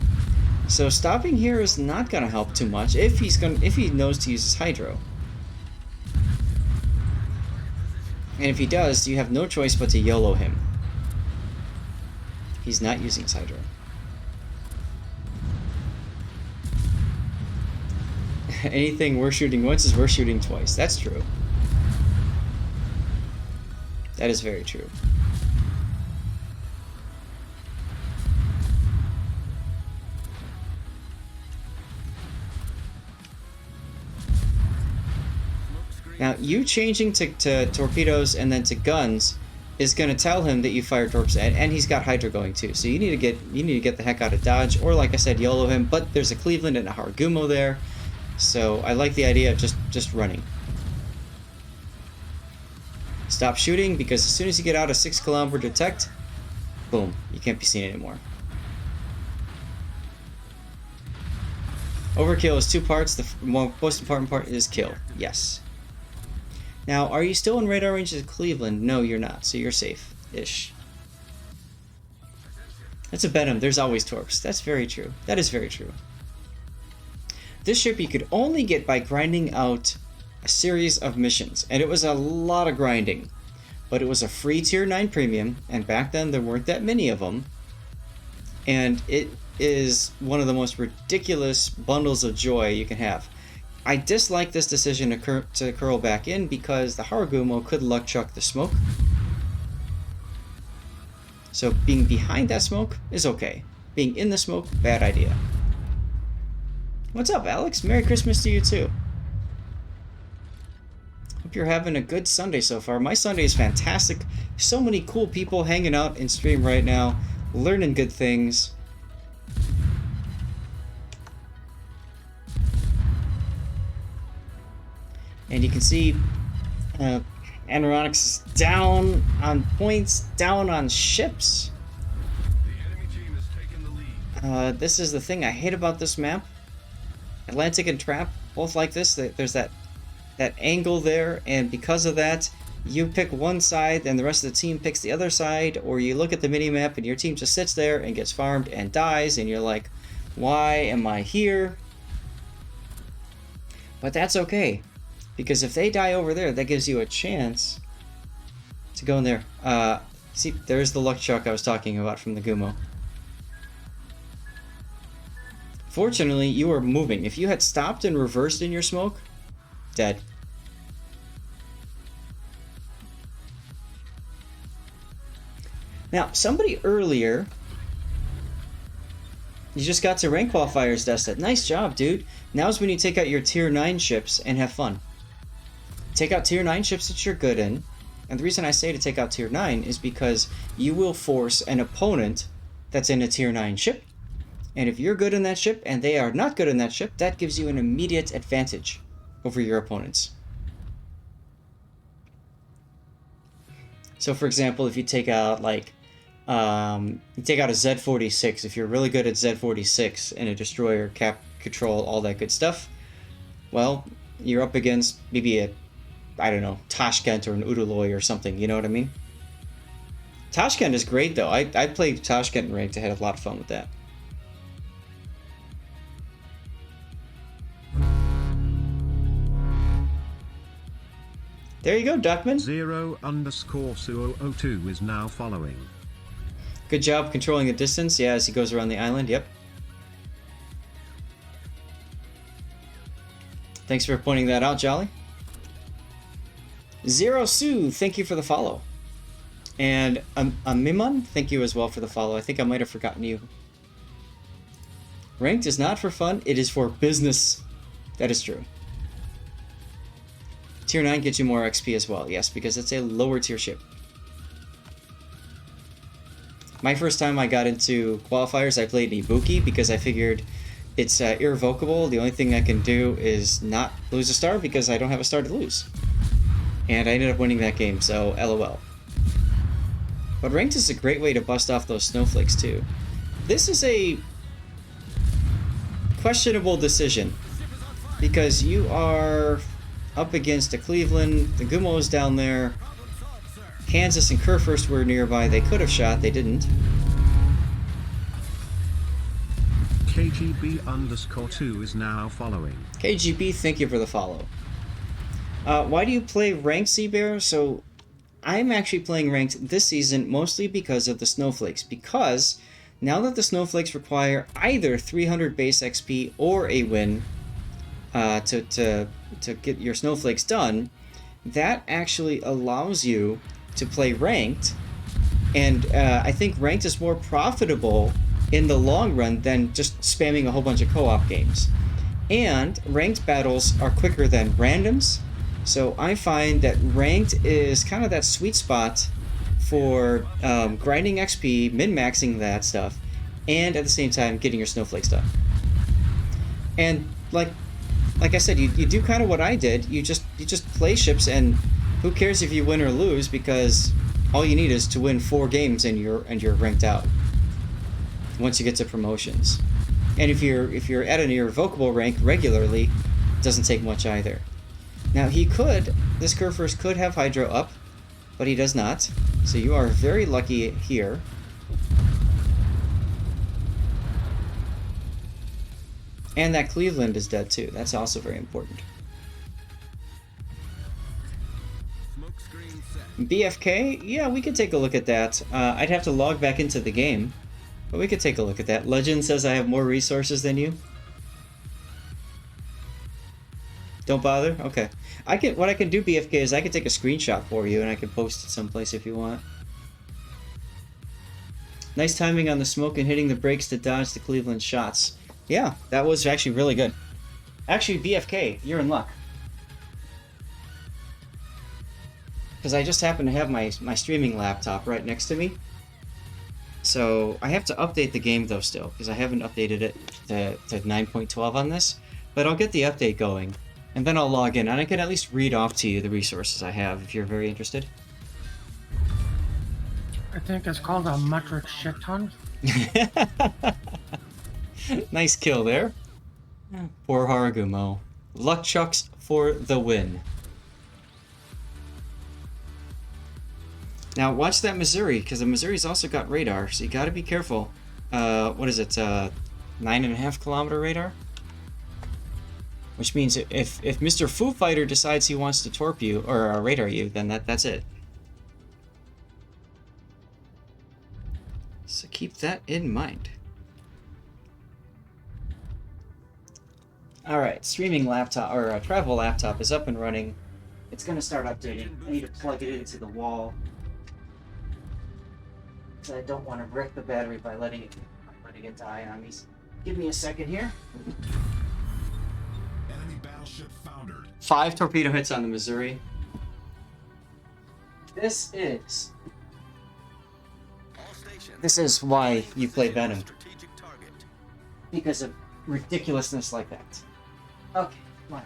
So stopping here is not going to help too much if he knows to use his hydro. And if he does, you have no choice but to YOLO him. He's not using his hydro. Anything worth shooting once is worth shooting twice. That's true. That is very true. Now, you changing to torpedoes and then to guns is going to tell him that you fire torps, and he's got hydro going too. So you need to get the heck out of dodge, or like I said, YOLO him. But there's a Cleveland and a Haragumo there, so I like the idea of just running. Stop shooting, because as soon as you get out of 6 kilometer detect, boom, you can't be seen anymore. Overkill is 2 parts. The most important part is kill. Yes. Now, are you still in radar range of Cleveland? No, you're not, so you're safe-ish. That's a Benham. There's always torps. That's very true. That is very true. This ship you could only get by grinding out a series of missions, and it was a lot of grinding. But it was a free Tier 9 premium, and back then there weren't that many of them. And it is one of the most ridiculous bundles of joy you can have. I dislike this decision to curl back in because the Haragumo could luck chuck the smoke. So being behind that smoke is okay. Being in the smoke, bad idea. What's up, Alex? Merry Christmas to you too. Hope you're having a good Sunday so far. My Sunday is fantastic. So many cool people hanging out in stream right now, learning good things. And you can see Aeronautics is down on points, down on ships. This is the thing I hate about this map. Atlantic and Trap, both like this. There's that angle there, and because of that, you pick one side and the rest of the team picks the other side, or you look at the mini-map and your team just sits there and gets farmed and dies, and you're like, why am I here? But that's okay. Because if they die over there, that gives you a chance to go in there. See, there's the luck chuck I was talking about from the Gumo. Fortunately, you were moving. If you had stopped and reversed in your smoke, dead. Now, somebody earlier, you just got to rank qualifiers, Dustin. Nice job, dude. Now's when you take out your Tier 9 ships and have fun. Take out Tier 9 ships that you're good in, and the reason I say to take out Tier 9 is because you will force an opponent that's in a Tier 9 ship, and if you're good in that ship and they are not good in that ship, that gives you an immediate advantage over your opponents. So for example, if you take out like you take out a Z-46, if you're really good at Z-46 and a destroyer, cap, control, all that good stuff, well, you're up against maybe a, I don't know, Tashkent or an Udaloy or something, you know what I mean? Tashkent is great though. I played Tashkent in ranked. I had a lot of fun with that. There you go, Duckman. 0_Suo02 is now following. Good job controlling the distance, yeah, as he goes around the island, yep. Thanks for pointing that out, Jolly. Zero Sue, thank you for the follow. And Mimon, thank you as well for the follow. I think I might have forgotten you. Ranked is not for fun, it is for business. That is true. Tier 9 gets you more XP as well, yes, because it's a lower tier ship. My first time I got into qualifiers, I played Ibuki because I figured it's irrevocable. The only thing I can do is not lose a star because I don't have a star to lose. And I ended up winning that game, so LOL. But ranked is a great way to bust off those snowflakes too. This is a questionable decision because you are up against a Cleveland, the Gummo's down there, Kansas and Kurfürst were nearby. They could have shot, they didn't. KGB_2 is now following. KGB, thank you for the follow. Why do you play ranked, Seabear? So, I'm actually playing ranked this season mostly because of the snowflakes. Because now that the snowflakes require either 300 base XP or a win to get your snowflakes done, that actually allows you to play ranked, and I think ranked is more profitable in the long run than just spamming a whole bunch of co-op games. And ranked battles are quicker than randoms, so I find that ranked is kind of that sweet spot for grinding XP, min-maxing that stuff, and at the same time getting your snowflakes done. And like I said, you do kind of what I did. You just play ships, and who cares if you win or lose, because all you need is to win 4 games and you're ranked out once you get to promotions. And if you're at an irrevocable rank regularly, it doesn't take much either. Now this Kurfürst could have Hydro up, but he does not. So you are very lucky here. And that Cleveland is dead too. That's also very important. BFK? Yeah, we could take a look at that. I'd have to log back into the game, but we could take a look at that. Legend says I have more resources than you. Don't bother? Okay. What I can do, BFK, is I can take a screenshot for you and I can post it someplace if you want. Nice timing on the smoke and hitting the brakes to dodge the Cleveland shots. Yeah, that was actually really good. Actually, BFK, you're in luck. Because I just happen to have my streaming laptop right next to me. So I have to update the game though still, because I haven't updated it to 9.12 on this. But I'll get the update going, and then I'll log in, and I can at least read off to you the resources I have if you're very interested. I think it's called a metric shit ton. Nice kill there. Poor Haragumo. Luck chucks for the win. Now watch that Missouri, because the Missouri's also got radar, so you gotta be careful. What is it, 9.5 kilometer radar? Which means if Mr. Foo Fighter decides he wants to torp you, or radar you, then that's it. So keep that in mind. Alright, streaming laptop, or travel laptop is up and running. It's gonna start updating. I need to plug it into the wall. So I don't want to wreck the battery by letting it die on me. Give me a second here. Enemy battleship foundered. 5 torpedo hits on the Missouri. This is why you play Benham. Because of ridiculousness like that. Okay, come on.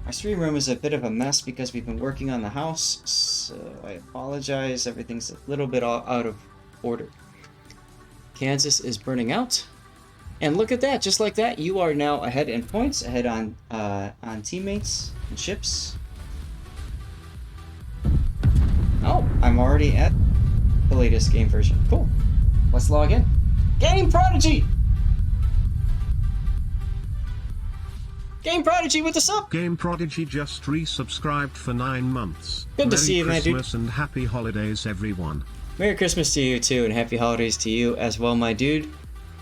My stream room is a bit of a mess because we've been working on the house, so I apologize. Everything's a little bit out of order. Kansas is burning out. And look at that, just like that, you are now ahead in points, ahead on teammates and ships. Oh, I'm already at the latest game version. Cool. Let's log in. Game Prodigy! Game Prodigy, what's up? Game Prodigy just resubscribed for 9 months. Good to see you, man, dude. Merry Christmas and happy holidays, everyone. Merry Christmas to you, too, and happy holidays to you as well, my dude.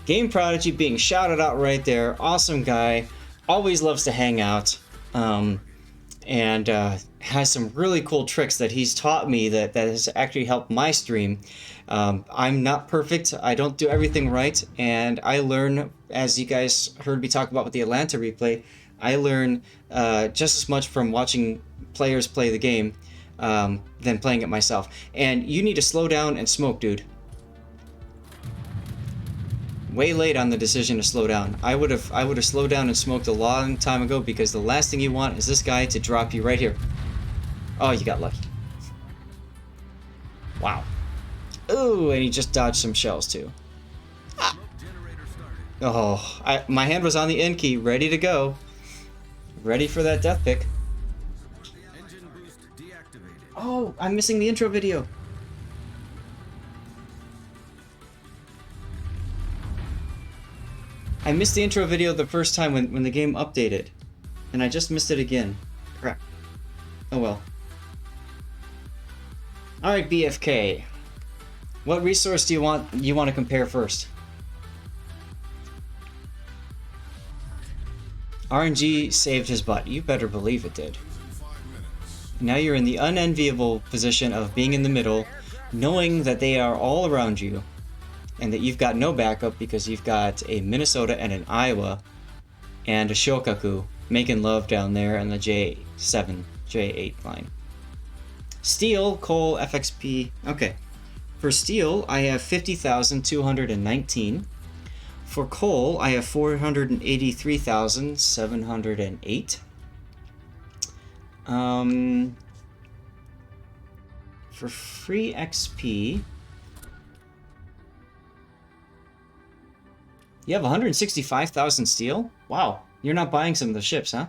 Game Prodigy being shouted out right there. Awesome guy. Always loves to hang out. And has some really cool tricks that he's taught me that has actually helped my stream. I'm not perfect. I don't do everything right. And I learn, as you guys heard me talk about with the Atlanta replay, I learn just as much from watching players play the game than playing it myself. And you need to slow down and smoke, dude. Way late on the decision to slow down. I would have slowed down and smoked a long time ago, because the last thing you want is this guy to drop you right here. Oh, you got lucky. Wow. Ooh, and he just dodged some shells too. Ah. Oh, my hand was on the N key, ready to go. Ready for that death pick. Oh, I'm missing the intro video. I missed the intro video the first time when the game updated, and I just missed it again. Crap. Oh well. Alright, BFK. What resource do you want to compare first? RNG saved his butt. You better believe it did. Now you're in the unenviable position of being in the middle, knowing that they are all around you, and that you've got no backup because you've got a Minnesota and an Iowa and a Shokaku making love down there on the J7, J8 line. Steel, coal, FXP. Okay. For steel, I have 50,219. For coal, I have 483,708. For free XP, you have 165,000 steel? Wow, you're not buying some of the ships, huh?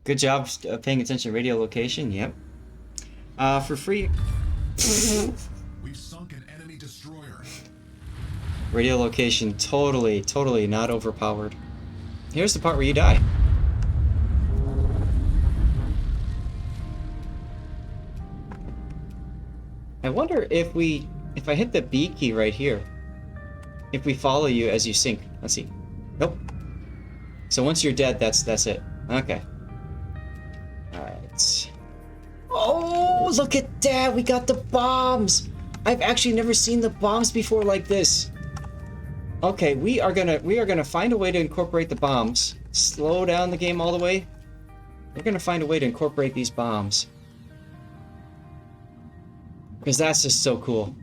Good job paying attention to radio location, yep. For free... We've sunk an enemy destroyer. Radio location, totally not overpowered. Here's the part where you die. I wonder if I hit the B key right here, if we follow you as you sink. Let's see. Nope. So once you're dead, that's it. Okay. Alright. Oh, look at that! We got the bombs! I've actually never seen the bombs before like this. Okay, we are gonna find a way to incorporate the bombs. Slow down the game all the way. We're gonna find a way to incorporate these bombs. Because that's just so cool.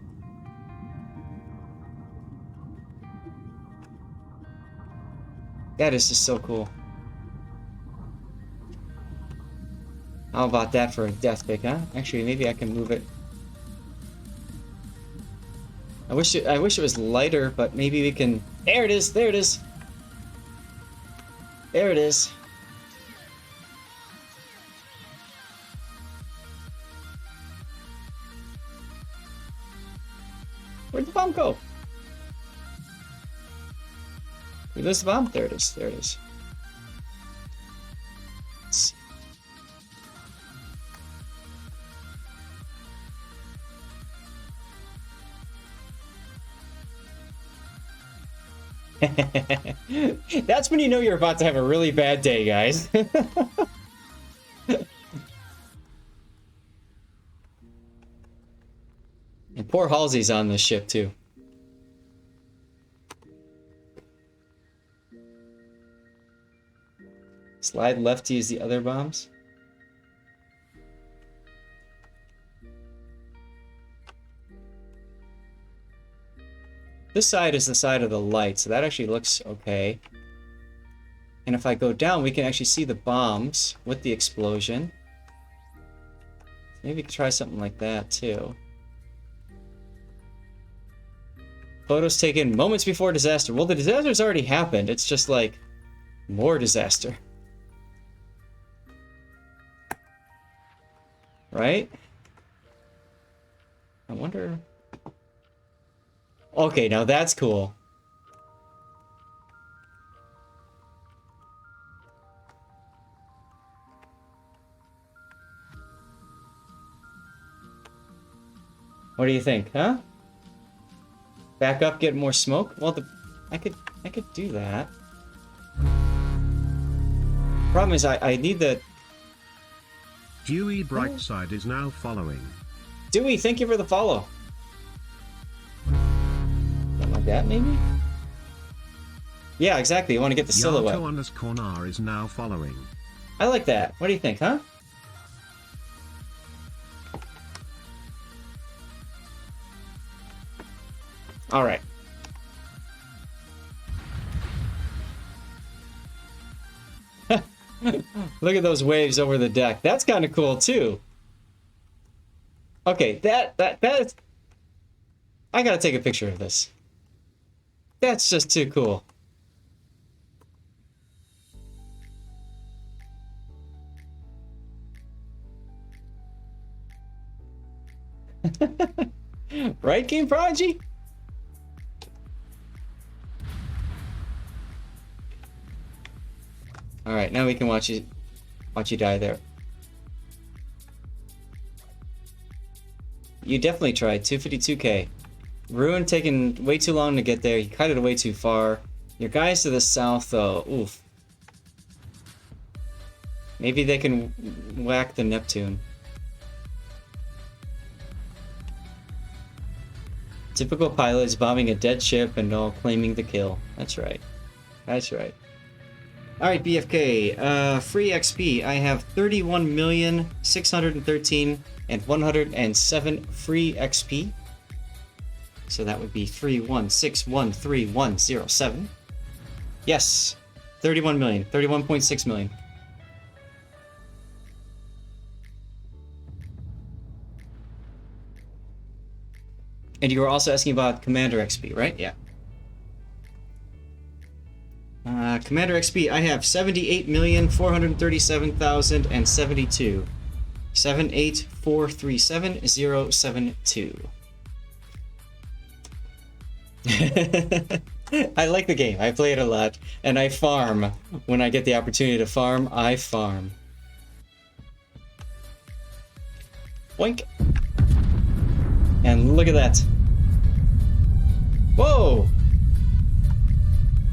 That is just so cool. How about that for a death pick, huh? Actually, maybe I can move it. I wish it was lighter, but maybe we can... There it is! There it is! There it is! Where'd the bomb go? Where's this bomb? There it is. There it is. Let's see. That's when you know you're about to have a really bad day, guys. And poor Halsey's on this ship too. Slide left to use the other bombs. This side is the side of the light, so that actually looks okay. And if I go down, we can actually see the bombs with the explosion. Maybe we could try something like that too. Photos taken moments before disaster. Well, the disaster's already happened. It's just like more disaster. right? I wonder... Okay, now that's cool. What do you think, huh? Back up, get more smoke? Well, I could do that. Problem is, I need the... Dewey Brightside is now following. Dewey, thank you for the follow. Something like that, maybe? Yeah, exactly. You want to get the silhouette. Yato_Nar is now following. I like that. What do you think, huh? All right. Look at those waves over the deck. That's kind of cool too. Okay, that is... I gotta take a picture of this. That's just too cool. Right, Game Prodigy? All right, now we can watch you die there. You definitely tried 252k. Ruin taking way too long to get there. You cut it way too far. Your guys to the south, though, oof. Maybe they can whack the Neptune. Typical pilots bombing a dead ship and all claiming the kill. That's right. That's right. Alright, BFK. Free XP. I have 31,613,107 free XP. So that would be 316131107. Yes. 31 million. 31.6 million. And you were also asking about Commander XP, right? Yeah. Commander XP, I have 78,437,072. 78437,072. I like the game. I play it a lot, and I farm. When I get the opportunity to farm, I farm. Boink. And look at that. Whoa!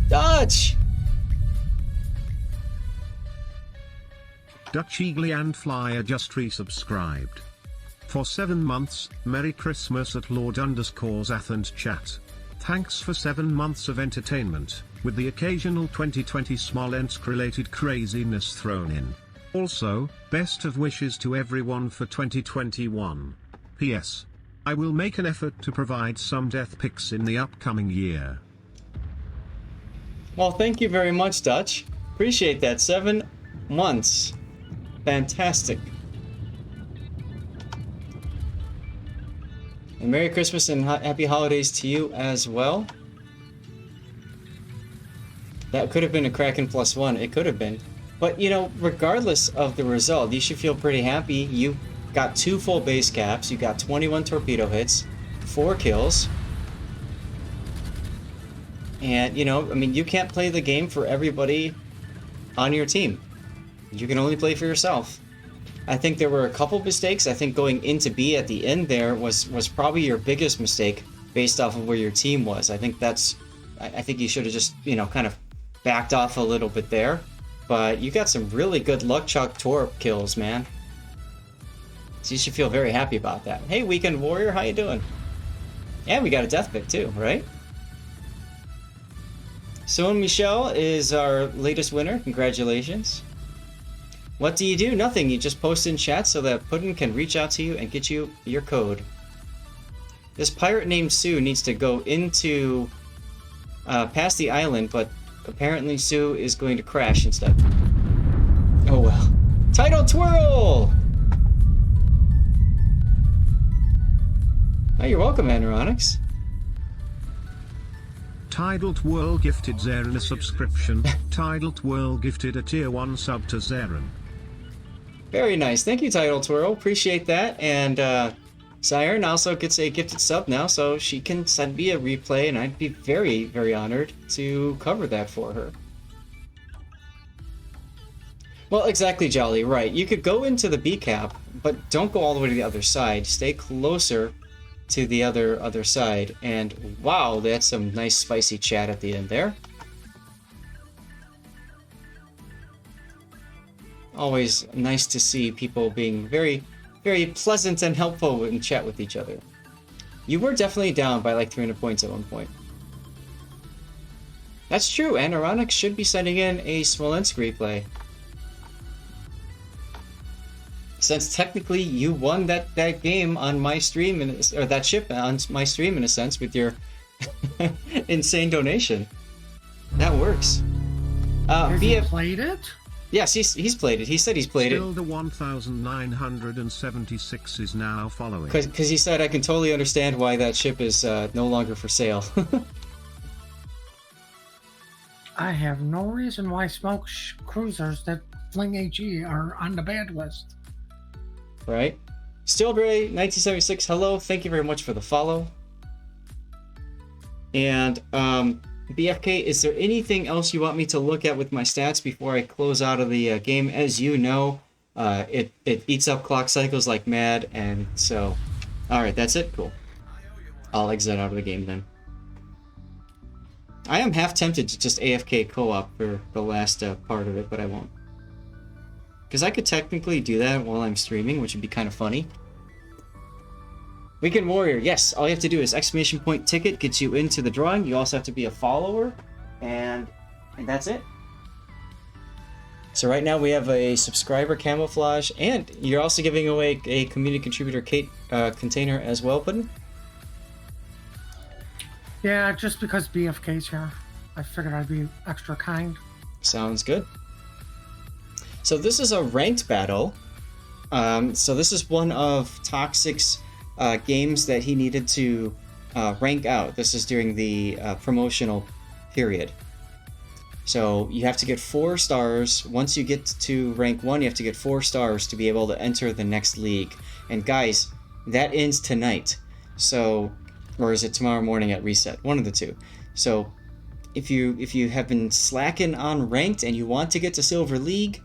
Dodge! Dutch Eagle and Flyer just resubscribed. For 7 months, Merry Christmas at Lord_Athens chat. Thanks for 7 months of entertainment, with the occasional 2020 Smolensk related craziness thrown in. Also, best of wishes to everyone for 2021. P.S. I will make an effort to provide some death pics in the upcoming year. Well, thank you very much, Dutch. Appreciate that. 7 months. Fantastic. And Merry Christmas and Happy Holidays to you as well. That could have been a Kraken +1. It could have been. But, you know, regardless of the result, you should feel pretty happy. You got 2 full base caps. You got 21 torpedo hits, 4 kills. And, you know, I mean, you can't play the game for everybody on your team. You can only play for yourself. I think there were a couple mistakes. I think going into B at the end there was probably your biggest mistake based off of where your team was. I think you should have just, you know, kind of backed off a little bit there. But you got some really good luck chuck torp kills, man. So you should feel very happy about that. Hey, Weekend Warrior, how you doing? And we got a death pick too, right? So Michelle is our latest winner. Congratulations. What do you do? Nothing. You just post in chat so that Puddin can reach out to you and get you your code. This pirate named Sue needs to go into past the island, but apparently Sue is going to crash instead. Oh well. Title twirl! Oh, you're welcome, Aneronix. Tidal Twirl gifted Zaren a subscription. Tidal Twirl gifted a tier 1 sub to Zaren. Very nice. Thank you, Title Twirl. Appreciate that. And Siren also gets a gifted sub now, so she can send me a replay, and I'd be very, very honored to cover that for her. Well, exactly, Jolly. Right. You could go into the B cap, but don't go all the way to the other side. Stay closer to the other side. And wow, that's some nice spicy chat at the end there. Always nice to see people being very, very pleasant and helpful in chat with each other. You were definitely down by like 300 points at one point. That's true, and Ironic should be sending in a Smolensk replay. Since technically you won that game on my stream, or that ship on my stream in a sense, with your insane donation. That works. Has he played it? Yes, he's played it. He said he's played Still it. The 1976 is now following. Because he said, I can totally understand why that ship is no longer for sale. I have no reason why smoke cruisers that fling HE are on the bad list. Right? Stillbray 1976, hello. Thank you very much for the follow. And BFK, is there anything else you want me to look at with my stats before I close out of the game? As you know, it eats up clock cycles like mad, and so... Alright, that's it? Cool. I'll exit out of the game then. I am half tempted to just AFK co-op for the last part of it, but I won't. Because I could technically do that while I'm streaming, which would be kind of funny. Weekend Warrior, yes, all you have to do is exclamation point ticket gets you into the drawing. You also have to be a follower, and that's it. So right now we have a subscriber camouflage, and you're also giving away a community contributor Kate container as well, Puddin'? Yeah, just because BFK's here. I figured I'd be extra kind. Sounds good. So this is a ranked battle. So this is one of Toxic's games that he needed to rank out. This is during the promotional period. So you have to get 4 stars. Once you get to rank 1, you have to get 4 stars to be able to enter the next league. And guys, that ends tonight. So, or is it tomorrow morning at reset? One of the two. So if you have been slacking on ranked and you want to get to Silver League,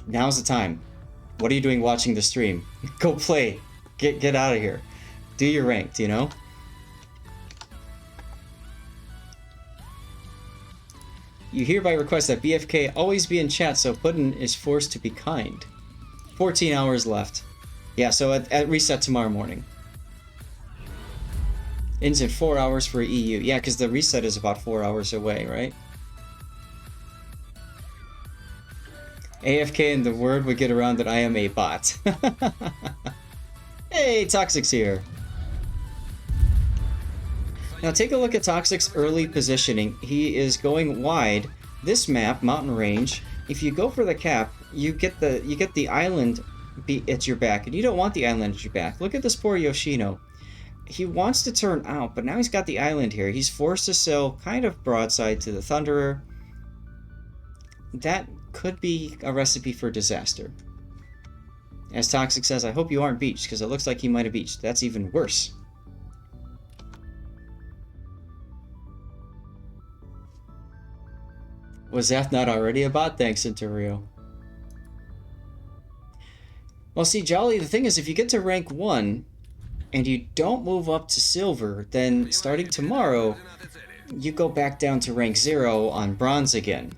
now's the time. What are you doing watching the stream? Go play. Get out of here. Do your ranked, you know? You hereby request that BFK always be in chat so Puddin is forced to be kind. 14 hours left. Yeah, so at reset tomorrow morning. Ends in 4 hours for EU. Yeah, because the reset is about 4 hours away, right? AFK and the word would get around that I am a bot. Hey, Toxic's here. Now take a look at Toxic's early positioning. He is going wide. This map, Mountain Range, if you go for the cap, you get the island at your back, and you don't want the island at your back. Look at this poor Yoshino. He wants to turn out, but now he's got the island here. He's forced to sail kind of broadside to the Thunderer. That could be a recipe for disaster. As Toxic says, I hope you aren't beached, because it looks like he might have beached. That's even worse. Was Zath not already a bot? Thanks, Centurio. Well, see, Jolly, the thing is, if you get to rank 1, and you don't move up to silver, then starting tomorrow, you go back down to rank 0 on bronze again.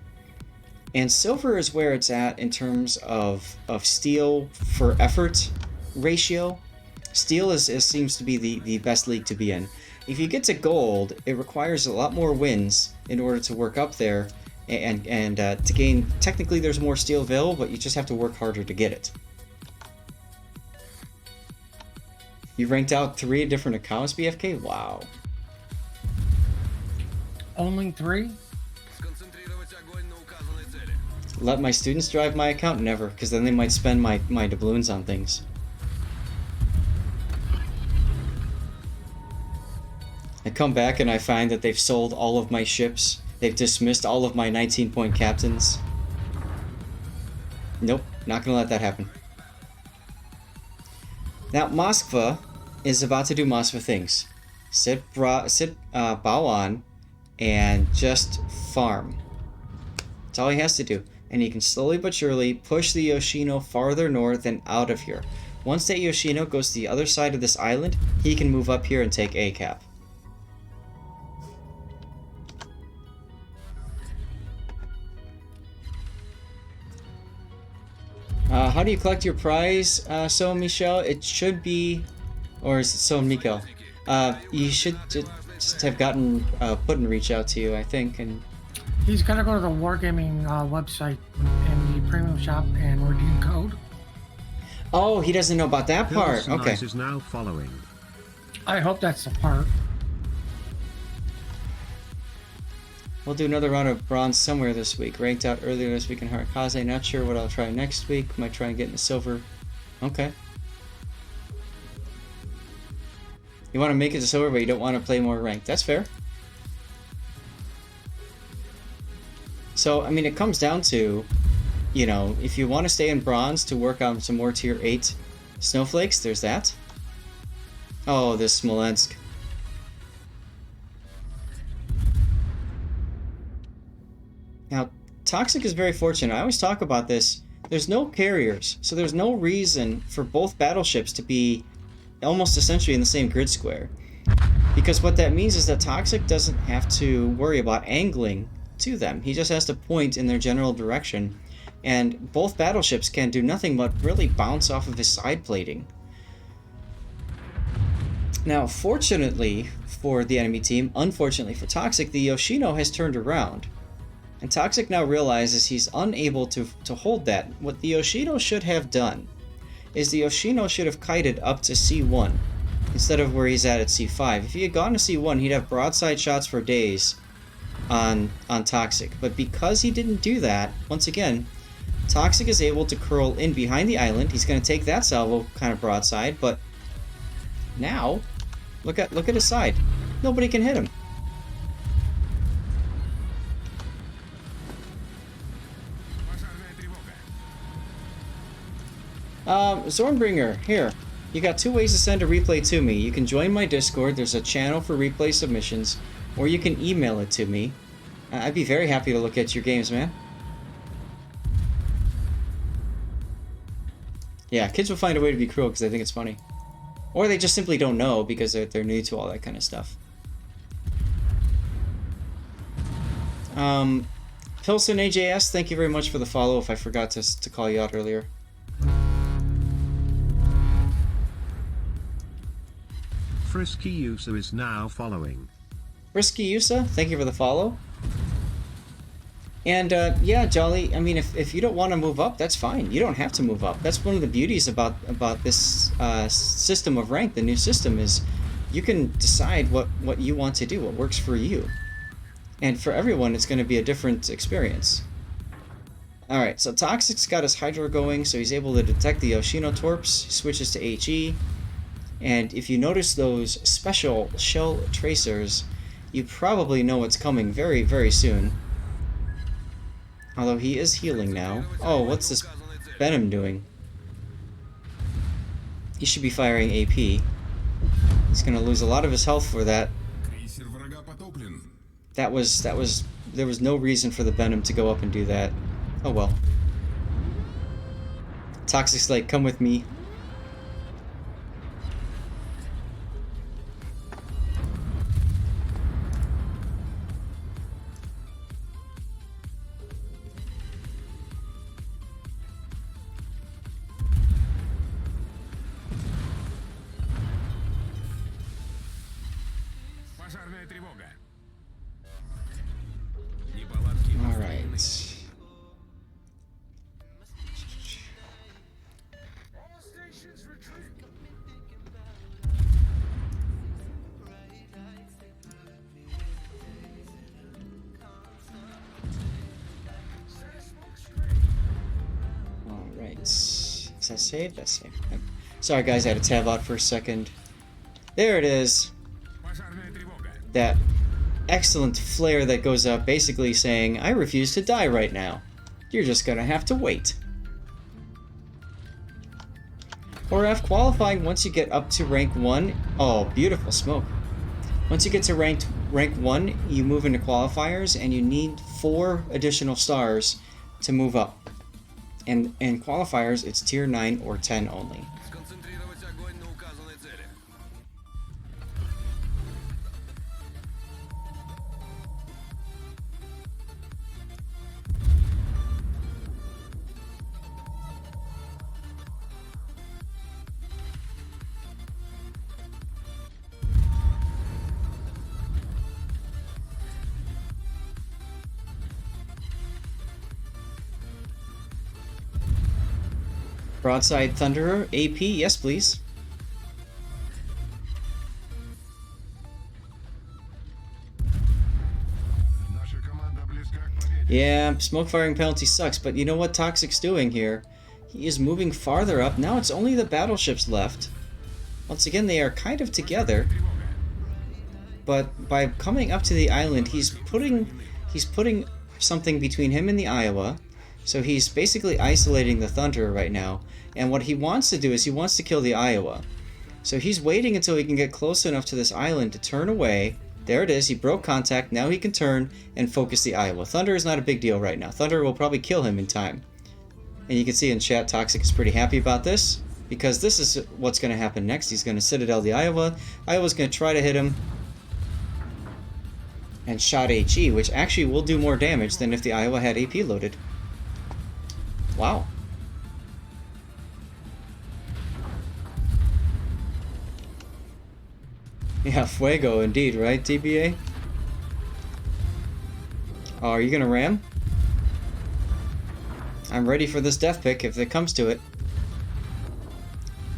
And silver is where it's at in terms of steel for effort ratio. Steel seems to be the best league to be in. If you get to gold, it requires a lot more wins in order to work up there, and to gain, technically there's more steel available, but you just have to work harder to get it. You ranked out 3 different accounts, BFK? Wow. Only 3? Let my students drive my account? Never, because then they might spend my doubloons on things. I come back and I find that they've sold all of my ships. They've dismissed all of my 19-point captains. Nope, Not gonna let that happen. Now, Moskva is about to do Moskva things. Bow on, and just farm. That's all he has to do. And he can slowly but surely push the Yoshino farther north and out of here. Once that Yoshino goes to the other side of this island, he can move up here and take A cap. How do you collect your prize, So Michel? It should be, or is it So Miko? You should just have gotten Puddin reach out to you, I think, and he's gonna go to the Wargaming website in the premium shop and redeem code. Oh, he doesn't know about that part. Hills Okay. Nice is now following. I hope that's the part. We'll do another round of bronze somewhere this week. Ranked out earlier this week in Harakaze. Not sure what I'll try next week. Might try and get into silver. Okay. You want to make it to silver, but you don't want to play more ranked. That's fair. So, I mean, it comes down to, you know, if you want to stay in bronze to work on some more tier 8 snowflakes, there's that. Oh, this Smolensk. Now, Toxic is very fortunate. I always talk about this. There's no carriers, so there's no reason for both battleships to be almost essentially in the same grid square. Because what that means is that Toxic doesn't have to worry about angling to them. He just has to point in their general direction. And both battleships can do nothing but really bounce off of his side plating. Now, fortunately for the enemy team, unfortunately for Toxic, the Yoshino has turned around. And Toxic now realizes he's unable to hold that. What the Yoshino should have done is the Yoshino should have kited up to C1 instead of where he's at C5. If he had gone to C1, he'd have broadside shots for days on Toxic. But because he didn't do that, once again, Toxic is able to curl in behind the island. He's going to take that salvo kind of broadside, but now look at his side. Nobody can hit him. Zornbringer, here. You got two ways to send a replay to me. You can join my Discord, there's a channel for replay submissions, or you can email it to me. I'd be very happy to look at your games, man. Yeah, kids will find a way to be cruel because they think it's funny. Or they just simply don't know because they're new to all that kind of stuff. Pilsen AJS, thank you very much for the follow if I forgot to call you out earlier. Frisky User is now following. Frisky Usa, thank you for the follow. And yeah, Jolly, I mean, if you don't want to move up, that's fine. You don't have to move up. That's one of the beauties about this system of rank. The new system is you can decide what you want to do, what works for you. And for everyone, it's going to be a different experience. Alright, so Toxic's got his Hydro going, so he's able to detect the Yoshino torps. He switches to HE. And if you notice those special shell tracers, you probably know what's coming very, very soon. Although he is healing now. Oh, what's this Benham doing? He should be firing AP. He's gonna lose a lot of his health for that. There was no reason for the Benham to go up and do that. Oh well. Toxic's like, come with me. Is that saved? That's saved. Sorry guys, I had to tab out for a second. There it is. That excellent flare that goes up basically saying, I refuse to die right now. You're just gonna have to wait. Or F qualifying once you get up to rank 1. Oh, beautiful smoke. Once you get to rank 1, you move into qualifiers, and you need 4 additional stars to move up. And in qualifiers, it's tier 9 or 10 only. Сконцентрировать огонь на указанной цели. Broadside Thunderer, AP, yes please. Наша команда близка к победе. Yeah, smoke firing penalty sucks, but you know what Toxic's doing here? He is moving farther up. Now it's only the battleships left. Once again, they are kind of together. But by coming up to the island, he's putting something between him and the Iowa. So he's basically isolating the Thunderer right now. And what he wants to do is he wants to kill the Iowa. So he's waiting until he can get close enough to this island to turn away. There it is, he broke contact, now he can turn and focus the Iowa. Thunder is not a big deal right now. Thunder will probably kill him in time. And you can see in chat, Toxic is pretty happy about this, because this is what's going to happen next. He's going to Citadel the Iowa. Iowa's going to try to hit him. And shot HE, which actually will do more damage than if the Iowa had AP loaded. Wow. Yeah, Fuego indeed, right, TBA? Oh, are you gonna ram? I'm ready for this death pick if it comes to it.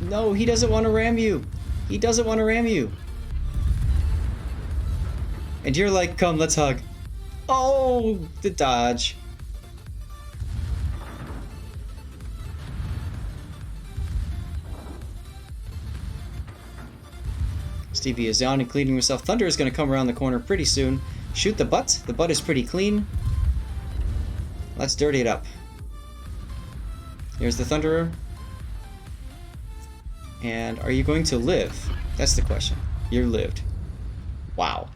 No, he doesn't want to ram you. He doesn't want to ram you. And you're like, come, let's hug. Oh, the dodge. Stevie is down and cleaning himself. Thunder is going to come around the corner pretty soon. Shoot the butt. The butt is pretty clean. Let's dirty it up. Here's the Thunderer. And are you going to live? That's the question. You lived. Wow.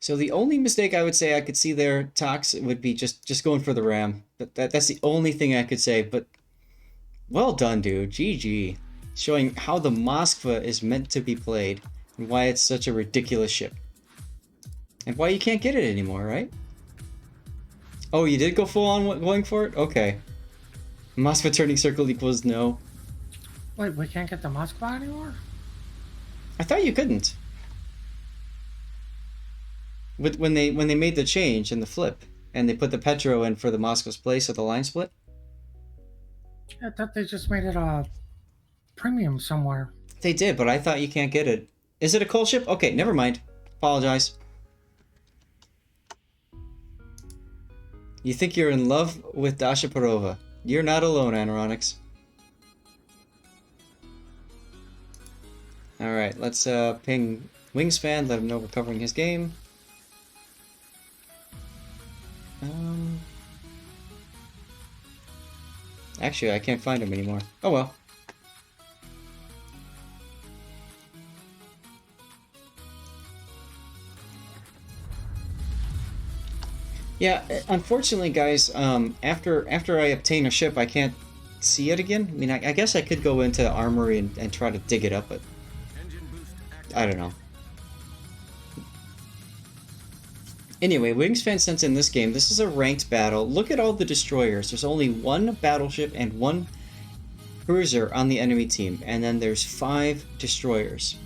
So the only mistake I would say I could see there, Tox, would be just going for the ram. That's the only thing I could say. But well done, dude. GG. Showing how the Moskva is meant to be played and why it's such a ridiculous ship. And why you can't get it anymore, right? Oh, you did go full on going for it? Okay. Moskva turning circle equals no. Wait, we can't get the Moskva anymore? I thought you couldn't. When they made the change in the flip and they put the Petro in for the Moskva's place at the line split? I thought they just made it a premium somewhere. They did, but I thought you can't get it. Is it a coal ship? Okay, never mind. Apologize. You think you're in love with Dasha Perova. You're not alone, Anoronics. Alright, let's ping Wingspan, let him know we're covering his game. Actually, I can't find him anymore. Oh well. Yeah, unfortunately, guys, after I obtain a ship, I can't see it again. I mean, I guess I could go into Armory and try to dig it up, but I don't know. Anyway, Wingspan sent in this game. This is a ranked battle. Look at all the destroyers. There's only one battleship and one cruiser on the enemy team, and then there's 5 destroyers.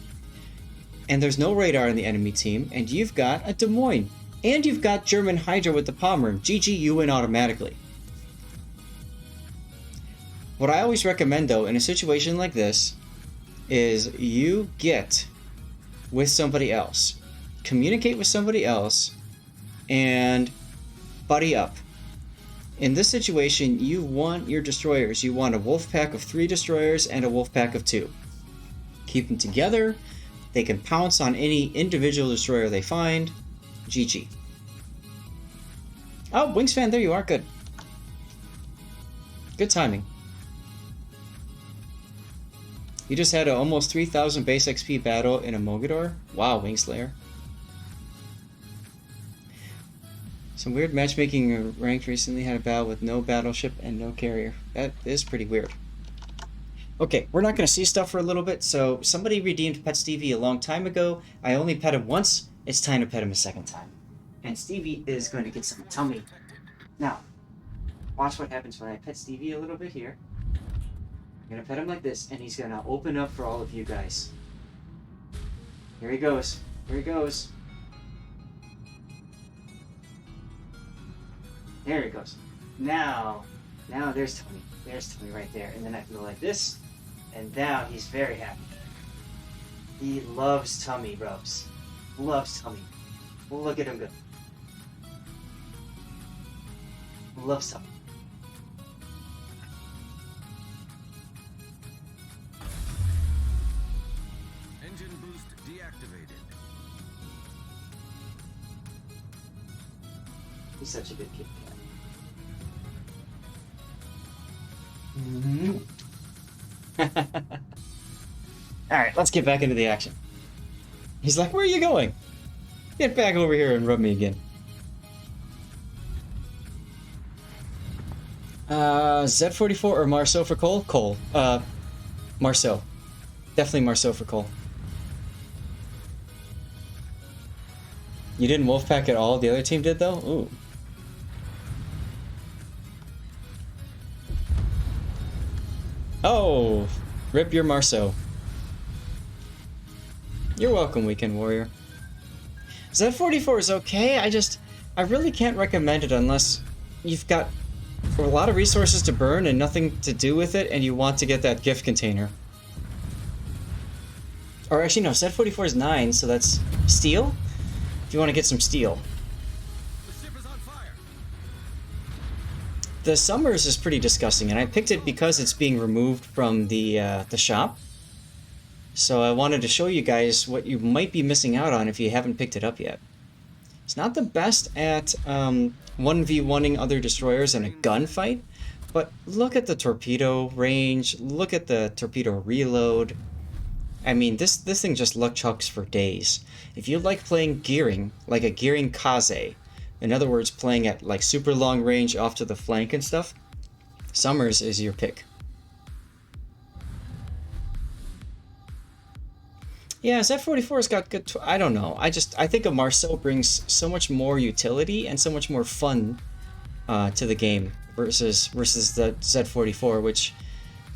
And there's no radar on the enemy team, and you've got a Des Moines. And you've got German Hydra with the Pommern. GG, you win automatically. What I always recommend, though, in a situation like this, is you get with somebody else. Communicate with somebody else, and buddy up. In this situation, you want your destroyers. You want a wolf pack of 3 destroyers and a wolf pack of 2. Keep them together. They can pounce on any individual destroyer they find. GG. Oh, Wingspan, there you are. Good. Good timing. You just had an almost 3,000 base XP battle in a Mogador? Wow, Wingslayer. Some weird matchmaking ranked recently had a battle with no battleship and no carrier. That is pretty weird. Okay, we're not going to see stuff for a little bit, so somebody redeemed Pet Stevie a long time ago. I only pet him once. It's time to pet him a second time. And Stevie is going to get some tummy. Now, watch what happens when I pet Stevie a little bit here. I'm going to pet him like this, and he's going to open up for all of you guys. Here he goes. Here he goes. There he goes. Now there's Tummy. There's Tummy right there. And then I can go like this, and now he's very happy. He loves tummy rubs. Loves tummy. Look at him go. Loves tummy. Engine boost deactivated. He's such a good kid. Alright, let's get back into the action. He's like, where are you going? Get back over here and rub me again. Z44 or Marceau for Cole? Cole. Marceau. Definitely Marceau for Cole. You didn't Wolfpack at all? The other team did, though? Ooh. Oh! Rip your Marceau. You're welcome, Weekend Warrior. Z44 is okay, I really can't recommend it unless you've got a lot of resources to burn and nothing to do with it, and you want to get that gift container. Or actually, no, Z44 is 9, so that's steel? If you want to get some steel. The ship is on fire. The Summers is pretty disgusting, and I picked it because it's being removed from the shop. So I wanted to show you guys what you might be missing out on if you haven't picked it up yet. It's not the best at 1v1ing other destroyers in a gunfight, but look at the torpedo range, look at the torpedo reload. I mean, this thing just luck chucks for days. If you like playing gearing, like a gearing kaze, in other words, playing at like super long range off to the flank and stuff, Summers is your pick. Yeah, Z44's got good. I don't know. I think a Marceau brings so much more utility and so much more fun to the game versus the Z44, which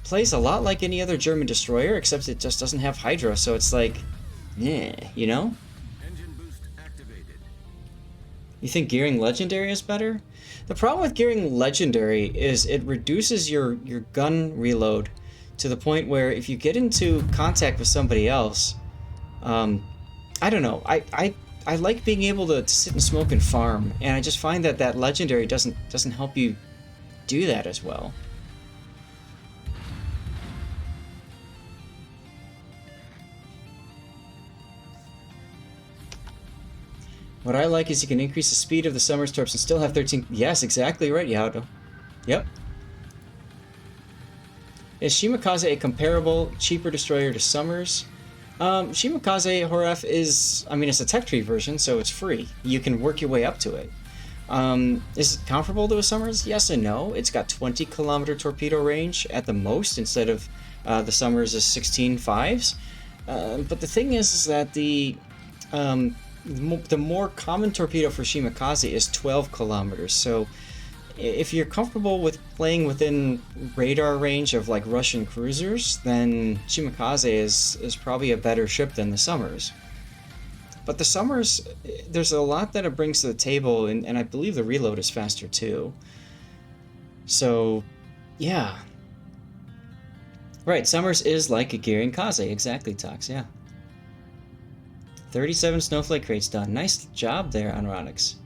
plays a lot like any other German destroyer, except it just doesn't have Hydra. So it's like, yeah, you know. Engine boost activated. You think Gearing Legendary is better? The problem with Gearing Legendary is it reduces your gun reload to the point where if you get into contact with somebody else. I don't know. I like being able to sit and smoke and farm, and I just find that legendary doesn't help you do that as well. What I like is you can increase the speed of the Summers torps and still have 13. Yes, exactly right, Yaudo. Yep. Is Shimakaze a comparable, cheaper destroyer to Summers? Shimakaze Horef is, I mean, it's a tech tree version, so it's free. You can work your way up to it. Is it comparable to a Summers? Yes and no. It's got 20-kilometer torpedo range at the most, instead of the Summers' 16.5s. But the thing is that the more common torpedo for Shimakaze is 12 kilometers. So if you're comfortable with playing within radar range of like Russian cruisers, then Shimakaze is probably a better ship than the Summers. But the Summers, there's a lot that it brings to the table, and I believe the reload is faster too. So, yeah. Right, Summers is like a Gearing Kaze, exactly, Tox, yeah. 37 snowflake crates done. Nice job there, Onronix.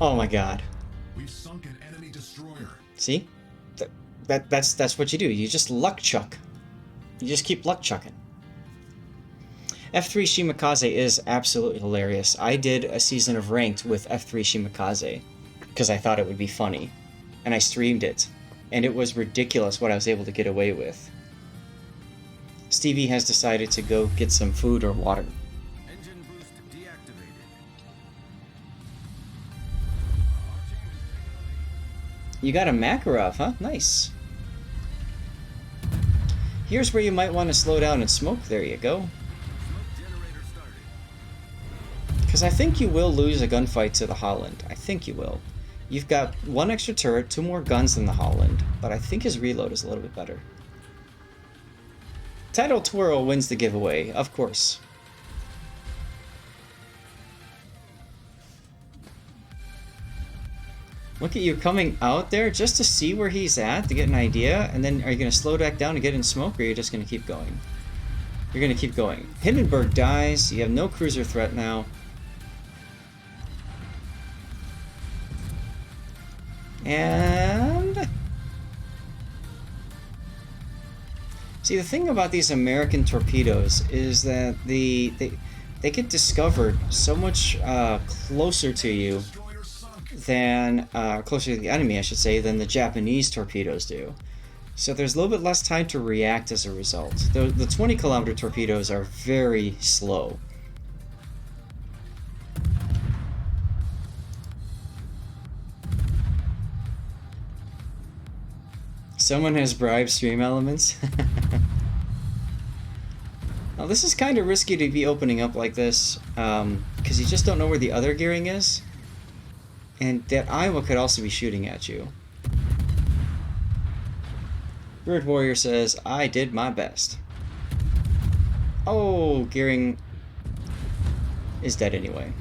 Oh my god. We've sunk an enemy destroyer. See? That's what you do. You just luck chuck. You just keep luck chucking. F3 Shimakaze is absolutely hilarious. I did a season of Ranked with F3 Shimakaze because I thought it would be funny. And I streamed it. And it was ridiculous what I was able to get away with. Stevie has decided to go get some food or water. Engine boost deactivated. You got a Makarov, huh? Nice. Here's where you might want to slow down and smoke. There you go. Smoke generator started. Because I think you will lose a gunfight to the Holland. I think you will. You've got 1 extra turret, 2 more guns than the Holland, but I think his reload is a little bit better. Tidal Twirl wins the giveaway, of course. Look at you coming out there just to see where he's at, to get an idea, and then are you going to slow back down and get in smoke, or are you just going to keep going? You're going to keep going. Hindenburg dies, you have no cruiser threat now. And... see, the thing about these American torpedoes is that they get discovered so much closer to you than, closer to the enemy, I should say, than the Japanese torpedoes do. So there's a little bit less time to react as a result. The 20-kilometer torpedoes are very slow. Someone has bribed Stream Elements. Now this is kind of risky to be opening up like this, because you just don't know where the other gearing is. And that Iowa could also be shooting at you. Bird Warrior says, I did my best. Oh, gearing is dead anyway.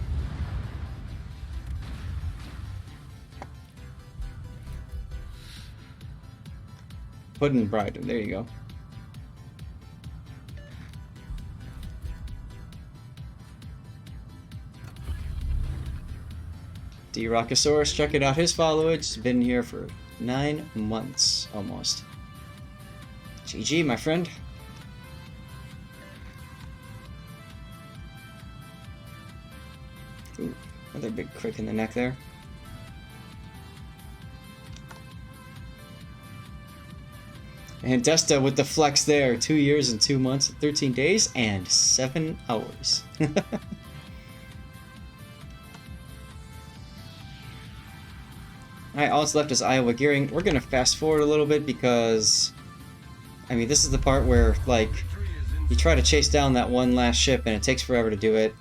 Puddin' bribed him, there you go. D-Rockosaurus, checking out his followage. He's been here for 9 months, almost. GG, my friend. Ooh, another big crick in the neck there. And Desta with the flex there. 2 years and 2 months, 13 days, and 7 hours. Alright, all that's left is Iowa gearing. We're gonna fast forward a little bit because, I mean, this is the part where, like, you try to chase down that one last ship and it takes forever to do it.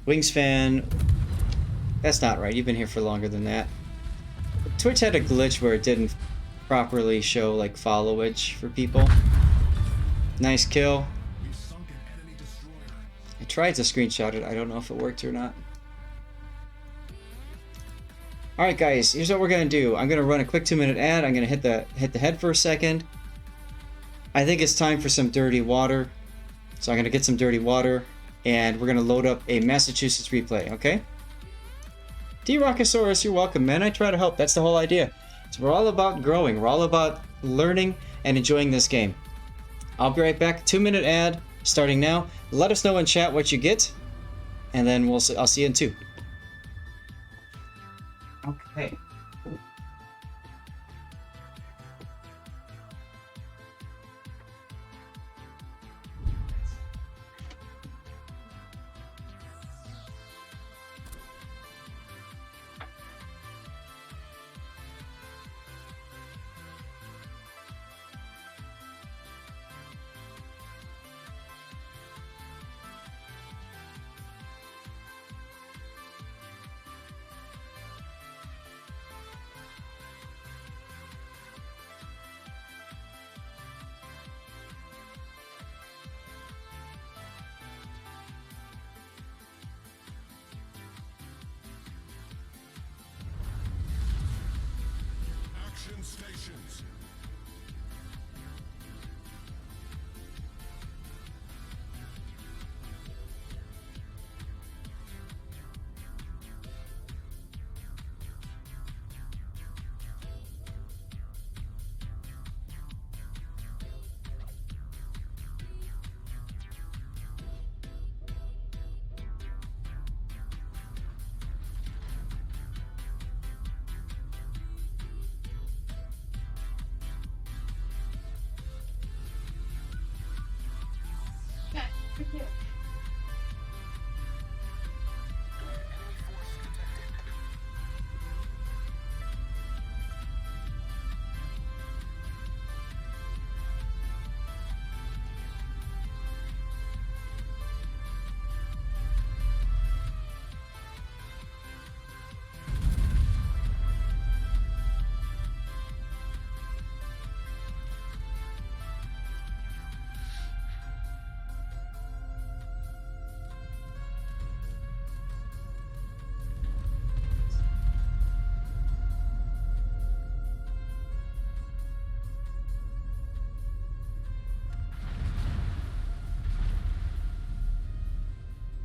Wingsfan, that's not right. You've been here for longer than that. Twitch had a glitch where it didn't properly show, like, followage for people. Nice kill. I tried to screenshot it. I don't know if it worked or not. Alright guys, here's what we're gonna do. I'm gonna run a quick 2-minute ad. I'm gonna hit the head for a second. I think it's time for some dirty water. So I'm gonna get some dirty water and we're gonna load up a Massachusetts replay, okay? D-Rockosaurus, you're welcome, man. I try to help. That's the whole idea. So we're all about growing. We're all about learning and enjoying this game. I'll be right back. 2-minute ad starting now. Let us know in chat what you get, and then I'll see you in 2. Okay. Action stations.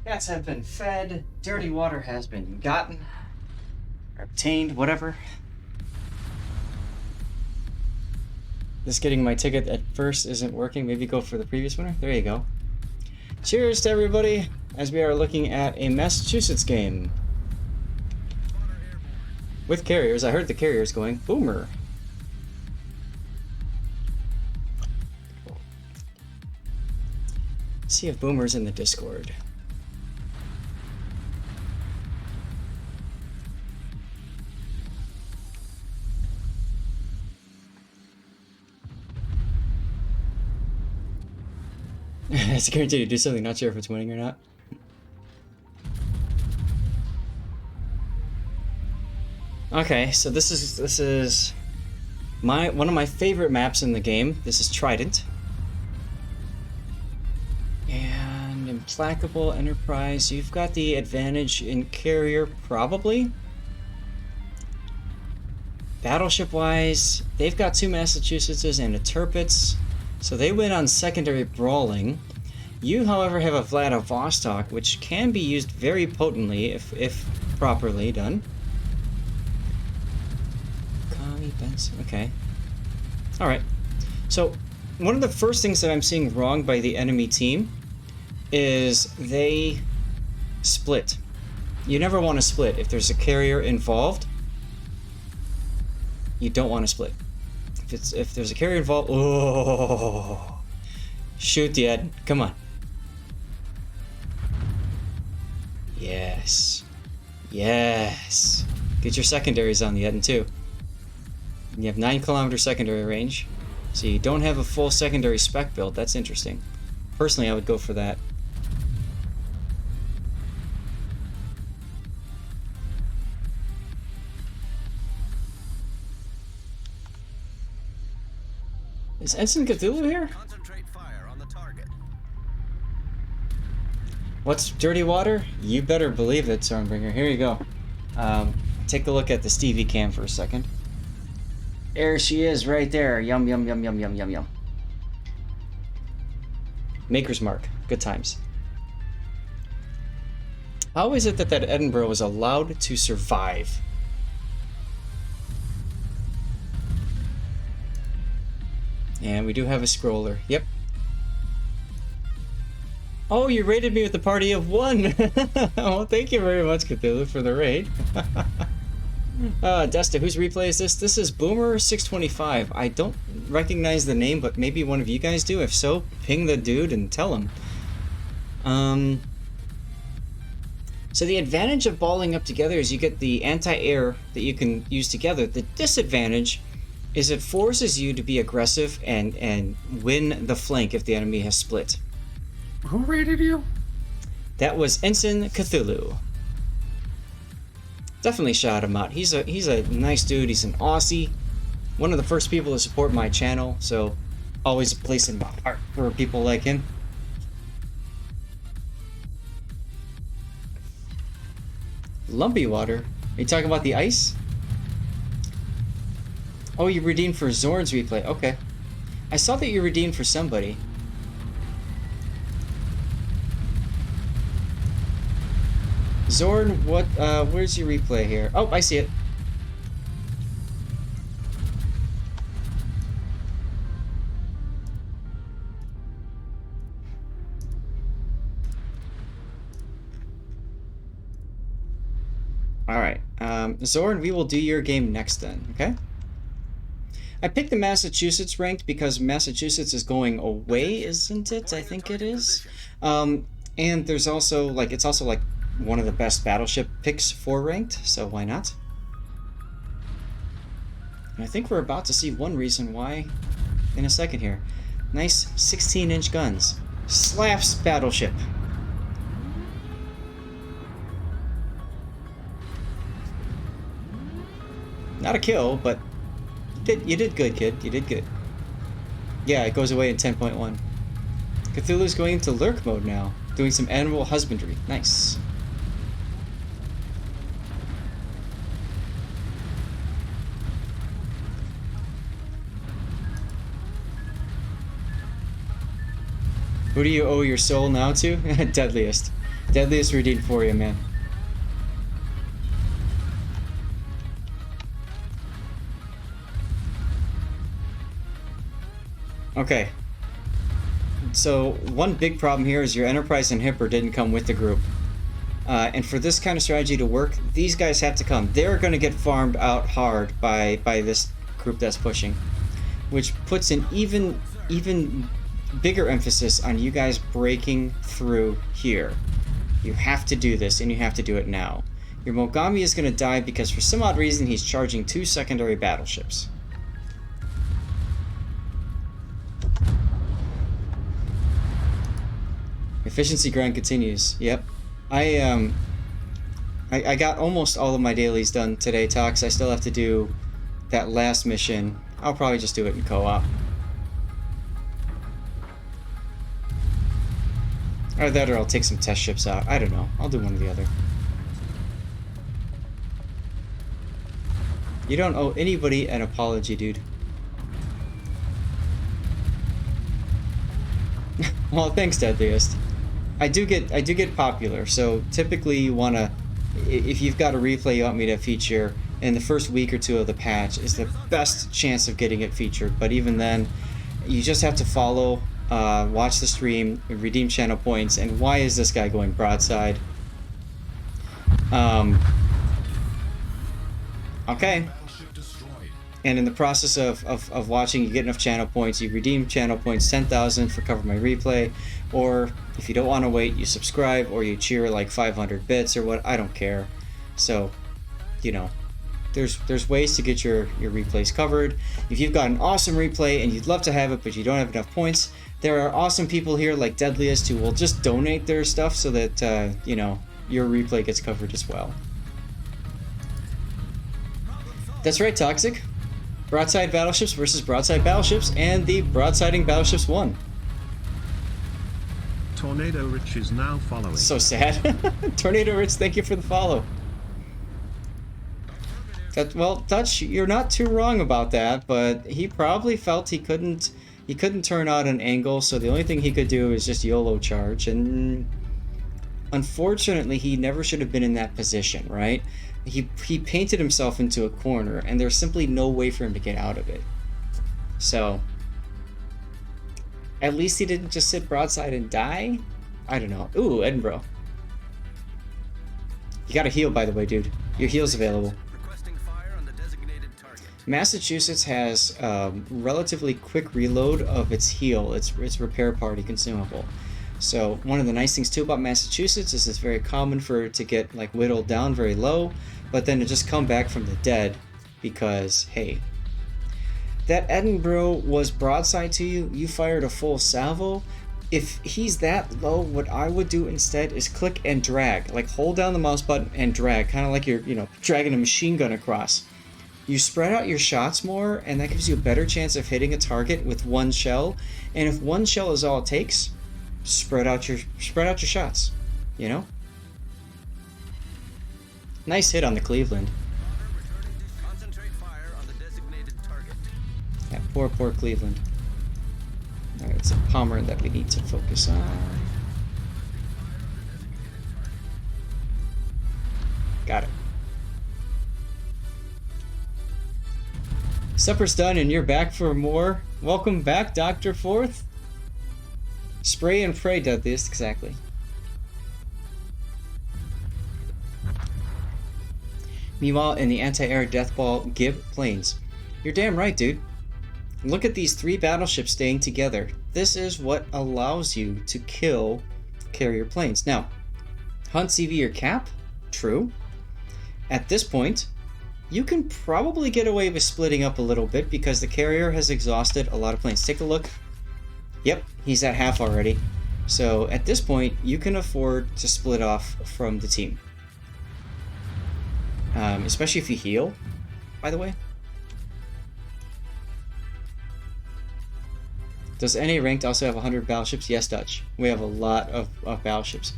Cats have been fed, dirty water has been gotten, or obtained, whatever. This getting my ticket at first isn't working. Maybe go for the previous winner. There you go. Cheers to everybody as we are looking at a Massachusetts game. With carriers. I heard the carriers going, Boomer. See if Boomer's in the Discord. It's guaranteed to do something, not sure if it's winning or not. Okay, so this is one of my favorite maps in the game. This is Trident. And Implacable Enterprise, you've got the advantage in carrier, probably. Battleship-wise, they've got 2 Massachusettses and a Tirpitz, so they win on secondary brawling. You, however, have a Vladivostok, which can be used very potently if properly done. Okay. Alright. So, one of the first things that I'm seeing wrong by the enemy team is they split. You never want to split. If there's a carrier involved, you don't want to split. If there's a carrier involved, oh, shoot the Ed. Come on. Yes. Yes. Get your secondaries on the Eden too. You have 9-kilometer secondary range, so you don't have a full secondary spec build. That's interesting. Personally, I would go for that. Is Ensign Cthulhu here? Concentrate fire on the target. What's dirty water? You better believe it, Stormbringer. Here you go. Take a look at the Stevie cam for a second. There she is, right there. Yum, yum, yum, yum, yum, yum, yum. Maker's Mark. Good times. How is it that Edinburgh was allowed to survive? And we do have a scroller. Yep. Oh, you raided me with the party of 1. Well, thank you very much, Cthulhu, for the raid. Desta, whose replay is this? This is Boomer625. I don't recognize the name, but maybe one of you guys do. If so, ping the dude and tell him. So the advantage of balling up together is you get the anti-air that you can use together. The disadvantage is it forces you to be aggressive and win the flank if the enemy has split. Who raided you? That was Ensign Cthulhu. Definitely shout him out. He's a nice dude. He's an Aussie. One of the first people to support my channel, so always a place in my heart for people like him. Lumpy water? Are you talking about the ice? Oh, you redeemed for Zorn's replay. Okay. I saw that you redeemed for somebody. Zorn, what, where's your replay here? Oh, I see it. Alright, Zorn, we will do your game next then, okay? I picked the Massachusetts ranked because Massachusetts is going away, isn't it? I think it is. And there's also, like, it's also, like, one of the best battleship picks for ranked, so why not? And I think we're about to see one reason why in a second here. Nice 16-inch guns. Slaps battleship. Not a kill, but you did good, kid. You did good. Yeah, it goes away in 10.1. Cthulhu's going into lurk mode now, doing some animal husbandry. Nice. Who do you owe your soul now to? Deadliest. Deadliest redeemed for you, man. Okay. So, one big problem here is your Enterprise and Hipper didn't come with the group. And for this kind of strategy to work, these guys have to come. They're going to get farmed out hard by this group that's pushing. Which puts an even bigger emphasis on you guys breaking through here. You have to do this, and you have to do it now. Your Mogami is going to die because for some odd reason he's charging 2 secondary battleships. Efficiency grind continues. Yep. I got almost all of my dailies done today, Tox. I still have to do that last mission. I'll probably just do it in co-op. Or that, or I'll take some test ships out. I don't know. I'll do one or the other. You don't owe anybody an apology, dude. Well, thanks, Deadliest. I do get popular, so typically you wanna, if you've got a replay you want me to feature in the first week or two of the patch, is the best chance of getting it featured. But even then, you just have to follow, watch the stream, redeem channel points, and why is this guy going broadside? Okay. And in the process of watching, you get enough channel points, you redeem channel points, 10,000 for Cover My Replay, or if you don't want to wait, you subscribe, or you cheer like 500 bits or what, I don't care. So, you know, there's ways to get your replays covered. If you've got an awesome replay and you'd love to have it, but you don't have enough points, there are awesome people here like Deadliest who will just donate their stuff so that, you know, your replay gets covered as well. That's right, Toxic. Broadside battleships versus broadside battleships, and the broadsiding battleships won. Tornado Rich is now following. So sad. Tornado Rich, thank you for the follow. Well, Dutch, you're not too wrong about that, but he probably felt he couldn't turn out an angle, so the only thing he could do is just YOLO charge, and unfortunately he never should have been in that position, right? He painted himself into a corner, and there's simply no way for him to get out of it. So, at least he didn't just sit broadside and die? I don't know. Ooh, Edinburgh. You gotta heal, by the way, dude. Your heal's available. Massachusetts has relatively quick reload of its heal, its repair party consumable. So one of the nice things too about Massachusetts is it's very common for it to get like whittled down very low, but then to just come back from the dead because, hey, that Edinburgh was broadside to you, you fired a full salvo. If he's that low, what I would do instead is click and drag, like hold down the mouse button and drag, kind of like you're, you know, dragging a machine gun across. You spread out your shots more, and that gives you a better chance of hitting a target with one shell. And if one shell is all it takes, spread out your shots, you know? Nice hit on the Cleveland. Yeah, poor Cleveland. Alright, it's a Pommern that we need to focus on. Got it. Supper's done and you're back for more. Welcome back, Dr. Forth. Spray and pray, Deadliest, exactly. Meanwhile, in the anti-air death ball Gib planes. You're damn right, dude. Look at these 3 battleships staying together. This is what allows you to kill carrier planes. Now, hunt CV or cap? True. At this point, you can probably get away with splitting up a little bit because the carrier has exhausted a lot of planes. Take a look. Yep, he's at half already. So at this point, you can afford to split off from the team. Especially if you heal, by the way. Does NA Ranked also have 100 battleships? Yes, Dutch. We have a lot of battleships.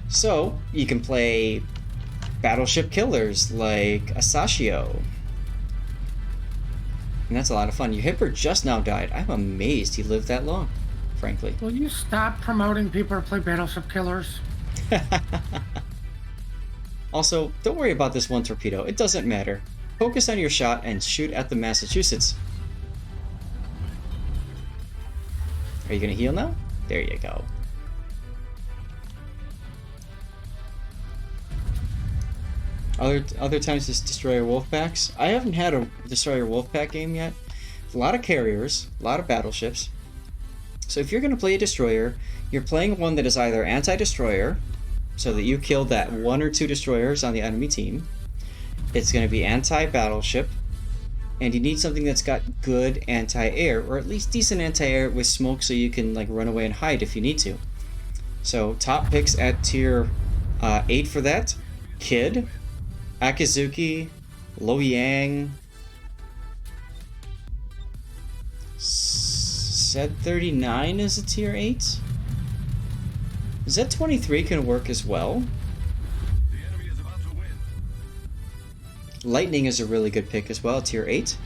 So, you can play battleship killers like Asashio. And that's a lot of fun. Your Hipper just now died. I'm amazed he lived that long, frankly. Will you stop promoting people to play battleship killers? Also, don't worry about this one torpedo. It doesn't matter. Focus on your shot and shoot at the Massachusetts. Are you gonna heal now? There you go. Other times it's Destroyer Wolfpacks. I haven't had a Destroyer Wolfpack game yet. A lot of carriers, a lot of battleships. So if you're gonna play a destroyer, you're playing one that is either anti-destroyer, so that you kill that 1 or 2 destroyers on the enemy team. It's going to be anti-battleship, and you need something that's got good anti-air, or at least decent anti-air with smoke so you can like run away and hide if you need to. So top picks at tier 8 for that: Kid, Akizuki, Loyang, Z39 is a tier 8. Z23 can work as well. Lightning is a really good pick as well, tier 8.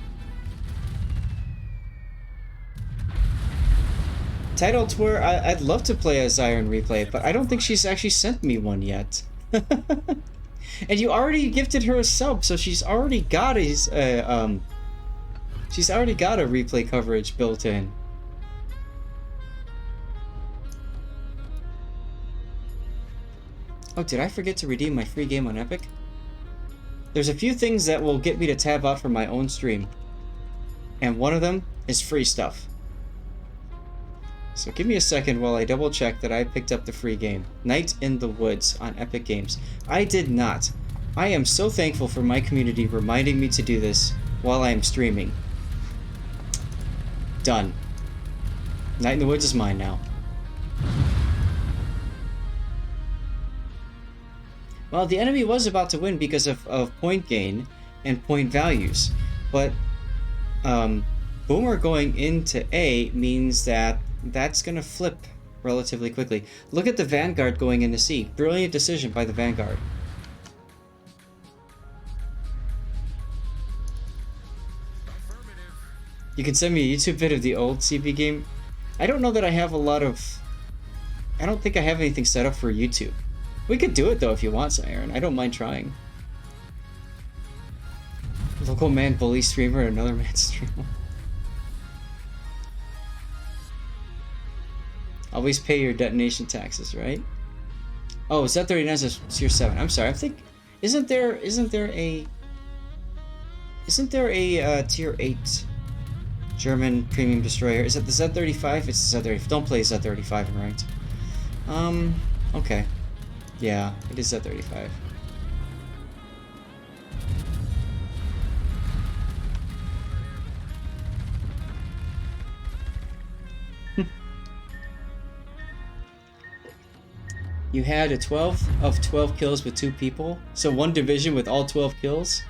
Title Tour, I'd love to play a Zyron replay, but I don't think she's actually sent me one yet. And you already gifted her a sub, so she's already got a replay coverage built in. Oh, did I forget to redeem my free game on Epic? There's a few things that will get me to tab out from my own stream. And one of them is free stuff. So give me a second while I double check that I picked up the free game. Night in the Woods on Epic Games. I did not. I am so thankful for my community reminding me to do this while I am streaming. Done. Night in the Woods is mine now. Well, the enemy was about to win because of point gain and point values, but Boomer going into A means that that's going to flip relatively quickly. Look at the Vanguard going into C. Brilliant decision by the Vanguard. You can send me a YouTube vid of the old CB game. I don't know that I have a lot of... I don't think I have anything set up for YouTube. We could do it though if you want, Siren. I don't mind trying. Local man bully streamer, another man streamer. Always pay your detonation taxes, right? Oh, Z39 is tier 7. I'm sorry. I think isn't there a tier 8 German premium destroyer? Is it the Z35? It's the Z35. Don't play Z35 in ranked. Okay. Yeah, it is Z35. You had a 12 of 12 kills with 2 people, so 1 division with all 12 kills.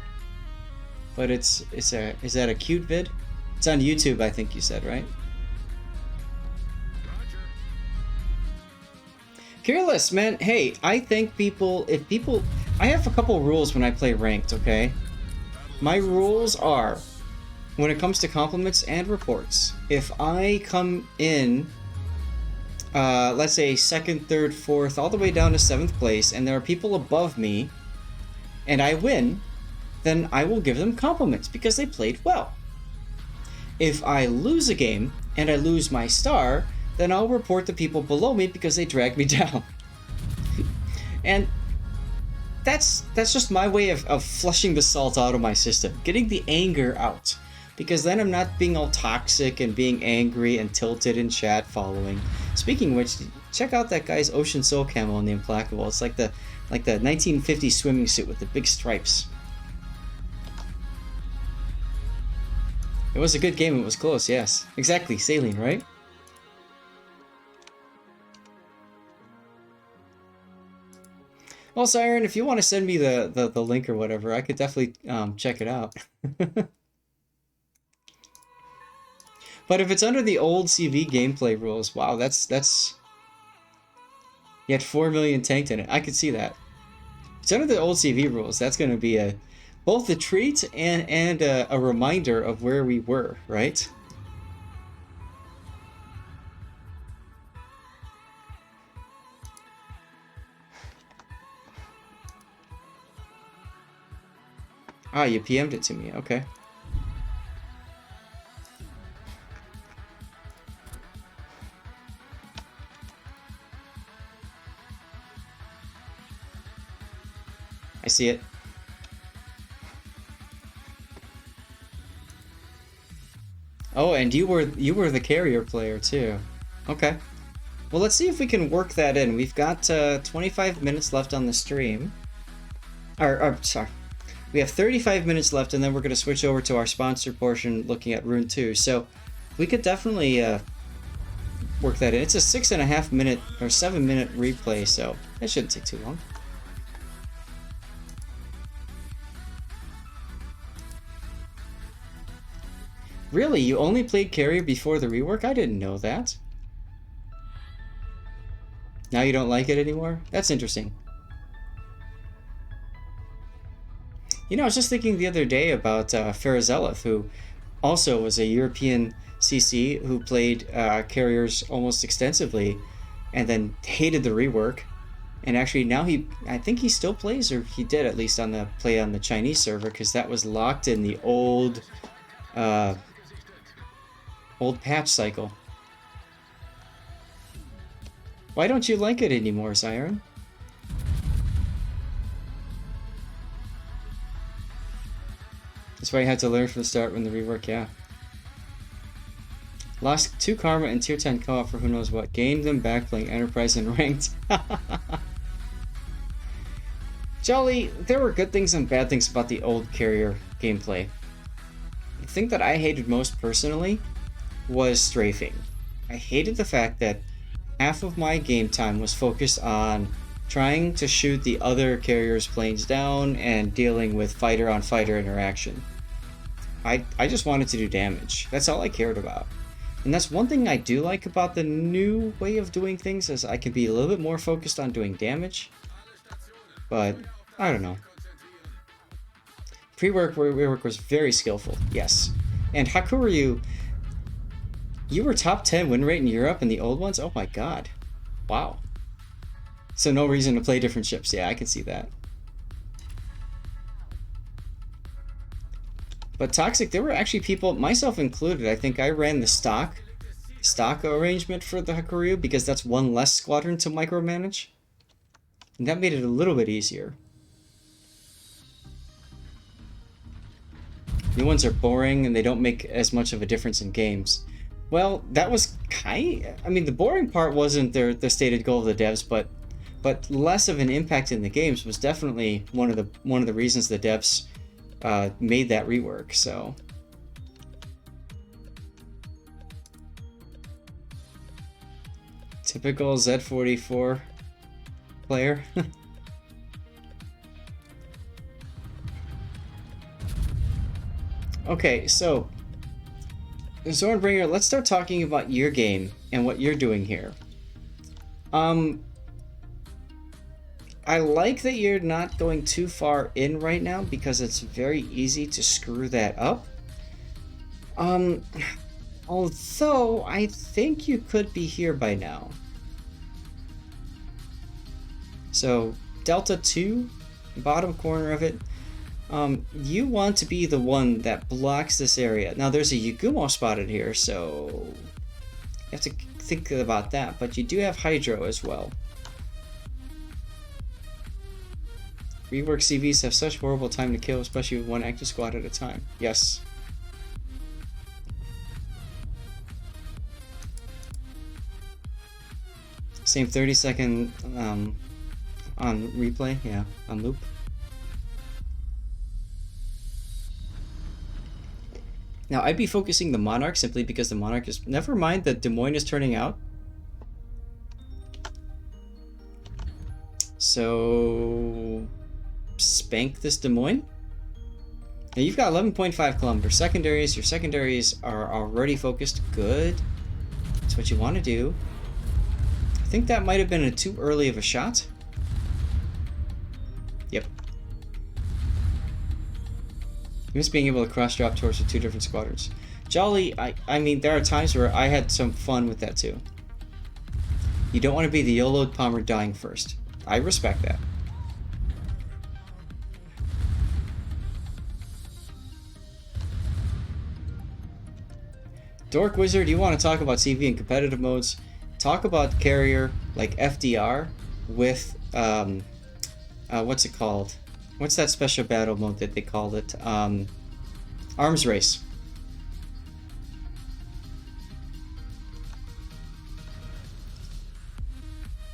But is that a cute vid? It's on YouTube, I think you said, right? Careless, man. Hey, I think I have a couple rules when I play ranked, okay? My rules are, when it comes to compliments and reports, if I come in, let's say 2nd, 3rd, 4th, all the way down to 7th place, and there are people above me, and I win, then I will give them compliments because they played well. If I lose a game, and I lose my star, then I'll report the people below me because they dragged me down. And that's just my way of flushing the salt out of my system, getting the anger out. because then I'm not being all toxic and being angry and tilted in chat following. Speaking of which, check out that guy's Ocean Soul camo in the Implacable. It's like the 1950s swimming suit with the big stripes. It was a good game. It was close. Yes, exactly. Saline, right? Well, Siren, if you want to send me the link or whatever, I could definitely check it out. But if it's under the old CV gameplay rules, wow, that's you had 4 million tanked in it. I could see that. If it's under the old CV rules, that's going to be both a treat and a reminder of where we were, right? Ah, you PM'd it to me. Okay. I see it. Oh, and you were the carrier player too. Okay. Well, let's see if we can work that in. We've got 25 minutes left on the stream. Or sorry. We have 35 minutes left, and then we're going to switch over to our sponsor portion looking at Rune 2. So we could definitely work that in. It's a 6.5 minute or 7 minute replay, so it shouldn't take too long. Really? You only played carrier before the rework? I didn't know that. Now you don't like it anymore? That's interesting. You know, I was just thinking the other day about Farazeleth, who also was a European CC who played carriers almost extensively and then hated the rework. And actually now I think he still plays, or he did at least on the Chinese server, because that was locked in the old patch cycle. Why don't you like it anymore, Siren? That's why you had to learn from the start when the rework, yeah. Lost 2 karma and tier 10 co-op for who knows what. Gained them back playing Enterprise and Ranked. Jolly, there were good things and bad things about the old carrier gameplay. The thing that I hated most personally was strafing. I hated the fact that half of my game time was focused on trying to shoot the other carrier's planes down and dealing with fighter-on-fighter interaction. I just wanted to do damage. That's all I cared about. And that's one thing I do like about the new way of doing things, is I can be a little bit more focused on doing damage. But, I don't know. Rework was very skillful, yes. And Hakuryu, you were top 10 win rate in Europe in the old ones? Oh my god. Wow. So no reason to play different ships. Yeah, I can see that. But Toxic, there were actually people, myself included, I think I ran the stock arrangement for the Hakuryu because that's one less squadron to micromanage. And that made it a little bit easier. New ones are boring and they don't make as much of a difference in games. Well, that was I mean, the boring part wasn't the stated goal of the devs, but less of an impact in the games was definitely one of the reasons the devs made that rework. So typical Z44 player. Okay, so Zornbringer, let's start talking about your game and what you're doing here. I like that you're not going too far in right now because it's very easy to screw that up. Although I think you could be here by now. So Delta 2, bottom corner of it. You want to be the one that blocks this area. Now there's a Yugumo spotted here, so you have to think about that, but you do have Hydro as well. Rework CVs have such horrible time to kill, especially with one active squad at a time. Yes. Same 30-second on replay, yeah, on loop. Now, I'd be focusing the Monarch simply because the Monarch is... Never mind that Des Moines is turning out. So... Spank this Des Moines. Now, you've got 11.5 kilometers. Secondaries. Your secondaries are already focused. Good. That's what you want to do. I think that might have been too early of a shot. Yep. You miss being able to cross-drop torps with 2 different squadrons. Jolly, I mean, there are times where I had some fun with that too. You don't want to be the YOLO Pommern dying first. I respect that. Dork Wizard, you want to talk about CV and competitive modes? Talk about carrier like FDR with, what's it called? What's that special battle mode that they called it? Arms Race.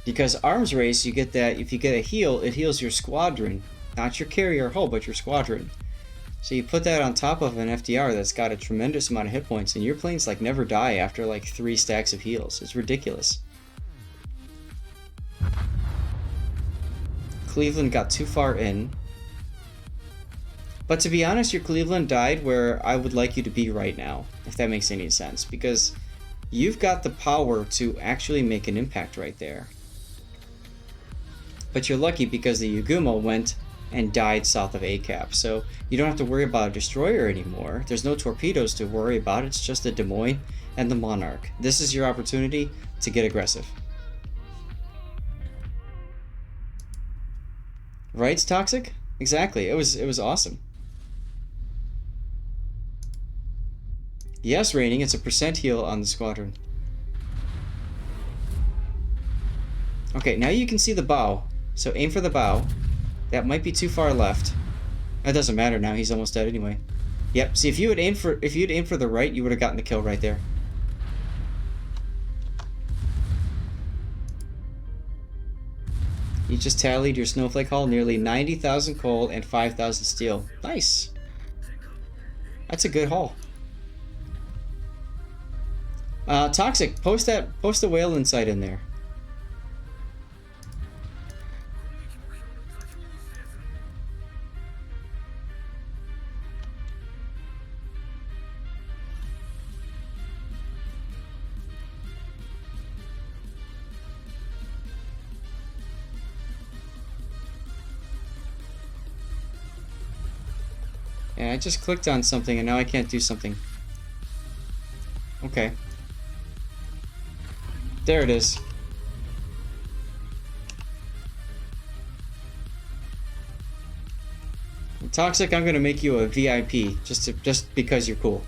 Because Arms Race, you get that, if you get a heal, it heals your squadron. Not your carrier hull, but your squadron. So you put that on top of an FDR that's got a tremendous amount of hit points, and your planes like never die after like 3 stacks of heals. It's ridiculous. Cleveland got too far in. But to be honest, your Cleveland died where I would like you to be right now, if that makes any sense. Because you've got the power to actually make an impact right there. But you're lucky because the Yugumo went and died south of ACAP. So you don't have to worry about a destroyer anymore. There's no torpedoes to worry about. It's just the Des Moines and the Monarch. This is your opportunity to get aggressive. Right, Toxic? Exactly. It was awesome. Yes, Raining, it's a % heal on the squadron. Okay, now you can see the bow. So aim for the bow. That might be too far left. That doesn't matter now, he's almost dead anyway. Yep, see if you'd aimed for the right, you would have gotten the kill right there. You just tallied your snowflake haul, nearly 90,000 coal and 5,000 steel. Nice. That's a good haul. Toxic, post the whale insight in there. Yeah, I just clicked on something and now I can't do something. Okay. There it is. Toxic, I'm gonna make you a VIP just because you're cool.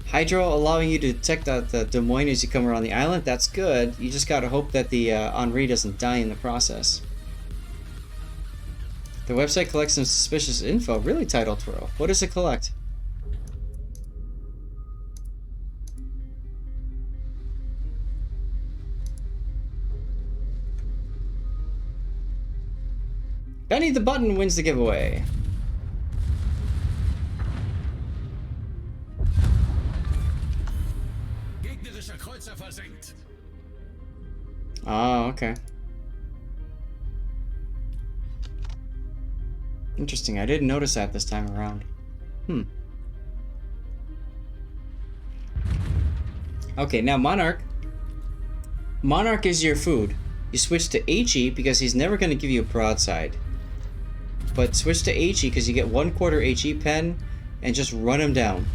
Hydro allowing you to detect the Des Moines as you come around the island. That's good. You just gotta hope that the Henri doesn't die in the process. The website collects some suspicious info. Really, Title Twirl? What does it collect? Benny the Button wins the giveaway. Gegnerischer Kreuzer versenkt. Oh, okay. Interesting, I didn't notice that this time around. Okay, now Monarch. Monarch is your food. You switch to HE because he's never going to give you a broadside. But switch to HE because you get 1/4 HE pen and just run him down.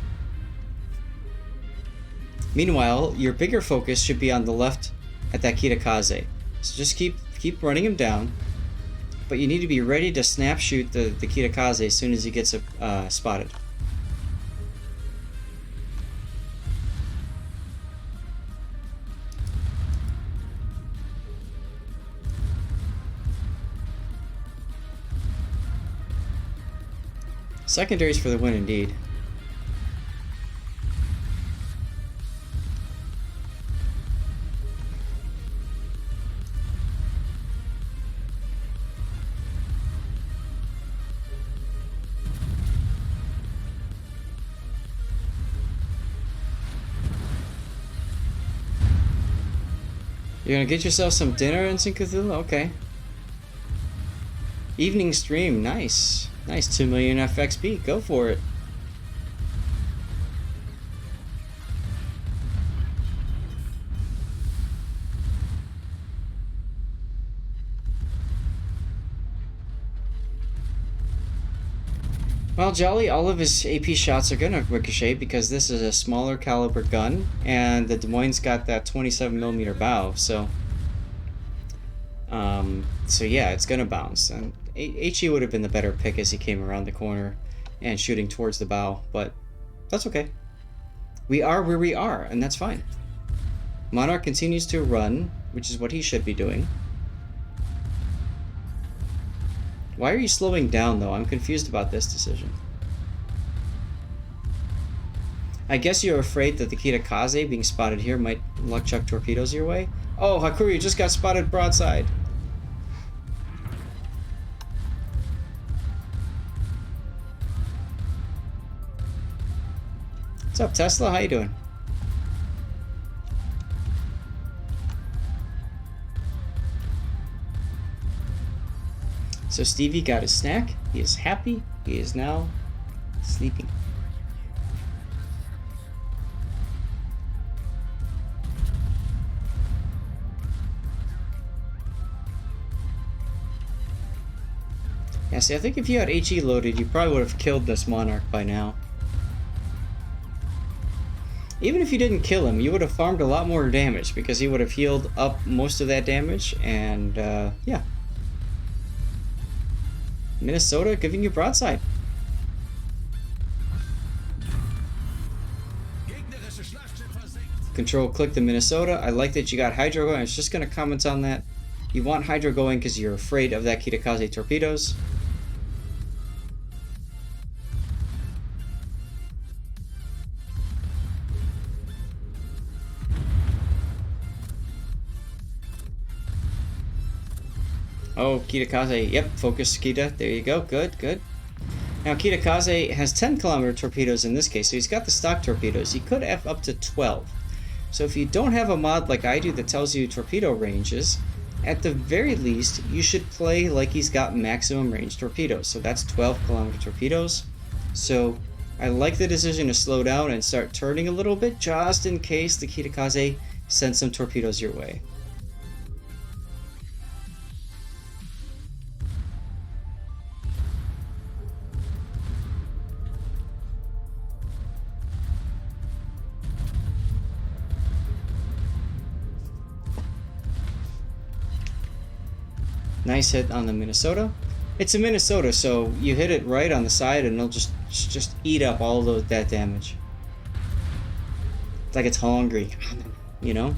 Meanwhile, your bigger focus should be on the left at that Kitakaze. So just keep running him down. But you need to be ready to snap shoot the Kitakaze as soon as he gets spotted. Secondaries for the win, indeed. You're gonna get yourself some dinner in Cthulhu? Okay. Evening stream, nice. Nice, 2 million FXP, go for it. Well, Jolly, all of his AP shots are gonna ricochet because this is a smaller caliber gun, and the Des Moines got that 27mm bow, so... so yeah, it's gonna bounce, and HE would have been the better pick as he came around the corner and shooting towards the bow, but that's okay. We are where we are, and that's fine. Monarch continues to run, which is what he should be doing. Why are you slowing down, though? I'm confused about this decision. I guess you're afraid that the Kitakaze being spotted here might luck chuck torpedoes your way? Oh, Hakuru, you just got spotted broadside. What's up, Tesla? How you doing? So Stevie got his snack. He is happy. He is now sleeping. Yeah, see, I think if you had HE loaded, you probably would have killed this Monarch by now. Even if you didn't kill him, you would have farmed a lot more damage because he would have healed up most of that damage, and yeah. Minnesota giving you broadside. Control click the Minnesota. I like that you got Hydro going. I was just going to comment on that. You want Hydro going because you're afraid of that Kitakaze torpedoes. Oh, Kitakaze. Yep, focus Kita. There you go. Good, good. Now, Kitakaze has 10-kilometer torpedoes in this case, so he's got the stock torpedoes. He could have up to 12. So if you don't have a mod like I do that tells you torpedo ranges, at the very least, you should play like he's got maximum range torpedoes. So that's 12-kilometer torpedoes. So I like the decision to slow down and start turning a little bit, just in case the Kitakaze sends some torpedoes your way. Nice hit on the Minnesota. It's a Minnesota, so you hit it right on the side and it'll just eat up all of that damage. It's like it's hungry, you know?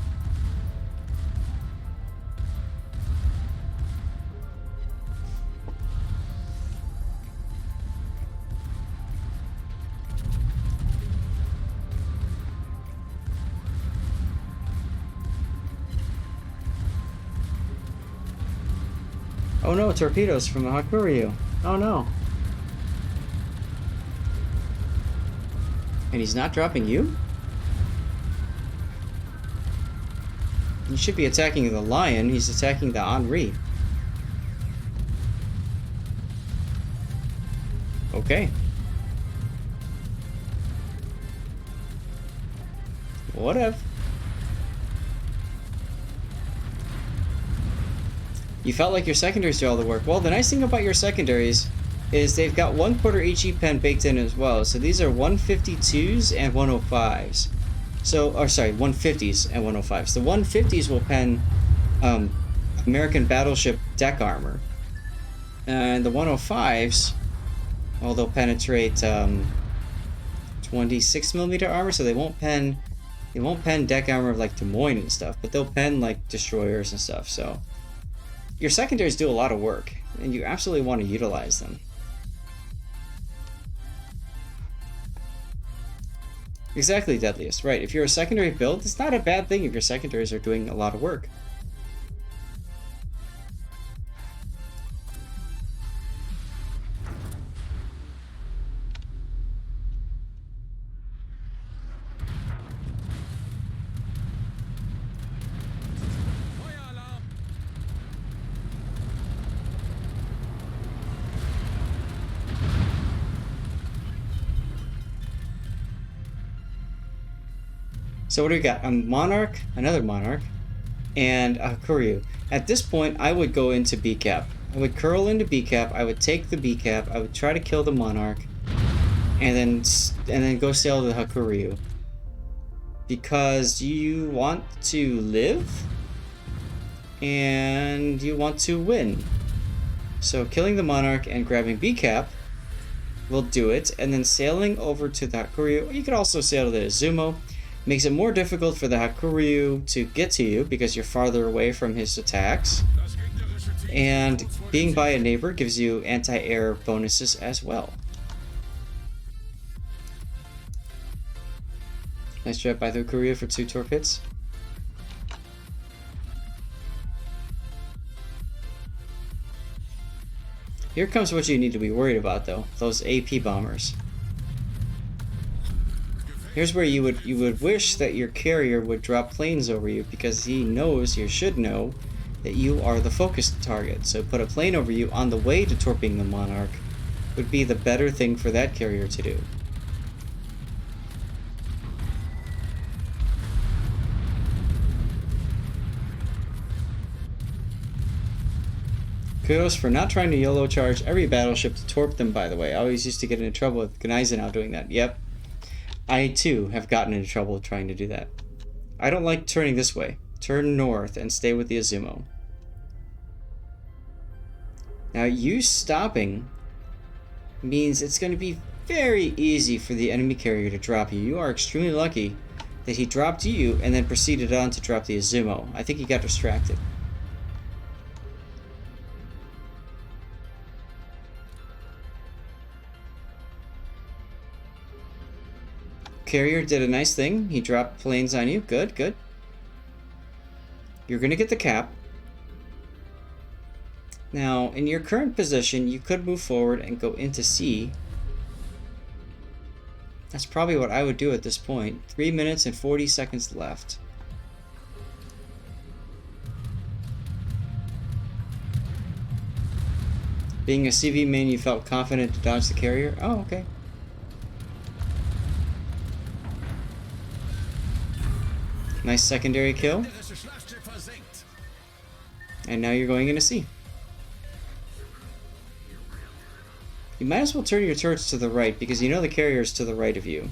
Oh no, torpedoes from the Hakuryu. Oh no. And he's not dropping you? He should be attacking the Lion, he's attacking the Henri. Okay. Whatever. You felt like your secondaries do all the work. Well, the nice thing about your secondaries is they've got 1/4 HE pen baked in as well. So these are 152s and 105s. So, or sorry, 150s and 105s. The 150s will pen American battleship deck armor. And the 105s, well, they'll penetrate 26mm armor, so they won't pen deck armor of like Des Moines and stuff, but they'll pen like destroyers and stuff, so your secondaries do a lot of work, and you absolutely want to utilize them. Exactly, Deadliest. Right, if you're a secondary build, it's not a bad thing if your secondaries are doing a lot of work. So what do we got? A Monarch, another Monarch, and a Hakuryu. At this point, I would go into B cap. I would curl into B cap. I would take the B cap. I would try to kill the Monarch, and then go sail the Hakuryu. Because you want to live, and you want to win. So killing the Monarch and grabbing B cap will do it, and then sailing over to the Hakuryu. You could also sail to the Izumo. Makes it more difficult for the Hakuryu to get to you because you're farther away from his attacks. And being by a neighbor gives you anti-air bonuses as well. Nice job by the Hakuryu for 2 torpedoes. Here comes what you need to be worried about though, those AP bombers. Here's where you would wish that your carrier would drop planes over you because he knows, you should know, that you are the focused target. So put a plane over you on the way to torpedoing the Monarch would be the better thing for that carrier to do. Kudos for not trying to YOLO charge every battleship to torp them, by the way. I always used to get into trouble with Gneisenau doing that. Yep. I too have gotten into trouble trying to do that. I don't like turning this way. Turn north and stay with the Izumo. Now you stopping means it's going to be very easy for the enemy carrier to drop you. You are extremely lucky that he dropped you and then proceeded on to drop the Izumo. I think he got distracted. Carrier did a nice thing. He dropped planes on you. Good, good. You're going to get the cap. Now, in your current position, you could move forward and go into C. That's probably what I would do at this point. 3 minutes and 40 seconds left. Being a CV main, you felt confident to dodge the carrier? Oh, okay. Nice secondary kill. And now you're going into C. You might as well turn your turrets to the right because you know the carrier is to the right of you.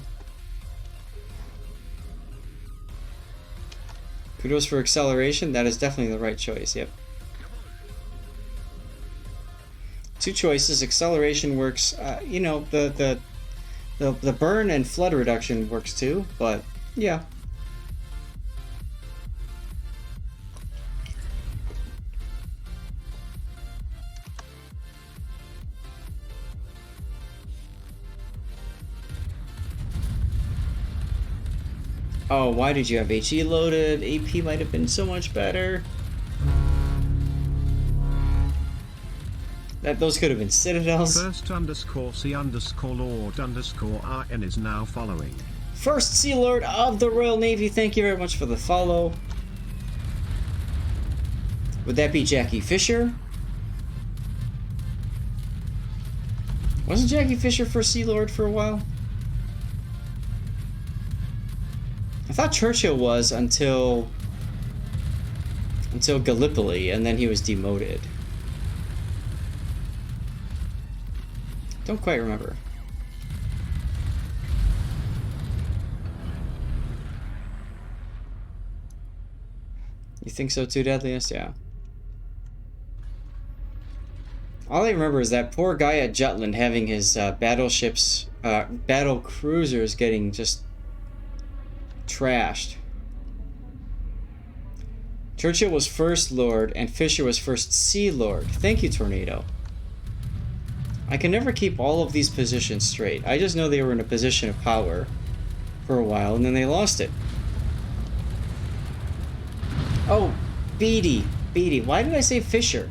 Kudos for acceleration. That is definitely the right choice. Yep. 2 choices. Acceleration works. You know, the burn and flood reduction works too. But yeah. Oh, why did you have HE loaded? AP might have been so much better. Those could have been citadels. First _C_Lord_RN is now following. First Sea Lord of the Royal Navy, thank you very much for the follow. Would that be Jackie Fisher? Wasn't Jackie Fisher first Sea Lord for a while? I thought Churchill was until Gallipoli, and then he was demoted. Don't quite remember. You think so too, Deadliest? Yeah. All I remember is that poor guy at Jutland having his battleships, battle cruisers getting just trashed. Churchill was first Lord and Fisher was first Sea Lord. Thank you, Tornado. I can never keep all of these positions straight. I just know they were in a position of power for a while and then they lost it. Oh, Beatty. Beatty. Why did I say Fisher?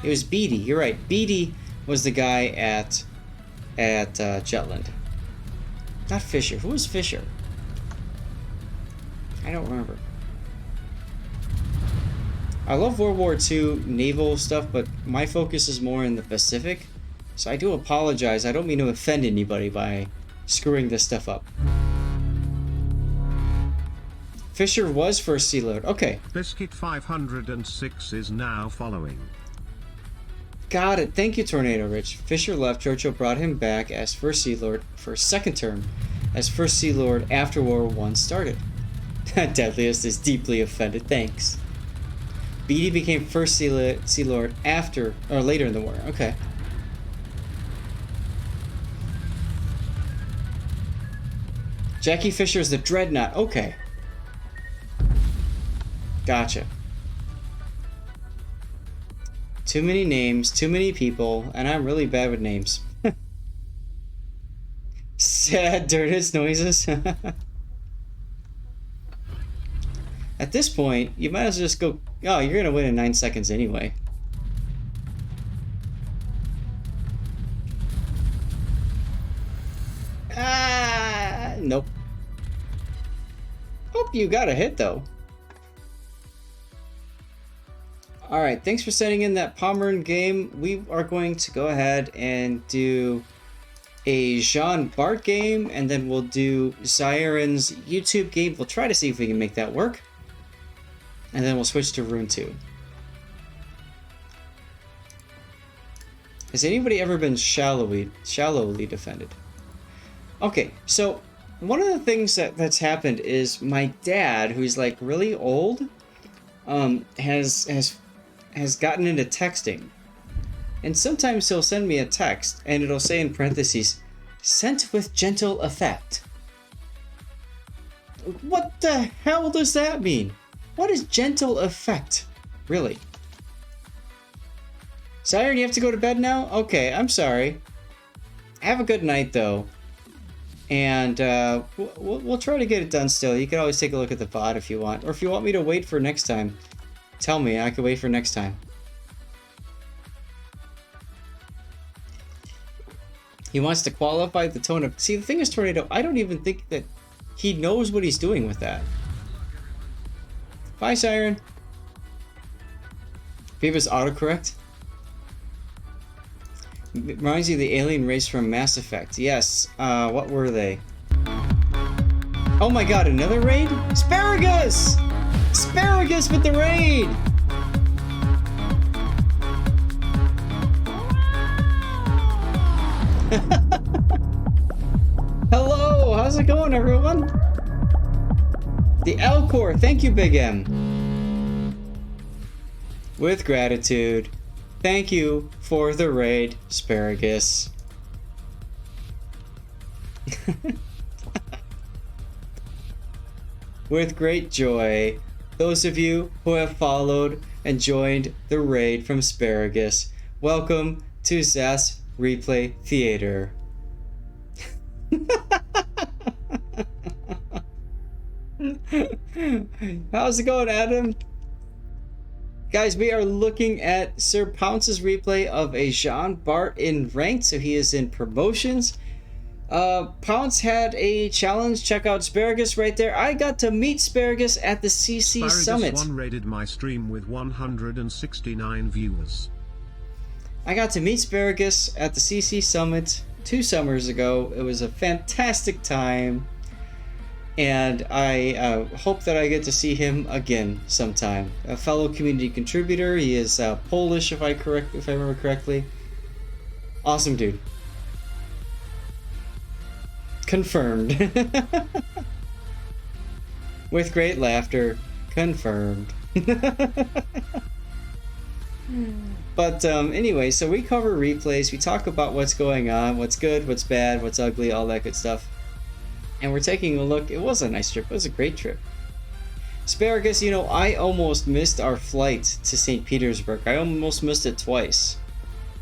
It was Beatty. You're right. Beatty was the guy at Jutland. Not Fisher. Who was Fisher? I don't remember. I love World War II naval stuff, but my focus is more in the Pacific. So I do apologize. I don't mean to offend anybody by screwing this stuff up. Fisher was first sea lord. Okay. Biscuit 506 is now following. Got it. Thank you, Tornado Rich. Fisher left. Churchill brought him back as first sea lord for a second term, as first sea lord after World War I started. Deadliest is deeply offended. Thanks. BD became first sea lord after or later in the war. Okay. Jackie Fisher is the Dreadnought. Okay. Gotcha. Too many names, too many people, and I'm really bad with names. Sad, dirtiest noises. At this point, you might as well just go... Oh, you're gonna win in 9 seconds anyway. Ah, nope. Hope you got a hit, though. Alright, thanks for sending in that Pommern game. We are going to go ahead and do a Jean Bart game, and then we'll do Zyron's YouTube game. We'll try to see if we can make that work. And then we'll switch to Rune 2. Has anybody ever been shallowly defended? Okay, so one of the things that's happened is my dad, who's like really old, has gotten into texting. And sometimes he'll send me a text and it'll say in parentheses, sent with gentle effect. What the hell does that mean? What is gentle effect? Really? Siren, you have to go to bed now? Okay, I'm sorry. Have a good night though. And we'll try to get it done still. You can always take a look at the VOD if you want. Or if you want me to wait for next time, tell me. I can wait for next time. He wants to qualify the tone of... See, the thing is, Tornado, I don't even think that he knows what he's doing with that. Bye, Siren. Viva's autocorrect. Reminds you of the alien race from Mass Effect. Yes. What were they? Oh my god, another raid? Asparagus! Asparagus with the raid! Hello, how's it going, everyone? The Elcor, thank you, Big M. With gratitude, thank you for the raid, Asparagus. With great joy, those of you who have followed and joined the raid from Asparagus, welcome to Zas Replay Theater. How's it going, Adam? Guys, we are looking at Sir Pounce's replay of a Jean Bart in ranked, so he is in promotions. Pounce had a challenge. Check out Asparagus right there. I got to meet Asparagus at the CC Summit. Asparagus 1 raided my stream with 169 viewers. I got to meet Asparagus at the CC Summit 2 summers ago. It was a fantastic time, and I hope that I get to see him again sometime. A fellow community contributor. He is Polish, if I remember correctly. Awesome dude. Confirmed. With great laughter. Confirmed. But anyway, so we cover replays, we talk about what's going on, what's good, what's bad, what's ugly, all that good stuff. And we're taking a look. It was a nice trip. It was a great trip. Asparagus, you know, I almost missed our flight to St. Petersburg. I almost missed it twice.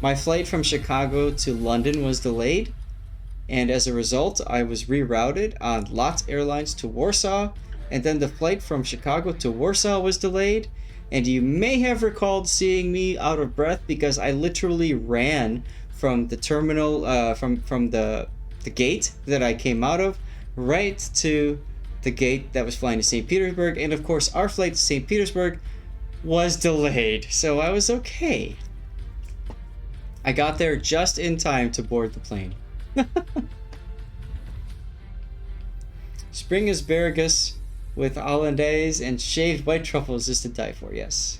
My flight from Chicago to London was delayed, and as a result, I was rerouted on LOT Airlines to Warsaw, and then the flight from Chicago to Warsaw was delayed. And you may have recalled seeing me out of breath because I literally ran from the terminal, from the gate that I came out of, right to the gate that was flying to St. Petersburg. And of course, our flight to St. Petersburg was delayed, so I was okay. I got there just in time to board the plane. Spring Asparagus with hollandaise and shaved white truffles is to die for, yes.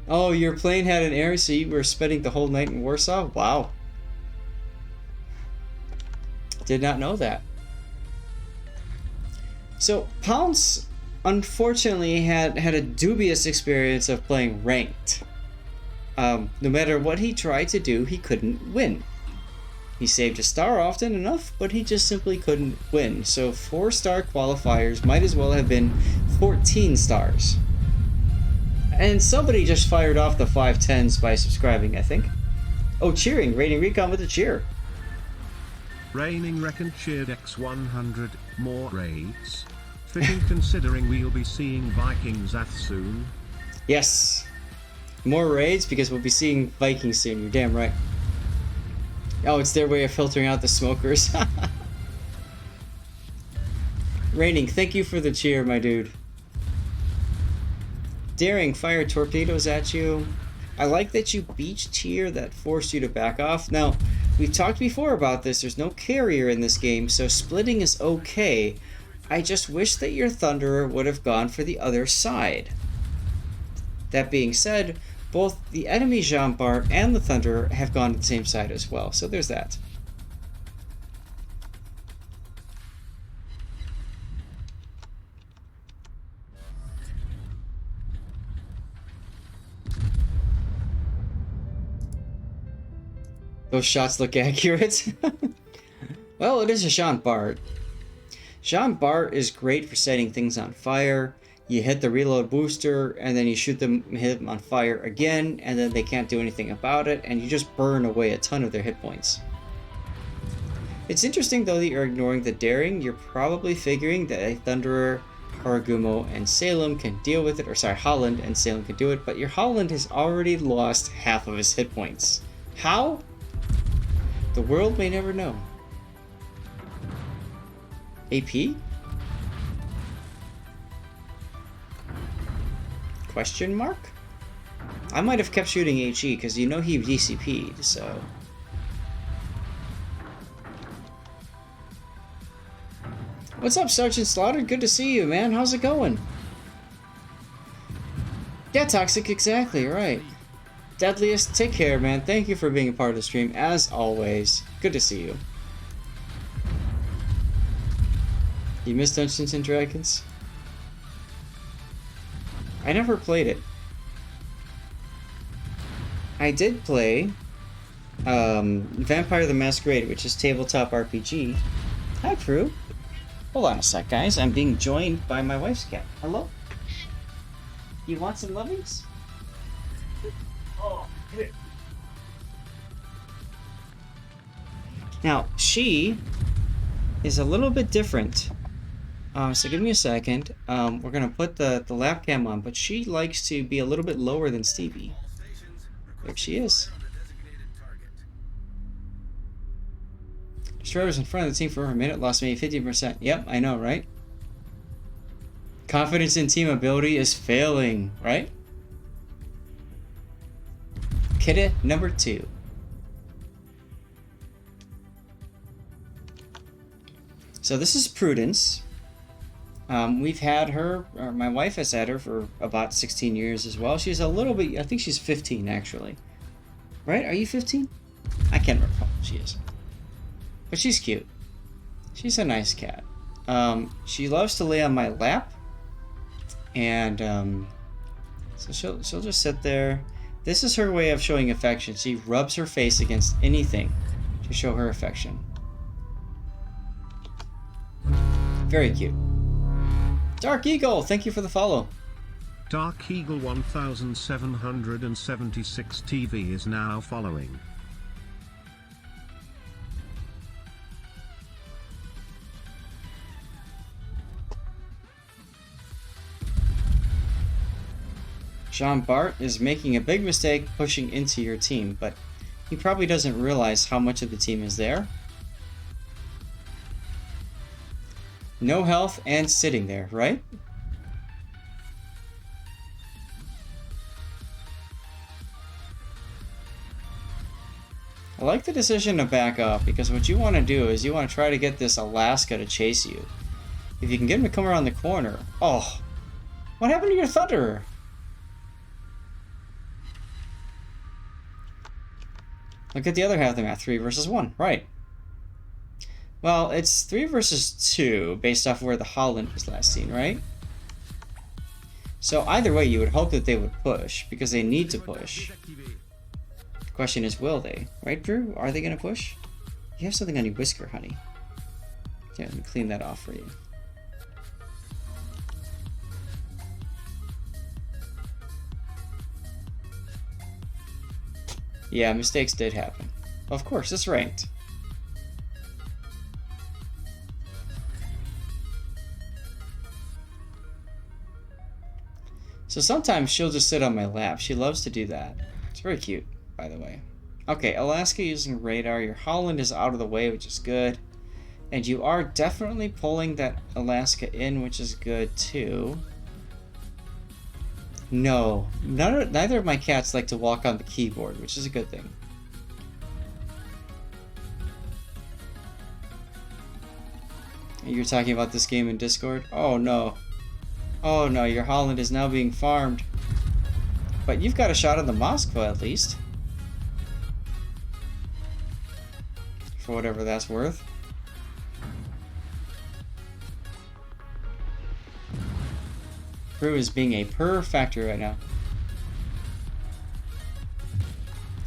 Oh, your plane had an air, so you were spending the whole night in Warsaw? Wow. Did not know that. So, Pounce unfortunately had a dubious experience of playing ranked. No matter what he tried to do, he couldn't win. He saved a star often enough, but he just simply couldn't win. So 4-star qualifiers might as well have been 14 stars. And somebody just fired off the 510s by subscribing, I think. Oh, cheering. Rating Recon with a cheer. Raining Recon cheered X100, more raids. Fitting considering we'll be seeing Vikings soon. Yes. More raids because we'll be seeing Vikings soon. You're damn right. Oh, it's their way of filtering out the smokers. Raining, thank you for the cheer, my dude. Daring, fire torpedoes at you. I like that you beached here that forced you to back off. Now, we've talked before about this. There's no carrier in this game, so splitting is okay. I just wish that your Thunderer would have gone for the other side. That being said, both the enemy Jean Bart and the Thunderer have gone to the same side as well, so there's that. Those shots look accurate. Well, it is a Jean Bart. Jean Bart is great for setting things on fire. You hit the reload booster, and then you shoot them, hit them on fire again, and then they can't do anything about it, and you just burn away a ton of their hit points. It's interesting, though, that you're ignoring the daring. You're probably figuring that a Thunderer, Haragumo, and Salem can deal with it, or sorry, Holland and Salem can do it, but your Holland has already lost half of his hit points. How? The world may never know. AP? Question mark? I might have kept shooting HE because you know he DCP'd, so. What's up, Sergeant Slaughter? Good to see you, man. How's it going? Yeah, Toxic, exactly, right. Deadliest, take care, man. Thank you for being a part of the stream, as always. Good to see you. You missed Dungeons and Dragons? I never played it. I did play Vampire the Masquerade, which is tabletop RPG. Hi, crew. Hold on a sec, guys. I'm being joined by my wife's cat. Hello? You want some lovings? Oh, here. Now, she is a little bit different. So give me a second. We're gonna put the lap cam on, but she likes to be a little bit lower than Stevie. There she is. Destroyers in front of the team for a minute, lost maybe 50%. Yep, I know, right? Confidence in team ability is failing, right? Kidda number 2. So this is Prudence. We've had her, or my wife has had her for about 16 years as well. She's a little bit, I think she's 15 actually. Right? Are you 15? I can't recall. She is. But she's cute. She's a nice cat. She loves to lay on my lap. And so she'll just sit there. This is her way of showing affection. She rubs her face against anything to show her affection. Very cute. Dark Eagle, thank you for the follow. Dark Eagle 1776 TV is now following. Jean Bart is making a big mistake pushing into your team, but he probably doesn't realize how much of the team is there. No health and sitting there, right? I like the decision to back up, because what you want to do is you want to try to get this Alaska to chase you. If you can get him to come around the corner... Oh! What happened to your Thunderer? Look at the other half of the map. 3 versus 1. Right. Well, it's 3 versus 2, based off where the Holland was last seen, right? So either way, you would hope that they would push, because they need to push. The question is, will they? Right, Drew? Are they going to push? You have something on your whisker, honey. Yeah, let me clean that off for you. Yeah, mistakes did happen. Of course, it's ranked. So sometimes she'll just sit on my lap. She loves to do that. It's very cute, by the way. Okay, Alaska using radar. Your Holland is out of the way, which is good. And you are definitely pulling that Alaska in, which is good too. No, neither of my cats like to walk on the keyboard, which is a good thing. You're talking about this game in Discord? Oh no. Oh no, your Holland is now being farmed. But you've got a shot on the Moskva at least. For whatever that's worth. Crew is being a purr factory right now.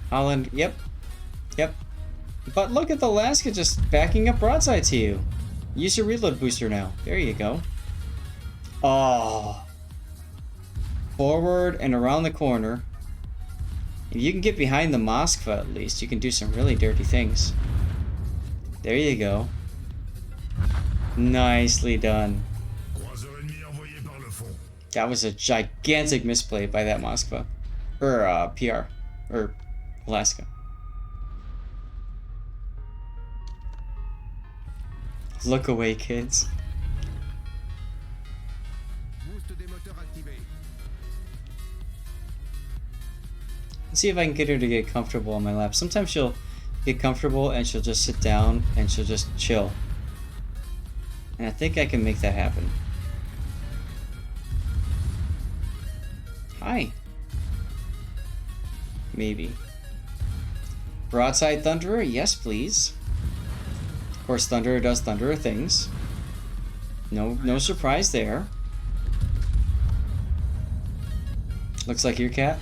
Holland, yep. Yep. But look at the Alaska just backing up broadside to you. Use your reload booster now. There you go. Oh. Forward and around the corner. If you can get behind the Moskva at least, you can do some really dirty things. There you go. Nicely done. That was a gigantic misplay by that Moskva. Or, PR. Or, Alaska. Look away, kids. Let's see if I can get her to get comfortable on my lap. Sometimes she'll get comfortable and she'll just sit down and she'll just chill. And I think I can make that happen. Hi. Maybe. Broadside Thunderer? Yes, please. Of course, Thunderer does Thunderer things. No surprise there. Looks like your cat.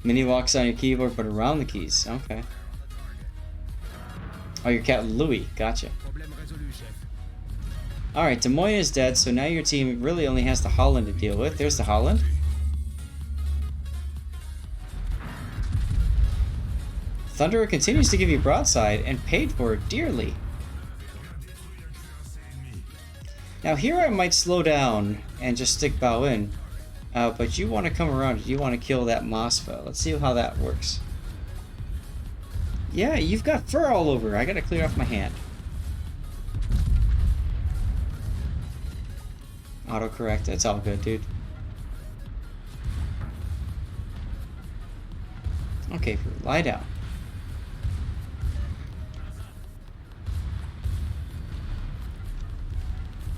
Mini walks on your keyboard, but around the keys. Okay. Oh, your cat Louis. Gotcha. Alright, Des Moines is dead, so now your team really only has the Holland to deal with. There's the Holland. Thunderer continues to give you broadside, and paid for it dearly. Now here I might slow down and just stick bow in. But you want to come around, you want to kill that Moskva. Let's see how that works. Yeah, you've got fur all over. I gotta clear off my hand. Autocorrect, it's all good, dude. Okay, lie down.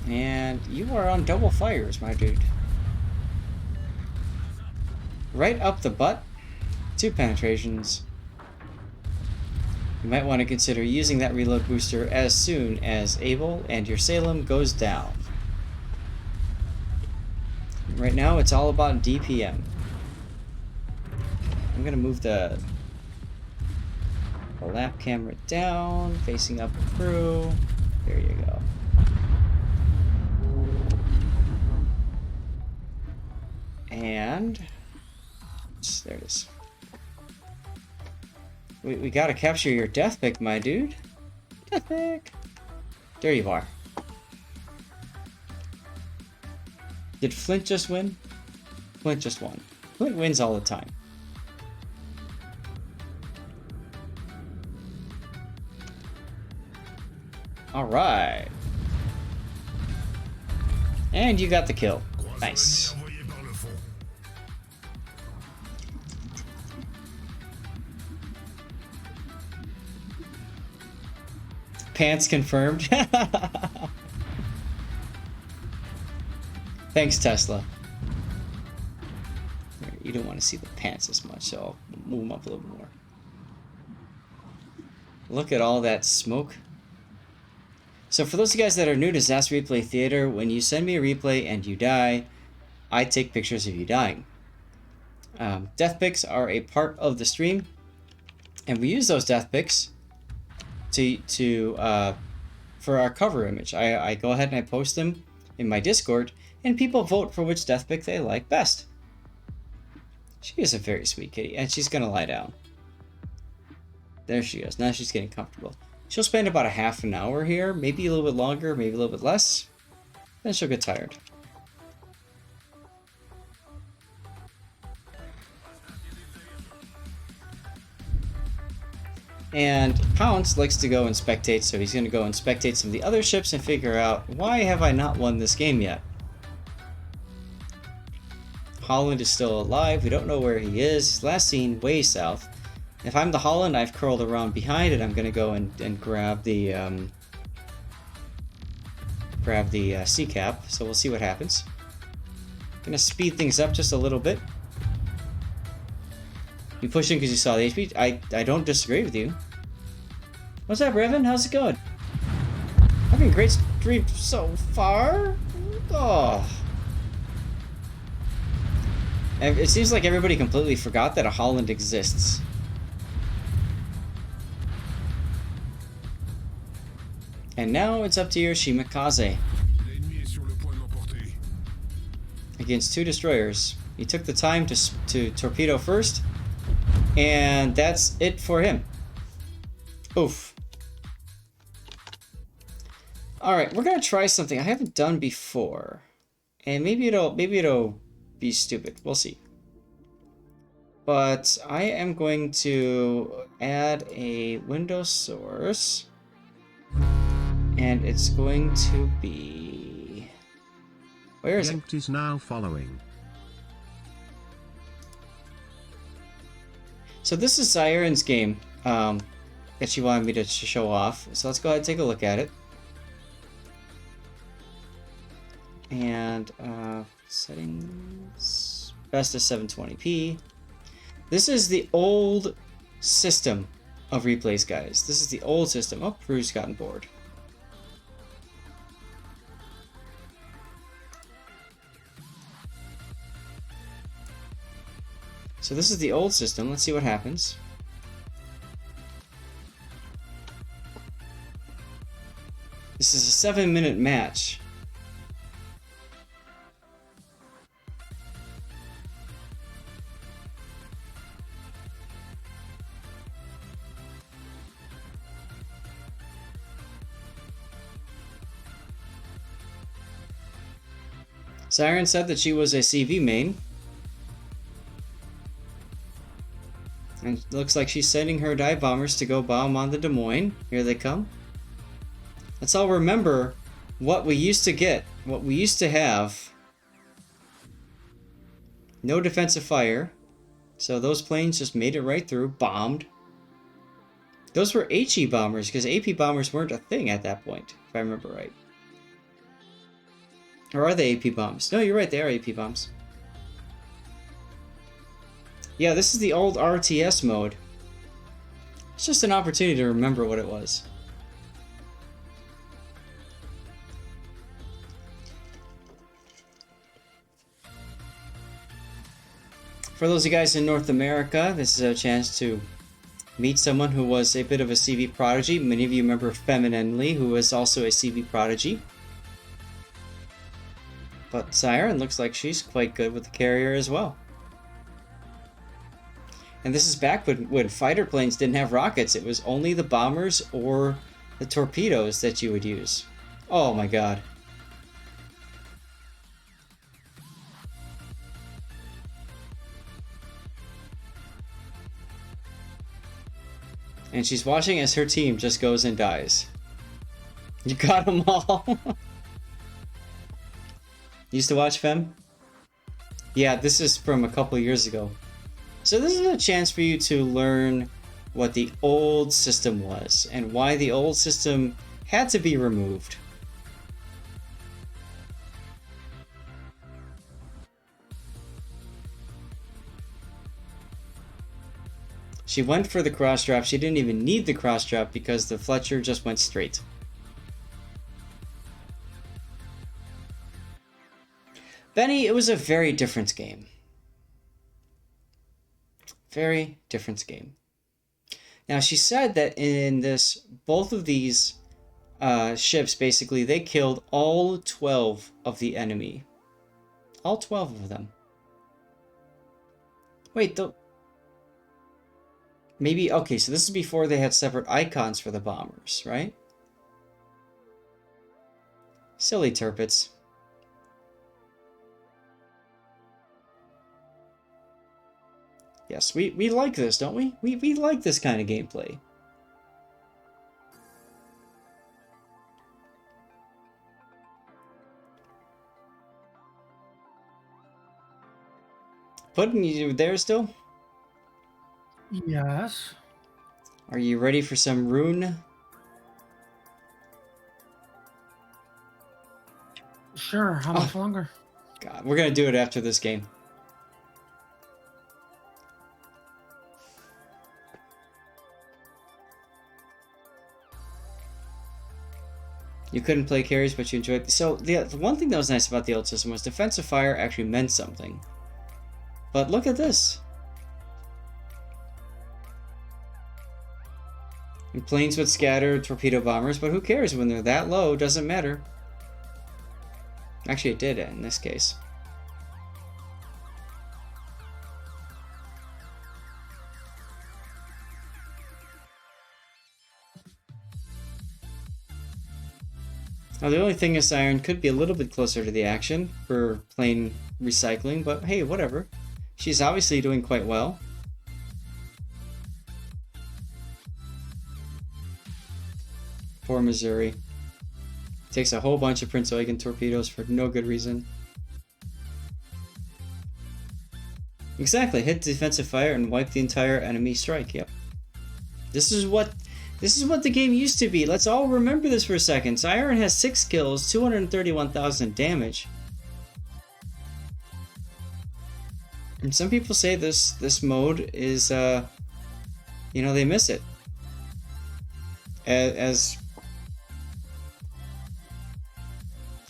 And you are on double fires, my dude. Right up the butt. 2 penetrations. You might want to consider using that reload booster as soon as able, and your Salem goes down. Right now, it's all about DPM. I'm gonna move the lap camera down, facing up the crew. There you go. And there it is. We gotta capture your death pick, my dude. Death pick. There you are. Did Flint just win? Flint just won. Flint wins all the time. Alright. And you got the kill. Nice. Pants confirmed. Thanks, Tesla. You don't want to see the pants as much, so I'll move them up a little more. Look at all that smoke. So for those of you guys that are new to Disaster Replay Theater, when you send me a replay and you die, I take pictures of you dying. Death pics are a part of the stream, and we use those death pics for our cover image. I go ahead and I post them in my Discord, and people vote for which death pic they like best. She is a very sweet kitty, and she's gonna lie down. There she goes. Now she's getting comfortable. She'll spend about a half an hour here, maybe a little bit longer, maybe a little bit less. Then she'll get tired. And Pounce likes to go and spectate, so he's going to go and spectate some of the other ships and figure out, why have I not won this game yet? Holland is still alive. We don't know where he is. He's last seen way south. If I'm the Holland, I've curled around behind it. I'm going to go and grab the sea cap, so we'll see what happens. Going to speed things up just a little bit. You pushing because you saw the HP? I don't disagree with you. What's up, Revan? How's it going? Having a great stream so far. Oh. And it seems like everybody completely forgot that a Holland exists. And now it's up to your Shimakaze. Against 2 destroyers. He took the time to torpedo first. And that's it for him. Oof. Alright, we're gonna try something I haven't done before. And maybe it'll be stupid. We'll see. But I am going to add a window source. And it's going to be... Where is it? Is now following. So this is Siren's game that she wanted me to show off. So let's go ahead and take a look at it. And settings, best is 720p. This is the old system of replays, guys. This is the old system. Oh, Drew's gotten bored. So this is the old system. Let's see what happens. This is a 7-minute match. Siren said that she was a CV main. And it looks like she's sending her dive bombers to go bomb on the Des Moines. Here they come. Let's all remember what we used to get, what we used to have. No defensive fire. So those planes just made it right through, bombed. Those were HE bombers, because AP bombers weren't a thing at that point, if I remember right. Or are they AP bombs? No, you're right, they are AP bombs. Yeah, this is the old RTS mode. It's just an opportunity to remember what it was. For those of you guys in North America, this is a chance to meet someone who was a bit of a CV prodigy. Many of you remember Femininely, who was also a CV prodigy. But Siren looks like she's quite good with the carrier as well. And this is back when fighter planes didn't have rockets. It was only the bombers or the torpedoes that you would use. Oh my god. And she's watching as her team just goes and dies. You got them all. Used to watch Fem? Yeah, this is from a couple years ago. So this is a chance for you to learn what the old system was and why the old system had to be removed. She went for the cross drop. She didn't even need the cross drop because the Fletcher just went straight. Benny, it was a very different game. Very different game. Now, she said that in this, both of these ships, basically, they killed all 12 of the enemy. All 12 of them. Wait, though. Maybe, okay, so this is before they had separate icons for the bombers, right? Silly turpits. Yes, we like this, don't we? We like this kind of gameplay. Puddin', you there still? Yes. Are you ready for some rune? Sure. How much longer? God, we're gonna do it after this game. You couldn't play carries, but you enjoyed. So the one thing that was nice about the old system was defensive fire actually meant something. But look at this. And planes would scatter torpedo bombers, but who cares when they're that low? Doesn't matter. Actually, it did in this case. Now, the only thing is Siren could be a little bit closer to the action for plane recycling, but hey, whatever. She's obviously doing quite well. Poor Missouri. Takes a whole bunch of Prince Eugen torpedoes for no good reason. Exactly, hit defensive fire and wipe the entire enemy strike. Yep. This is what the game used to be. Let's all remember this for a second. Siren has 6 kills, 231,000 damage. And some people say this mode is you know, they miss it. As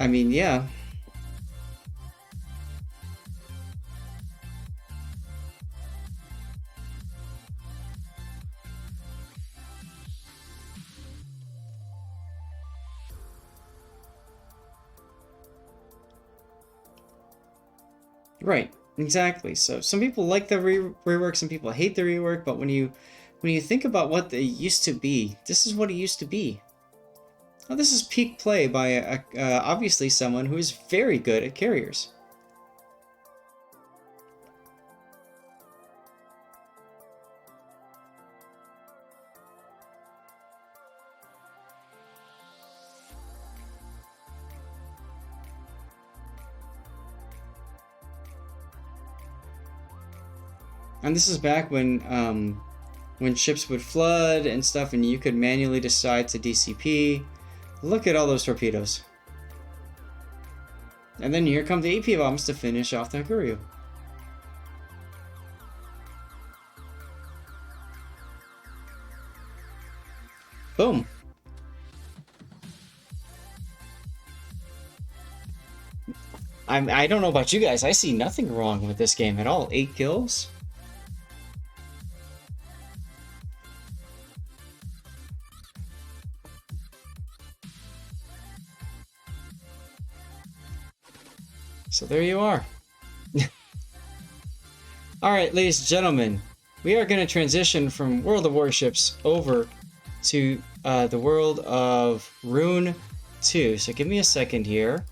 I mean, yeah. Right, exactly. So some people like the rework, some people hate the rework, but when you think about what they used to be, this is what it used to be. Now, this is peak play by obviously someone who is very good at carriers. And this is back when ships would flood and stuff, and you could manually decide to DCP. Look at all those torpedoes. And then here come the AP bombs to finish off the Haguru. Boom. I don't know about you guys. I see nothing wrong with this game at all. 8 kills. So there you are. Alright, ladies and gentlemen, we are going to transition from World of Warships over to the world of Rune 2. So give me a second here.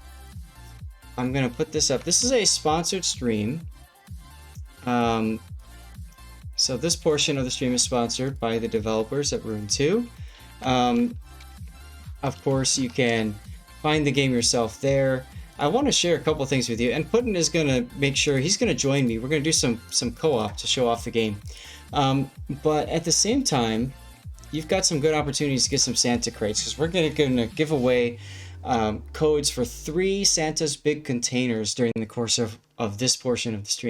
I'm going to put this up. This is a sponsored stream. So this portion of the stream is sponsored by the developers at Rune 2. Of course, you can find the game yourself there. I want to share a couple things with you, and Putin is going to make sure he's going to join me. We're going to do some co-op to show off the game. But at the same time, you've got some good opportunities to get some Santa crates, because we're going to give away codes for 3 Santa's Big Containers during the course of this portion of the stream.